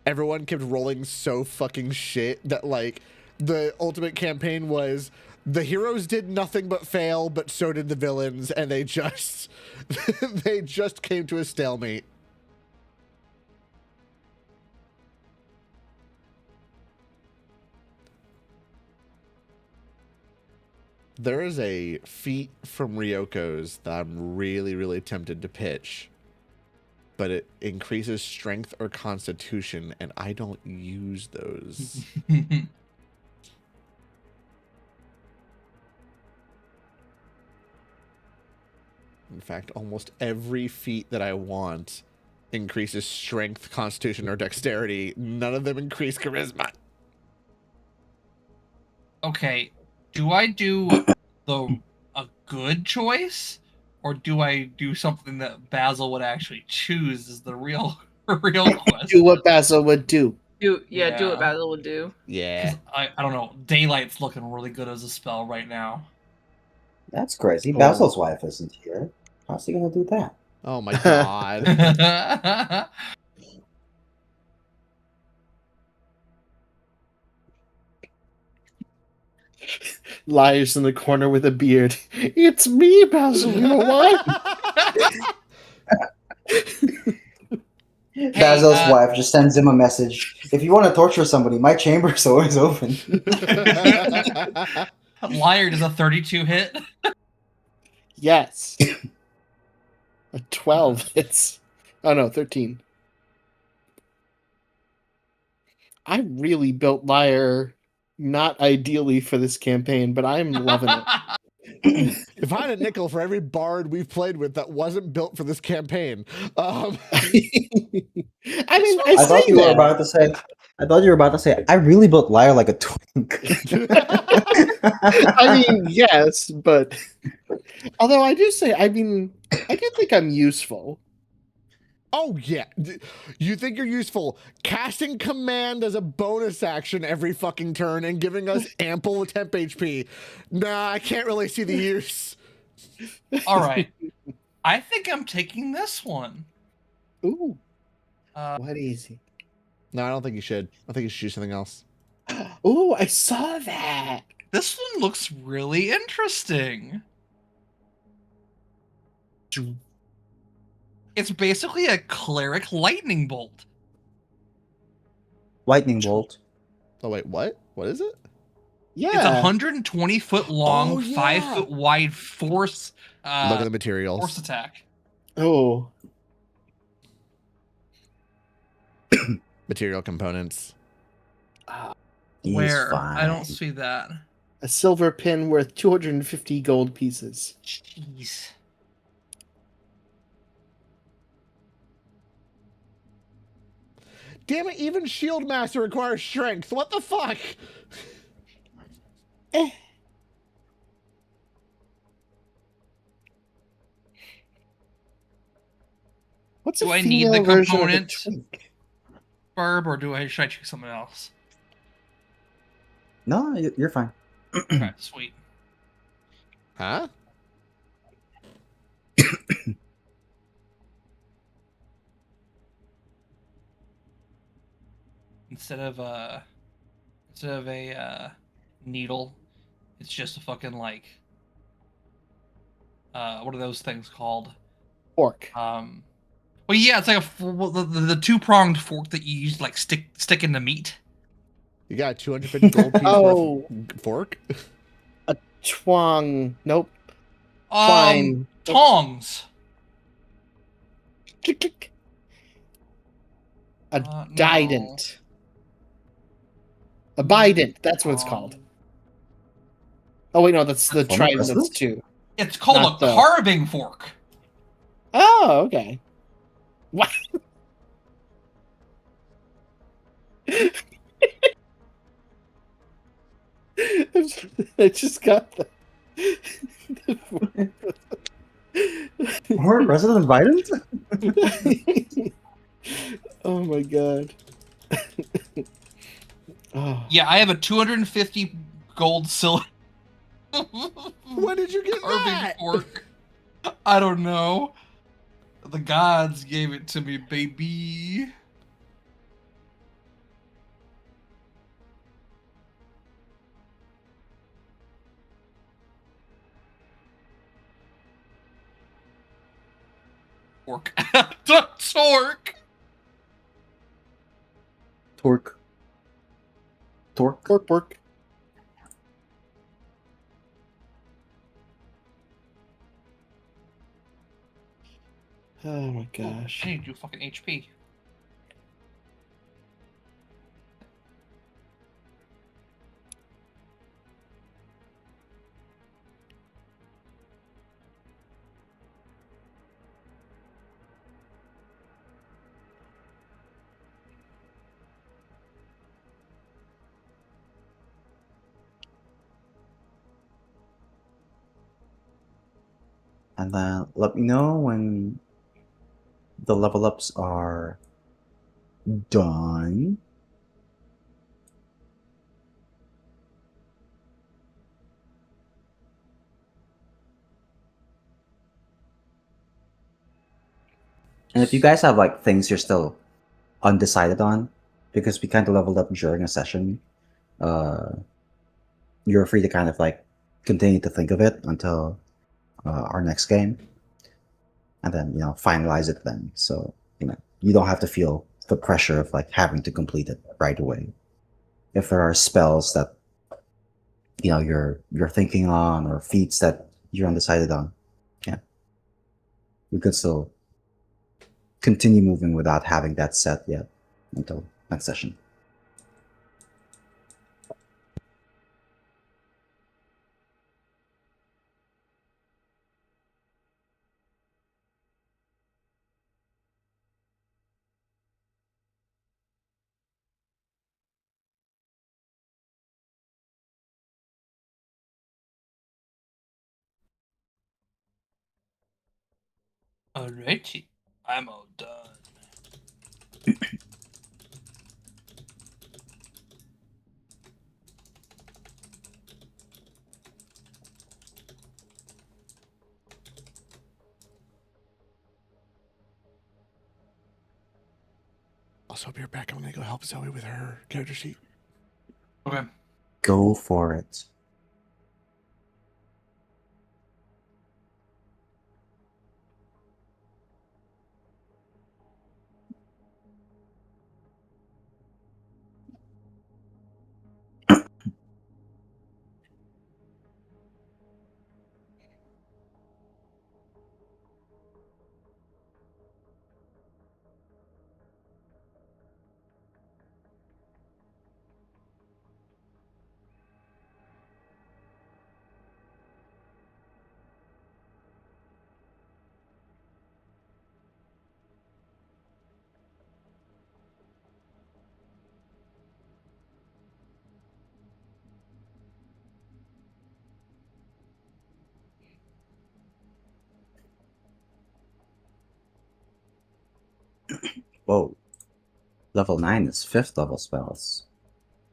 everyone kept rolling so fucking shit that like the ultimate campaign was the heroes did nothing but fail, but so did the villains, and they just they just came to a stalemate. There is a feat from Ryoko's that I'm really, really tempted to pitch, but it increases strength or constitution, and I don't use those. In fact, almost every feat that I want increases strength, constitution, or dexterity. None of them increase charisma. Okay, do I do a good choice, or do I do something that Basil would actually choose? Is the real question. Do what Basil would do. Do what Yeah. Basil would do. Yeah. 'Cause I don't know. Daylight's looking really good as a spell right now. That's crazy. Oh. Basil's wife isn't here. How's he gonna do that? Oh my god. Lies in the corner with a beard. It's me, Basil. You know what? Basil's wife just sends him a message. If you want to torture somebody, my chamber's always open. Liar does a 32 hit. Yes. A 12 hits. Oh no, 13. I really built Liar not ideally for this campaign, but I'm loving it. If I had a nickel for every bard we've played with that wasn't built for this campaign, I mean, I I thought say you were that. about to say. I thought you were about to say. I really built Liar like a twink. I mean, yes, but although I do say, I mean, I do think I'm useful. oh yeah, you think you're useful casting command as a bonus action every fucking turn and giving us ample temp HP. Nah, I can't really see the use. All right. I think I'm taking this one. Ooh, Uh, what easy. No, I don't think you should. I think you should do something else. Ooh, I saw that. This one looks really interesting. It's basically a cleric lightning bolt. Lightning bolt. Oh wait, what? What is it? Yeah. It's 120 foot long, Oh, yeah. 5 foot wide force. Look at the materials. Force attack. Oh, Material components. He's Where? fine. I don't see that. a silver pin worth 250 gold pieces. Jeez. Damn it, even Shield Master requires strength. What the fuck? What's Do a I need female the version of a component? twink? Barb, or should I choose something else? No, you're fine. Okay, sweet. Huh? Instead of a needle, it's just a fucking like what are those things called? Fork. Well, yeah, it's like the two-pronged fork that you use to, like stick in the meat. You got a 250 gold piece Oh. worth of fork? A twang. Nope. Twine. Tongs. A No. dident. A bident. That's what it's called. Oh wait, no, that's the Former trident. That's president? two. It's called Not a the- carving fork. Oh, okay. What? I just got the. Former President Biden? Oh my god. Oh. Yeah, I have a 250 gold silver When did you get carving that? fork. I don't know. The gods gave it to me, baby. Fork. Torque. Torque. Work. Oh my gosh. I need to do fucking HP. And then let me know when the level ups are done. And if you guys have like things you're still undecided on, because we kind of leveled up during a session, you're free to kind of like continue to think of it until our next game, and then finalize it then. So you don't have to feel the pressure of like having to complete it right away. If there are spells that you're thinking on, or feats that you're undecided on, yeah, we could still continue moving without having that set yet until next session. Alrighty. I'm all done. Also, be right back. I'm gonna go help Zoe with her character sheet. Okay. Go for it. Whoa. Level 9 is 5th level spells.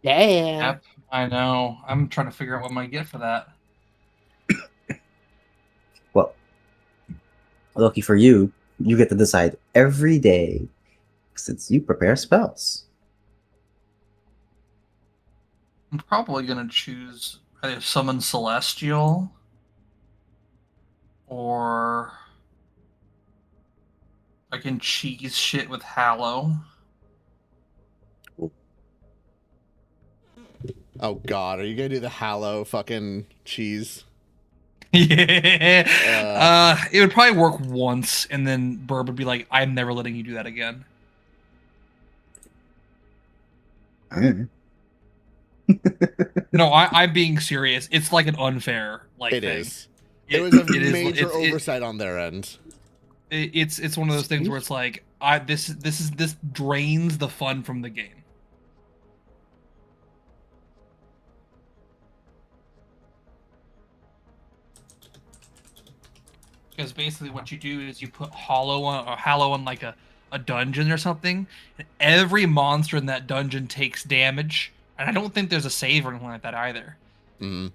Yeah. Yep, I know. I'm trying to figure out what I might get for that. Well, lucky for you, you get to decide every day since you prepare spells. I'm probably gonna choose either Summon Celestial or I can cheese shit with Hallow. Oh God, are you gonna do the Hallow fucking cheese? Yeah. It would probably work once, and then Burb would be like, "I'm never letting you do that again." Mm. No, I'm being serious. It's like an unfair It thing. is. It was a it is- major it- oversight on their end. it's one of those things where it's like this drains the fun from the game. Because basically what you do is you put Hallow on like a dungeon or something, and every monster in that dungeon takes damage. And I don't think there's a save or anything like that either. Mm.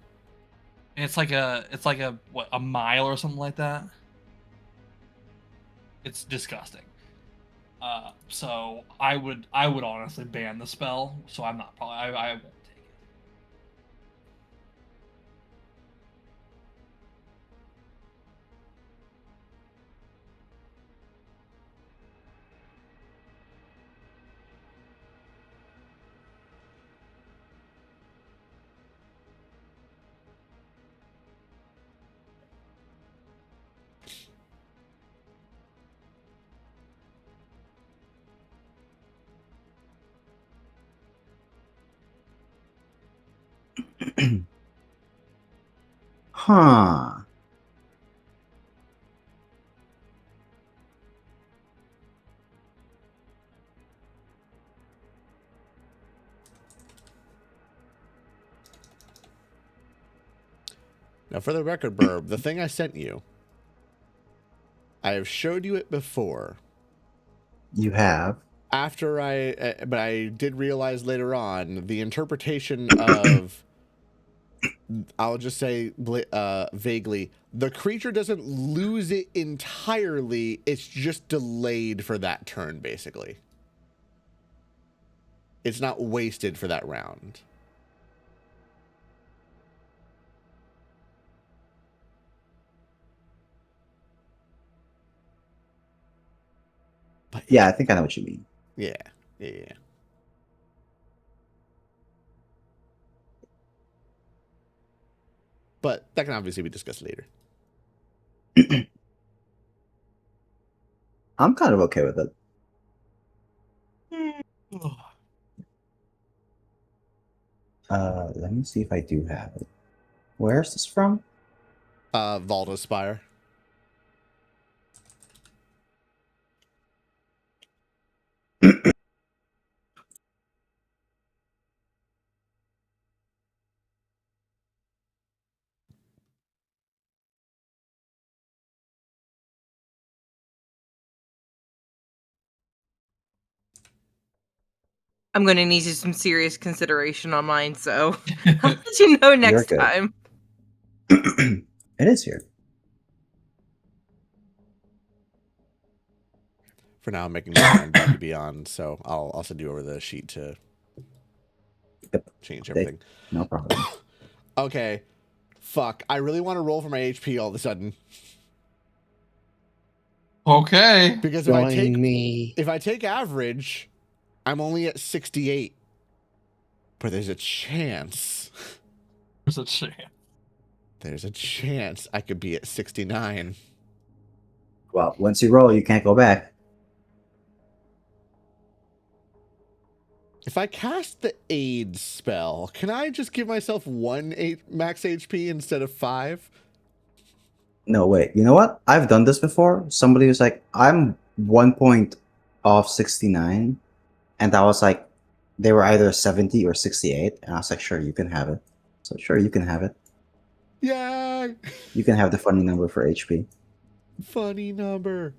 And it's like a mile or something like that. It's disgusting. So I would honestly ban the spell. So I'm not probably I won't take it. Huh. Now, for the record, Burb, the thing I sent you, I have showed you it before. You have. But I did realize later on the interpretation of, I'll just say vaguely, the creature doesn't lose it entirely. It's just delayed for that turn, basically. It's not wasted for that round. But Yeah, I think I know what you mean. yeah. Yeah. But that can obviously be discussed later. I'm kind of okay with it. Let me see if I do have it. Where's this from? Valda's Spire. I'm going to need some serious consideration on mine, so I'll let you know next good. time. It is here. For now, I'm making my mind back to Beyond, so I'll send you over the sheet to Yep. change everything. No problem. Okay. Fuck. I really want to roll for my HP all of a sudden. Okay. Because Join me. if I take average, I'm only at 68. But there's a chance. There's a chance. There's a chance I could be at 69. Well, once you roll, you can't go back. If I cast the aid spell, can I just give myself max HP instead of 5? No, wait. You know what? I've done this before. Somebody was like, I'm 1 point off 69. And I was like, they were either 70 or 68. And I was like, sure, you can have it. So, sure, you can have it. Yay! You can have the funny number for HP. Funny number.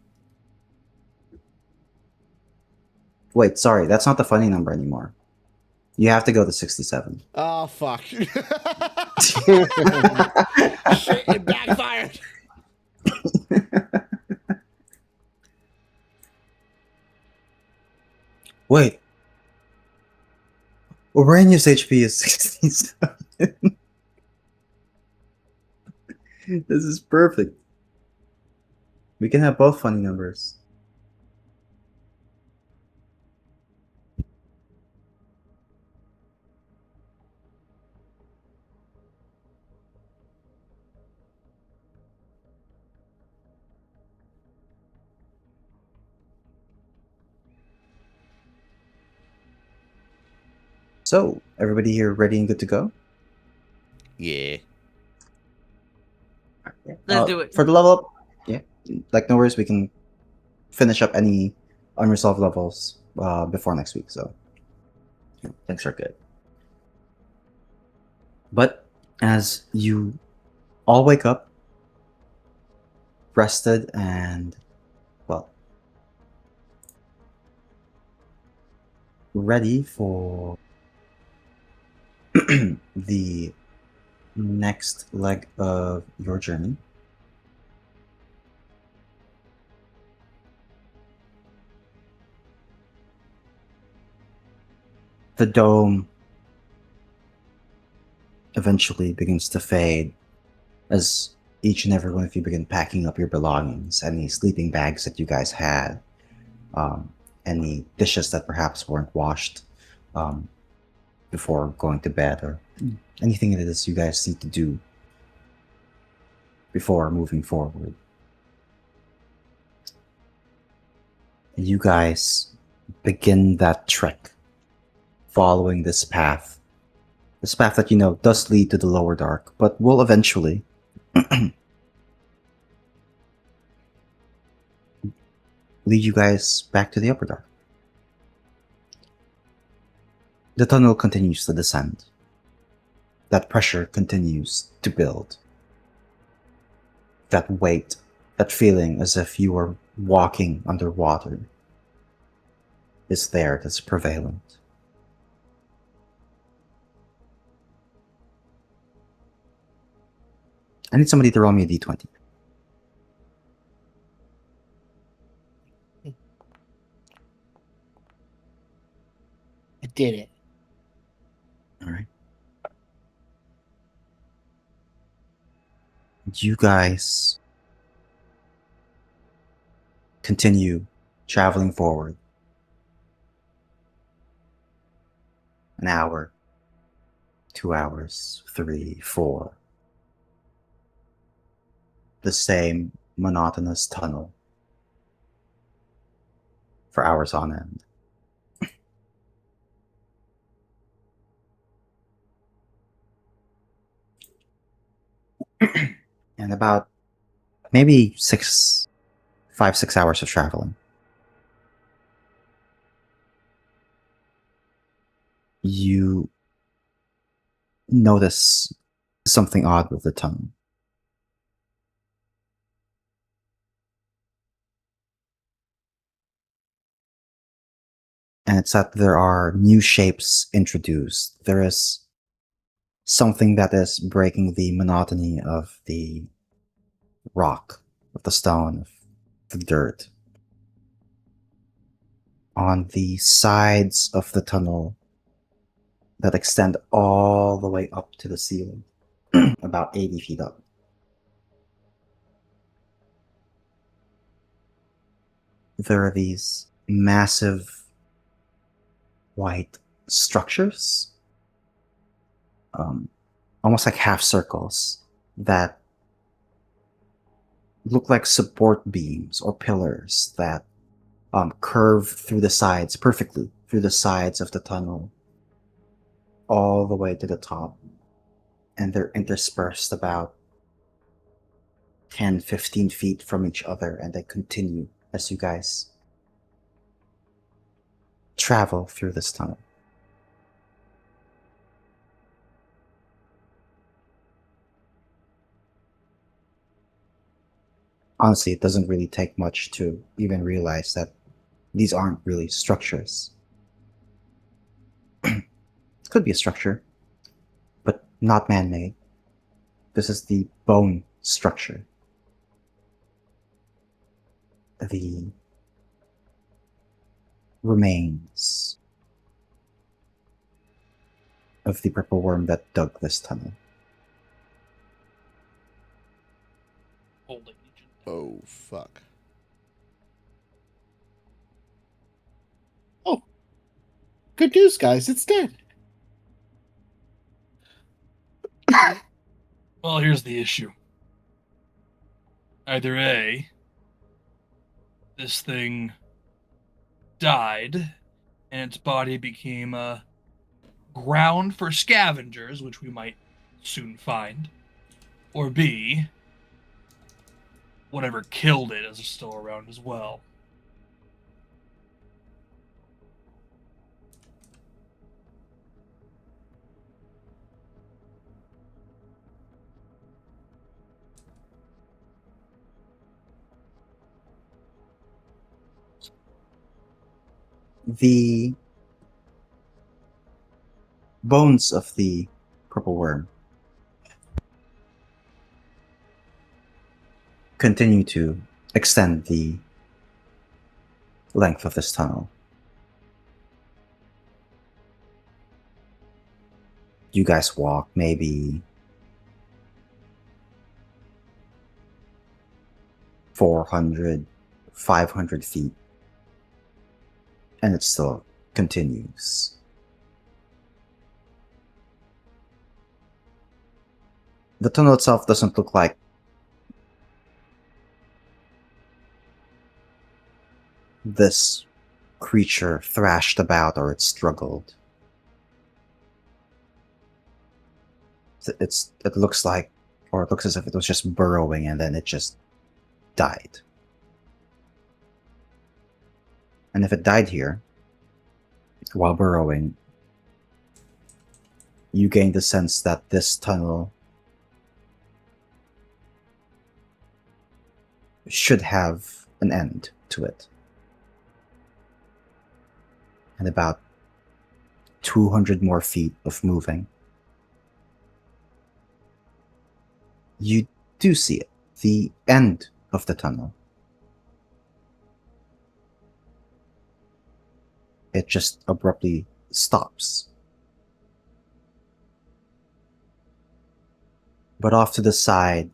Wait, sorry, that's not the funny number anymore. You have to go to 67. Oh fuck! Shit, it backfired. Wait. Oranius HP is 67. This is perfect. We can have both funny numbers. So, everybody here ready and good to go? Yeah. Let's do it. For the level up, yeah, like no worries, we can finish up any unresolved levels before next week, so yeah, things are good. But as you all wake up, rested and, well, ready for the next leg of your journey, the dome eventually begins to fade as each and every one of you begin packing up your belongings, any sleeping bags that you guys had, any dishes that perhaps weren't washed before going to bed, or anything that is you guys need to do before moving forward. You guys begin that trek following this path that you know does lead to the lower dark, but will eventually lead you guys back to the upper dark. The tunnel continues to descend. That pressure continues to build. That weight, that feeling as if you are walking underwater is there, that's prevalent. I need somebody to roll me a d20. I did it. All right. You guys continue traveling forward. An hour, 2 hours, 3, 4. The same monotonous tunnel for hours on end. And about maybe 5, 6 hours of traveling, you notice something odd with the tunnel. And it's that there are new shapes introduced. There is something that is breaking the monotony of the rock, of the stone, of the dirt. On the sides of the tunnel that extend all the way up to the ceiling, about 80 feet up. There are these massive white structures, almost like half circles, that look like support beams or pillars that curve through the sides, perfectly through the sides of the tunnel, all the way to the top. And they're interspersed about 10, 15 feet from each other, and they continue as you guys travel through this tunnel. Honestly, it doesn't really take much to even realize that these aren't really structures. Could be a structure, but not man-made. This is the bone structure. The remains of the purple worm that dug this tunnel. Holding Oh, fuck. Good news, guys. It's dead. Well, here's the issue. Either A, this thing died, and its body became a ground for scavengers, which we might soon find. Or B, whatever killed it is still around as well. The bones of the purple worm continue to extend the length of this tunnel. You guys walk maybe 400, 500 feet, and it still continues. The tunnel itself doesn't look like this creature thrashed about or it struggled. It looks like, or it looks as if it was just burrowing and then it just died. And if it died here, while burrowing, you gain the sense that this tunnel should have an end to it. And about 200 more feet of moving. You do see it, the end of the tunnel. It just abruptly stops. But off to the side,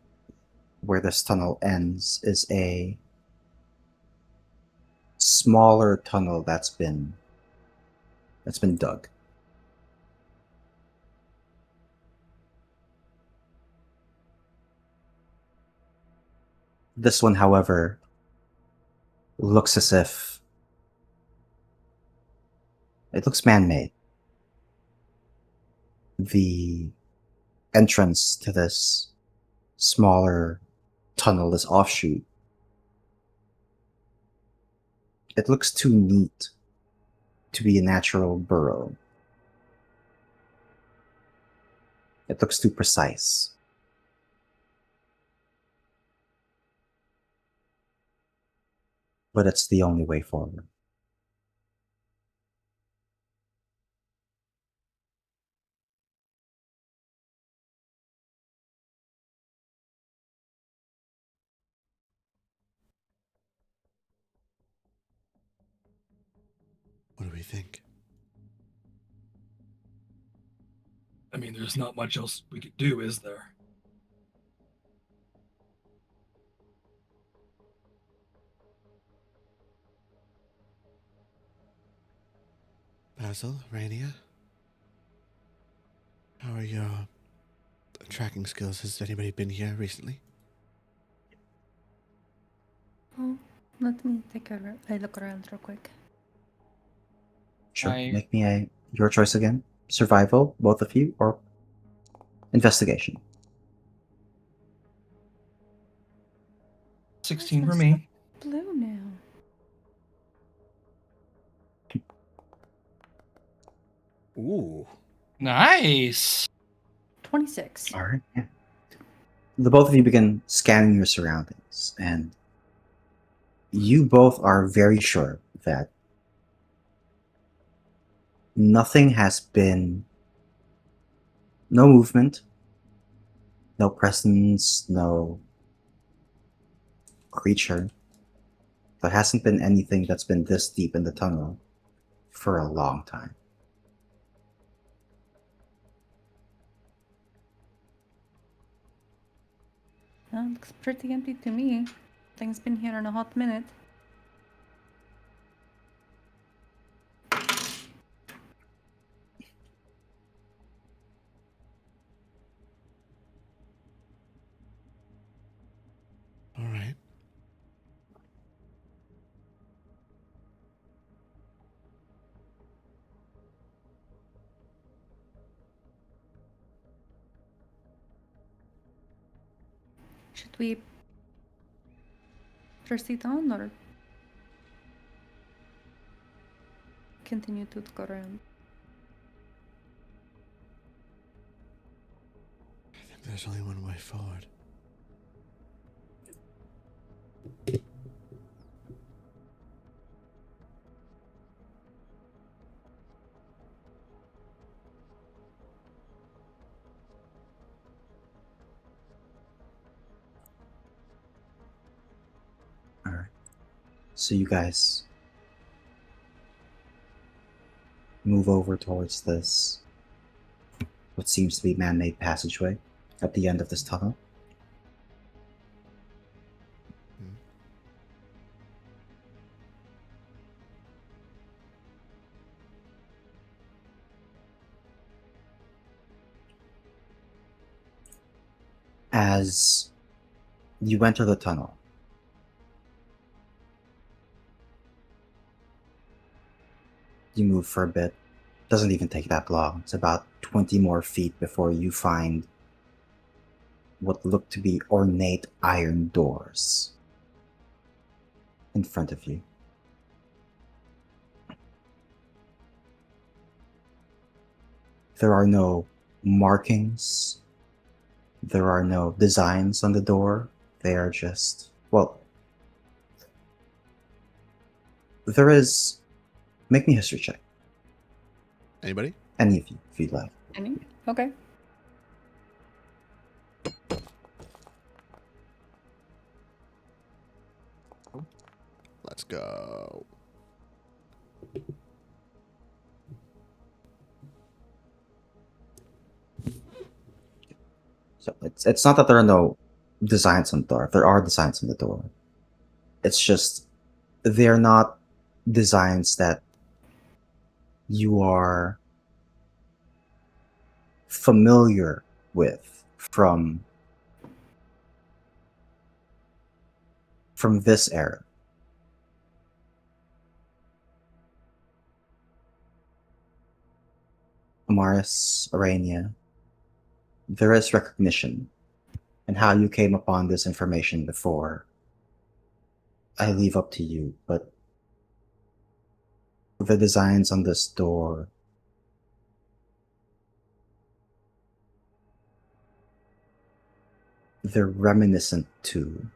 where this tunnel ends, is a smaller tunnel that's been dug. This one, however, looks as if it looks man-made. The entrance to this smaller tunnel, this offshoot, it looks too neat to be a natural burrow. It looks too precise. But it's the only way forward. What do we think? I mean, there's not much else we could do, is there? Basil, Rainier? How are your tracking skills? Has anybody been here recently? Oh, let me take a look around real quick. Sure, make me your choice again. Survival, both of you, or investigation? 16 for me. Blue now. Ooh. Nice. 26. All right. Yeah. The both of you begin scanning your surroundings, and you both are very sure that nothing has been, no movement, no presence, no creature. There hasn't been anything that's been this deep in the tunnel for a long time. Looks pretty empty to me. Thing's been here in a hot minute. All right. Should we proceed on or continue to go around? I think there's only one way forward. Alright. So you guys move over towards this, what seems to be man-made passageway at the end of this tunnel. As you enter the tunnel, you move for a bit. Doesn't even take that long. It's about 20 more feet before you find what look to be ornate iron doors in front of you. There are no markings. There are no designs on the door. They are just, well, there is, make me a history check. Anybody? Any of you, if you'd like. Any? Okay. Let's go. So it's not that there are no designs on the door. There are designs on the door. It's just they're not designs that you are familiar with from this era. Amaris, Arania, there is recognition, and how you came upon this information before, I leave up to you, but the designs on this door, they're reminiscent to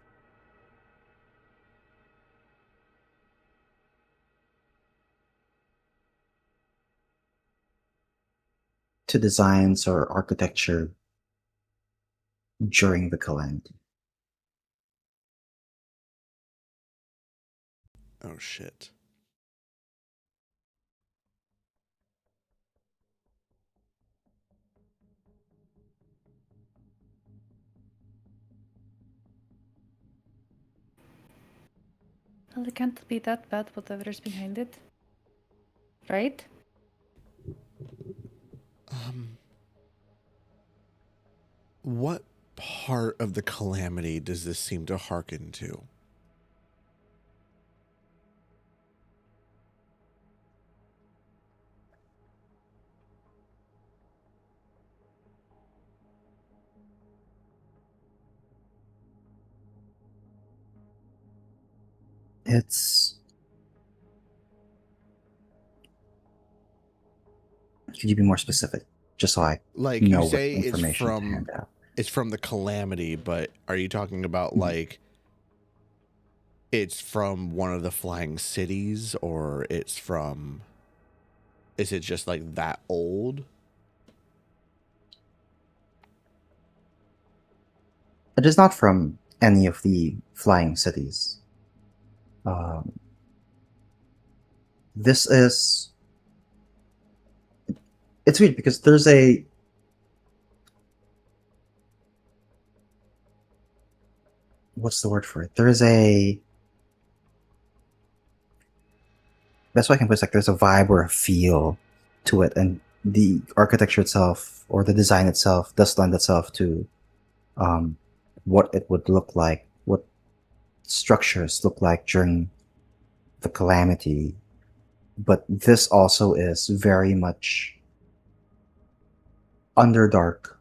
designs or architecture during the calamity. Oh shit. Well, it can't be that bad, whatever's behind it. Right? What part of the calamity does this seem to hearken to? It's... Could you be more specific? Just so I Like know you say what it's information to from hand out. it's from the calamity, but are you talking about like it's from one of the flying cities, or it's from... Is it just like that old? It is not from any of the flying cities. This is... It's weird because there's a... What's the word for it? There is a... That's why I can put, like, there's a vibe or a feel to it, and the architecture itself or the design itself does lend itself to what it would look like, what structures look like during the calamity. But this also is very much Underdark.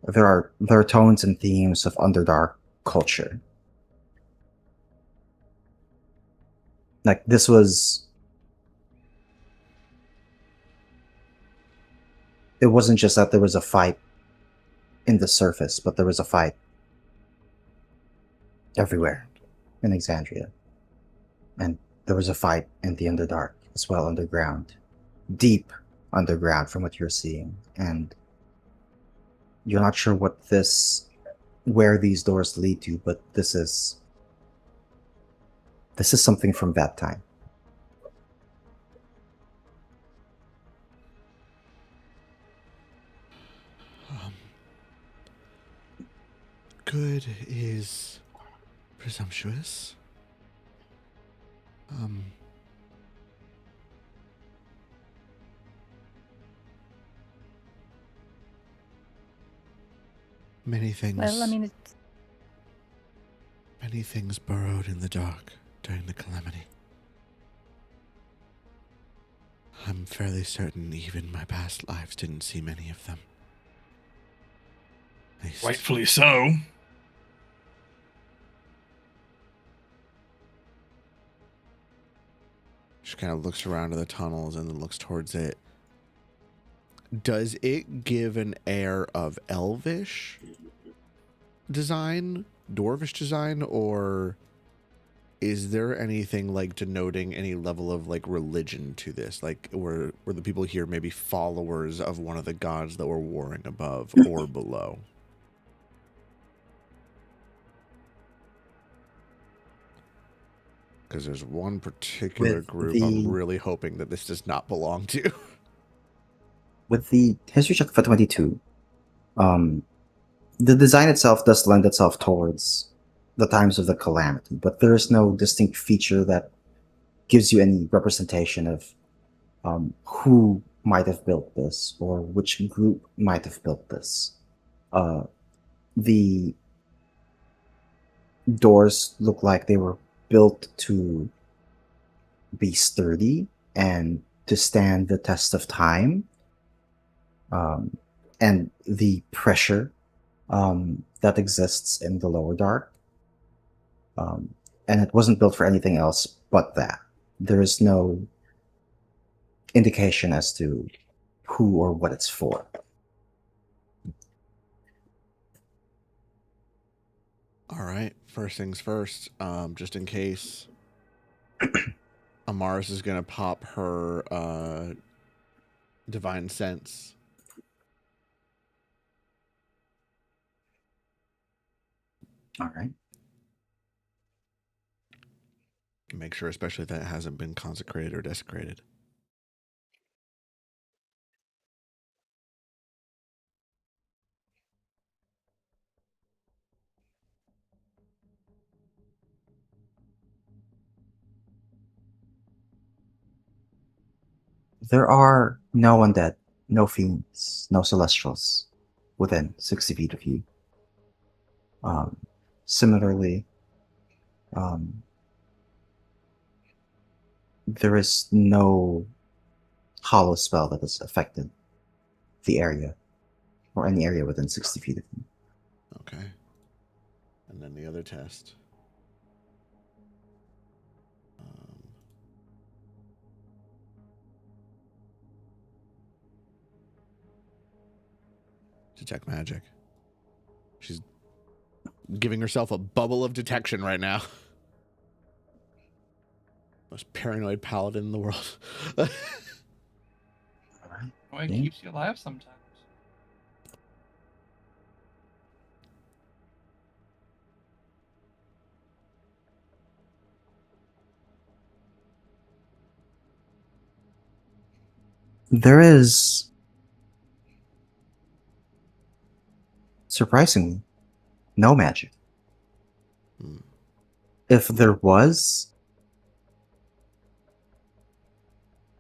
There are tones and themes of Underdark culture. Like, this was... It wasn't just that there was a fight in the surface, but there was a fight everywhere in Exandria. And there was a fight in the Underdark as well, underground. Deep underground from what you're seeing. And you're not sure where these doors lead to, but this is something from that time. Good is presumptuous. Many things. Well, I mean, it's Many things burrowed in the dark during the calamity. I'm fairly certain even my past lives didn't see many of them. At least- Rightfully so. She kind of looks around to the tunnels and then looks towards it. Does it give an air of elvish design, dwarvish design, or is there anything like denoting any level of like religion to this? Like were the people here maybe followers of one of the gods that were warring above or below? Because there's one particular With group the- I'm really hoping that this does not belong to. With the history check for 22, the design itself does lend itself towards the times of the calamity, but there is no distinct feature that gives you any representation of who might have built this or which group might have built this. The doors look like they were built to be sturdy and to stand the test of time. And the pressure that exists in the lower dark. And it wasn't built for anything else but that. There is no indication as to who or what it's for. All right. First things first, just in case Amaris is going to pop her divine sense. All right. Make sure especially that it hasn't been consecrated or desecrated. There are no undead, no fiends, no celestials within 60 feet of you. Similarly, there is no hollow spell that has affected the area or any area within 60 feet of you. Okay. And then the other test. Detect magic. She's giving herself a bubble of detection right now. Most paranoid paladin in the world. All right. Well, it Yeah. keeps you alive sometimes. There is, surprisingly, no magic. Hmm. If there was,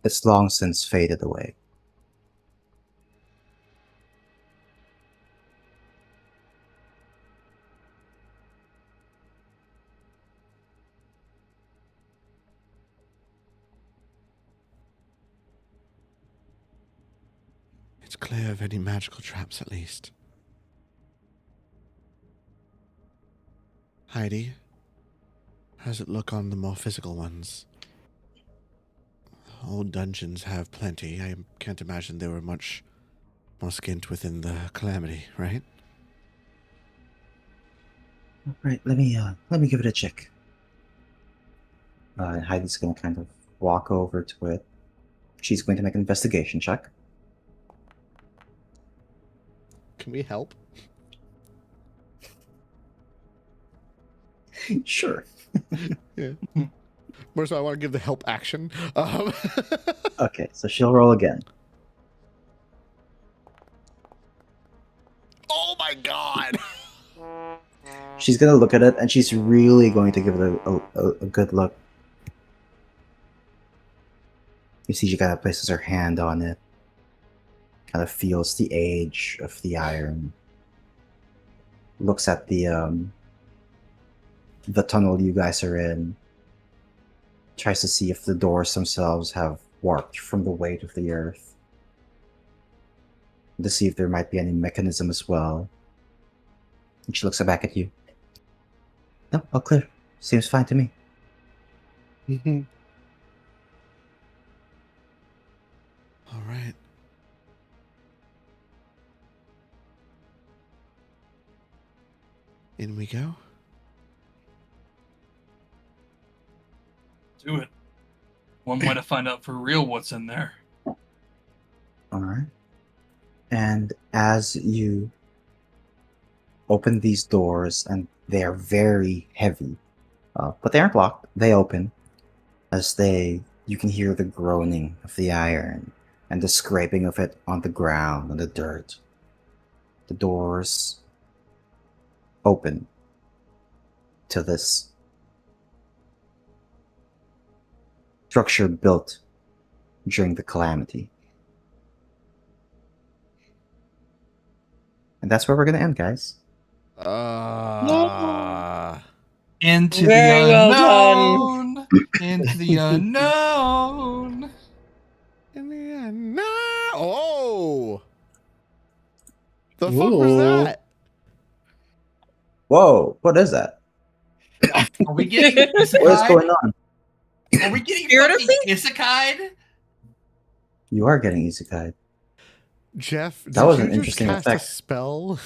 it's long since faded away. It's clear of any magical traps, at least. Heidi, how does it look on the more physical ones? Old dungeons have plenty. I can't imagine they were much more skint within the calamity, right? Right, let me give it a check. And Heidi's gonna kind of walk over to it. She's going to make an investigation check. Can we help? Sure. Yeah. First of all, I want to give the help action. Okay, so she'll roll again. Oh my god! She's gonna look at it, and she's really going to give it a good look. You see, she kind of places her hand on it, kind of feels the age of the iron, looks at the tunnel you guys are in, tries to see if the doors themselves have warped from the weight of the earth, to see if there might be any mechanism as well. And she looks back at you. No, all clear. Seems fine to me. All right. In we go. Do it. One way to find out for real what's in there. Alright. And as you open these doors, and they are very heavy, but they aren't locked, they open. As you can hear the groaning of the iron and the scraping of it on the ground, on the dirt. The doors open to this structure built during the calamity. And that's where we're going to end, guys. Into Very the well unknown. Into the unknown. No! Oh! The fuck was Ooh. that? Whoa, what is that? Are we getting What is isekai? going on? Are we getting Spirit of fucking isekai? You are getting isekai. Jeff, That was did an you just interesting cast effect. a spell?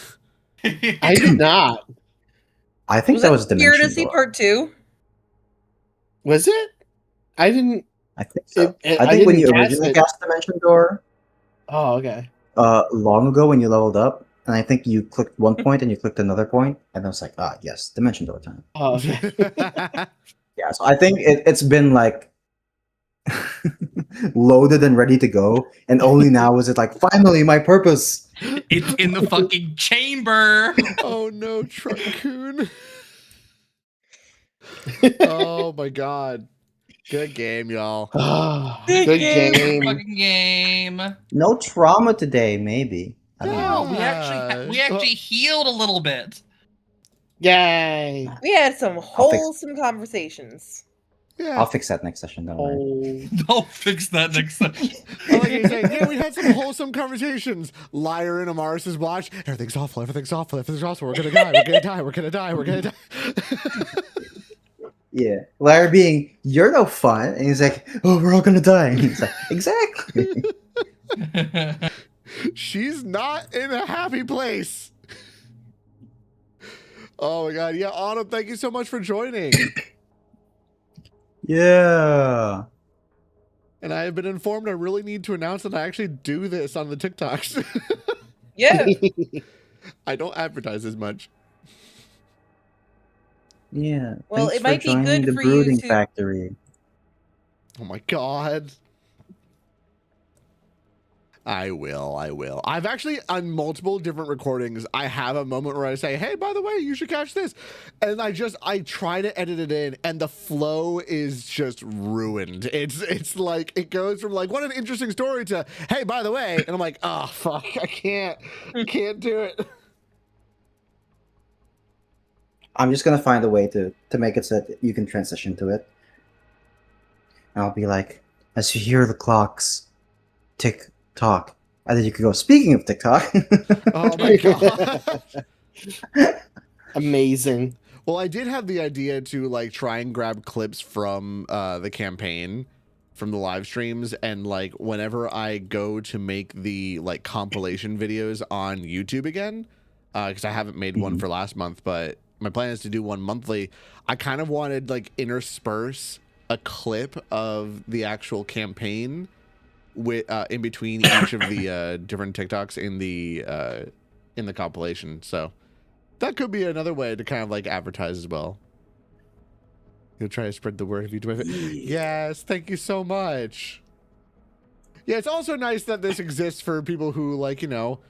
I did not. I think that was a Spirit dimension of Sea door. Part 2? Was it? I didn't. I think so. I I think when didn't you cast originally it. cast Dimension Door, Oh, okay. long ago when you leveled up, and I think you clicked one point and you clicked another point, and I was like, yes, Dimension Door time. Oh, okay. Yeah, so I think it's been like loaded and ready to go, and only now is it like, finally, my purpose. It's in the fucking chamber. Oh no, Truckcoon. Oh my god. Good game, y'all. Good game. Fucking game. No trauma today, maybe. I don't know. No, we actually healed a little bit. Yay. We had some fix- wholesome conversations. Yeah. I'll fix that next session, don't worry. Oh. Don't fix that next time. I like you saying, yeah, we had some wholesome conversations. Liar in Amaris's watch. Everything's awful. Everything's awful. Everything's awful. We're gonna die. We're gonna die. We're gonna die. We're gonna die. Yeah. Larry being, you're no fun. And he's like, oh, we're all gonna die. And he's like, exactly. She's not in a happy place. Oh my god. Yeah, Autumn, thank you so much for joining. Yeah. And I have been informed I really need to announce that I actually do this on the TikToks. Yeah. I don't advertise as much. Yeah. Well, Thanks it for might be joining good the for you Brooding to- Factory. Oh my god. I will. I've actually, on multiple different recordings, I have a moment where I say, hey, by the way, you should catch this. And I try to edit it in, and the flow is just ruined. It's like, it goes from like, what an interesting story to, hey, by the way. And I'm like, oh, fuck, I can't do it. I'm just gonna find a way to make it so that you can transition to it. And I'll be like, as you hear the clocks tick tock, and then you could go, speaking of TikTok. Oh my god. Amazing. Well, I did have the idea to like try and grab clips from the campaign, from the live streams, and like whenever I go to make the like compilation videos on YouTube again, because I haven't made one for last month, but my plan is to do one monthly. I kind of wanted like intersperse a clip of the actual campaign with in between each of the different TikToks in the compilation. So that could be another way to kind of like advertise as well. You'll try to spread the word if you do it. Yes, thank you so much. Yeah, it's also nice that this exists for people who like, you know,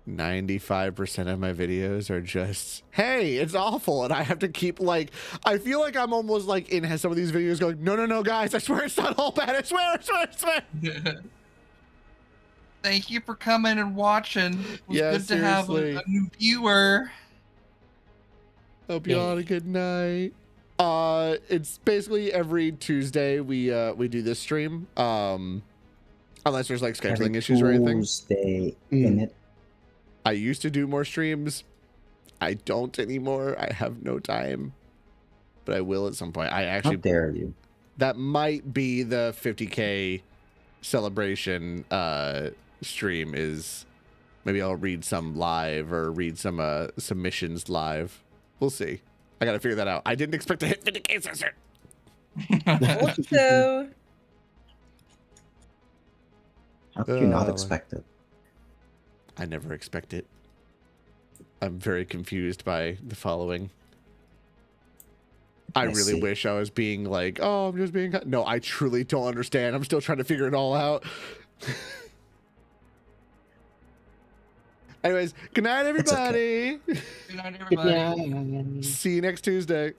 95% of my videos are just, hey, it's awful. And I have to keep like, I feel like I'm almost like in some of these videos going, no, guys, I swear it's not all bad. I swear. Thank you for coming and watching. It was Yeah, good to have seriously. a new viewer. Hope you all had a good night. It's basically every Tuesday we do this stream. Unless there's like scheduling Every issues or anything. Tuesday in it. I used to do more streams. I don't anymore. I have no time. But I will at some point. I How actually, dare you? that might be the 50K celebration stream. Is maybe I'll read some live or read some submissions live. We'll see. I gotta figure that out. I didn't expect to hit 50K sister. Also, How could you not Oh, expect it? I never expect it. I'm very confused by the following. I I really see. wish I was being like, oh, I'm just being... No, I truly don't understand. I'm still trying to figure it all out. Anyways, good night, It's okay. everybody. Good night, everybody. Yeah. See you next Tuesday.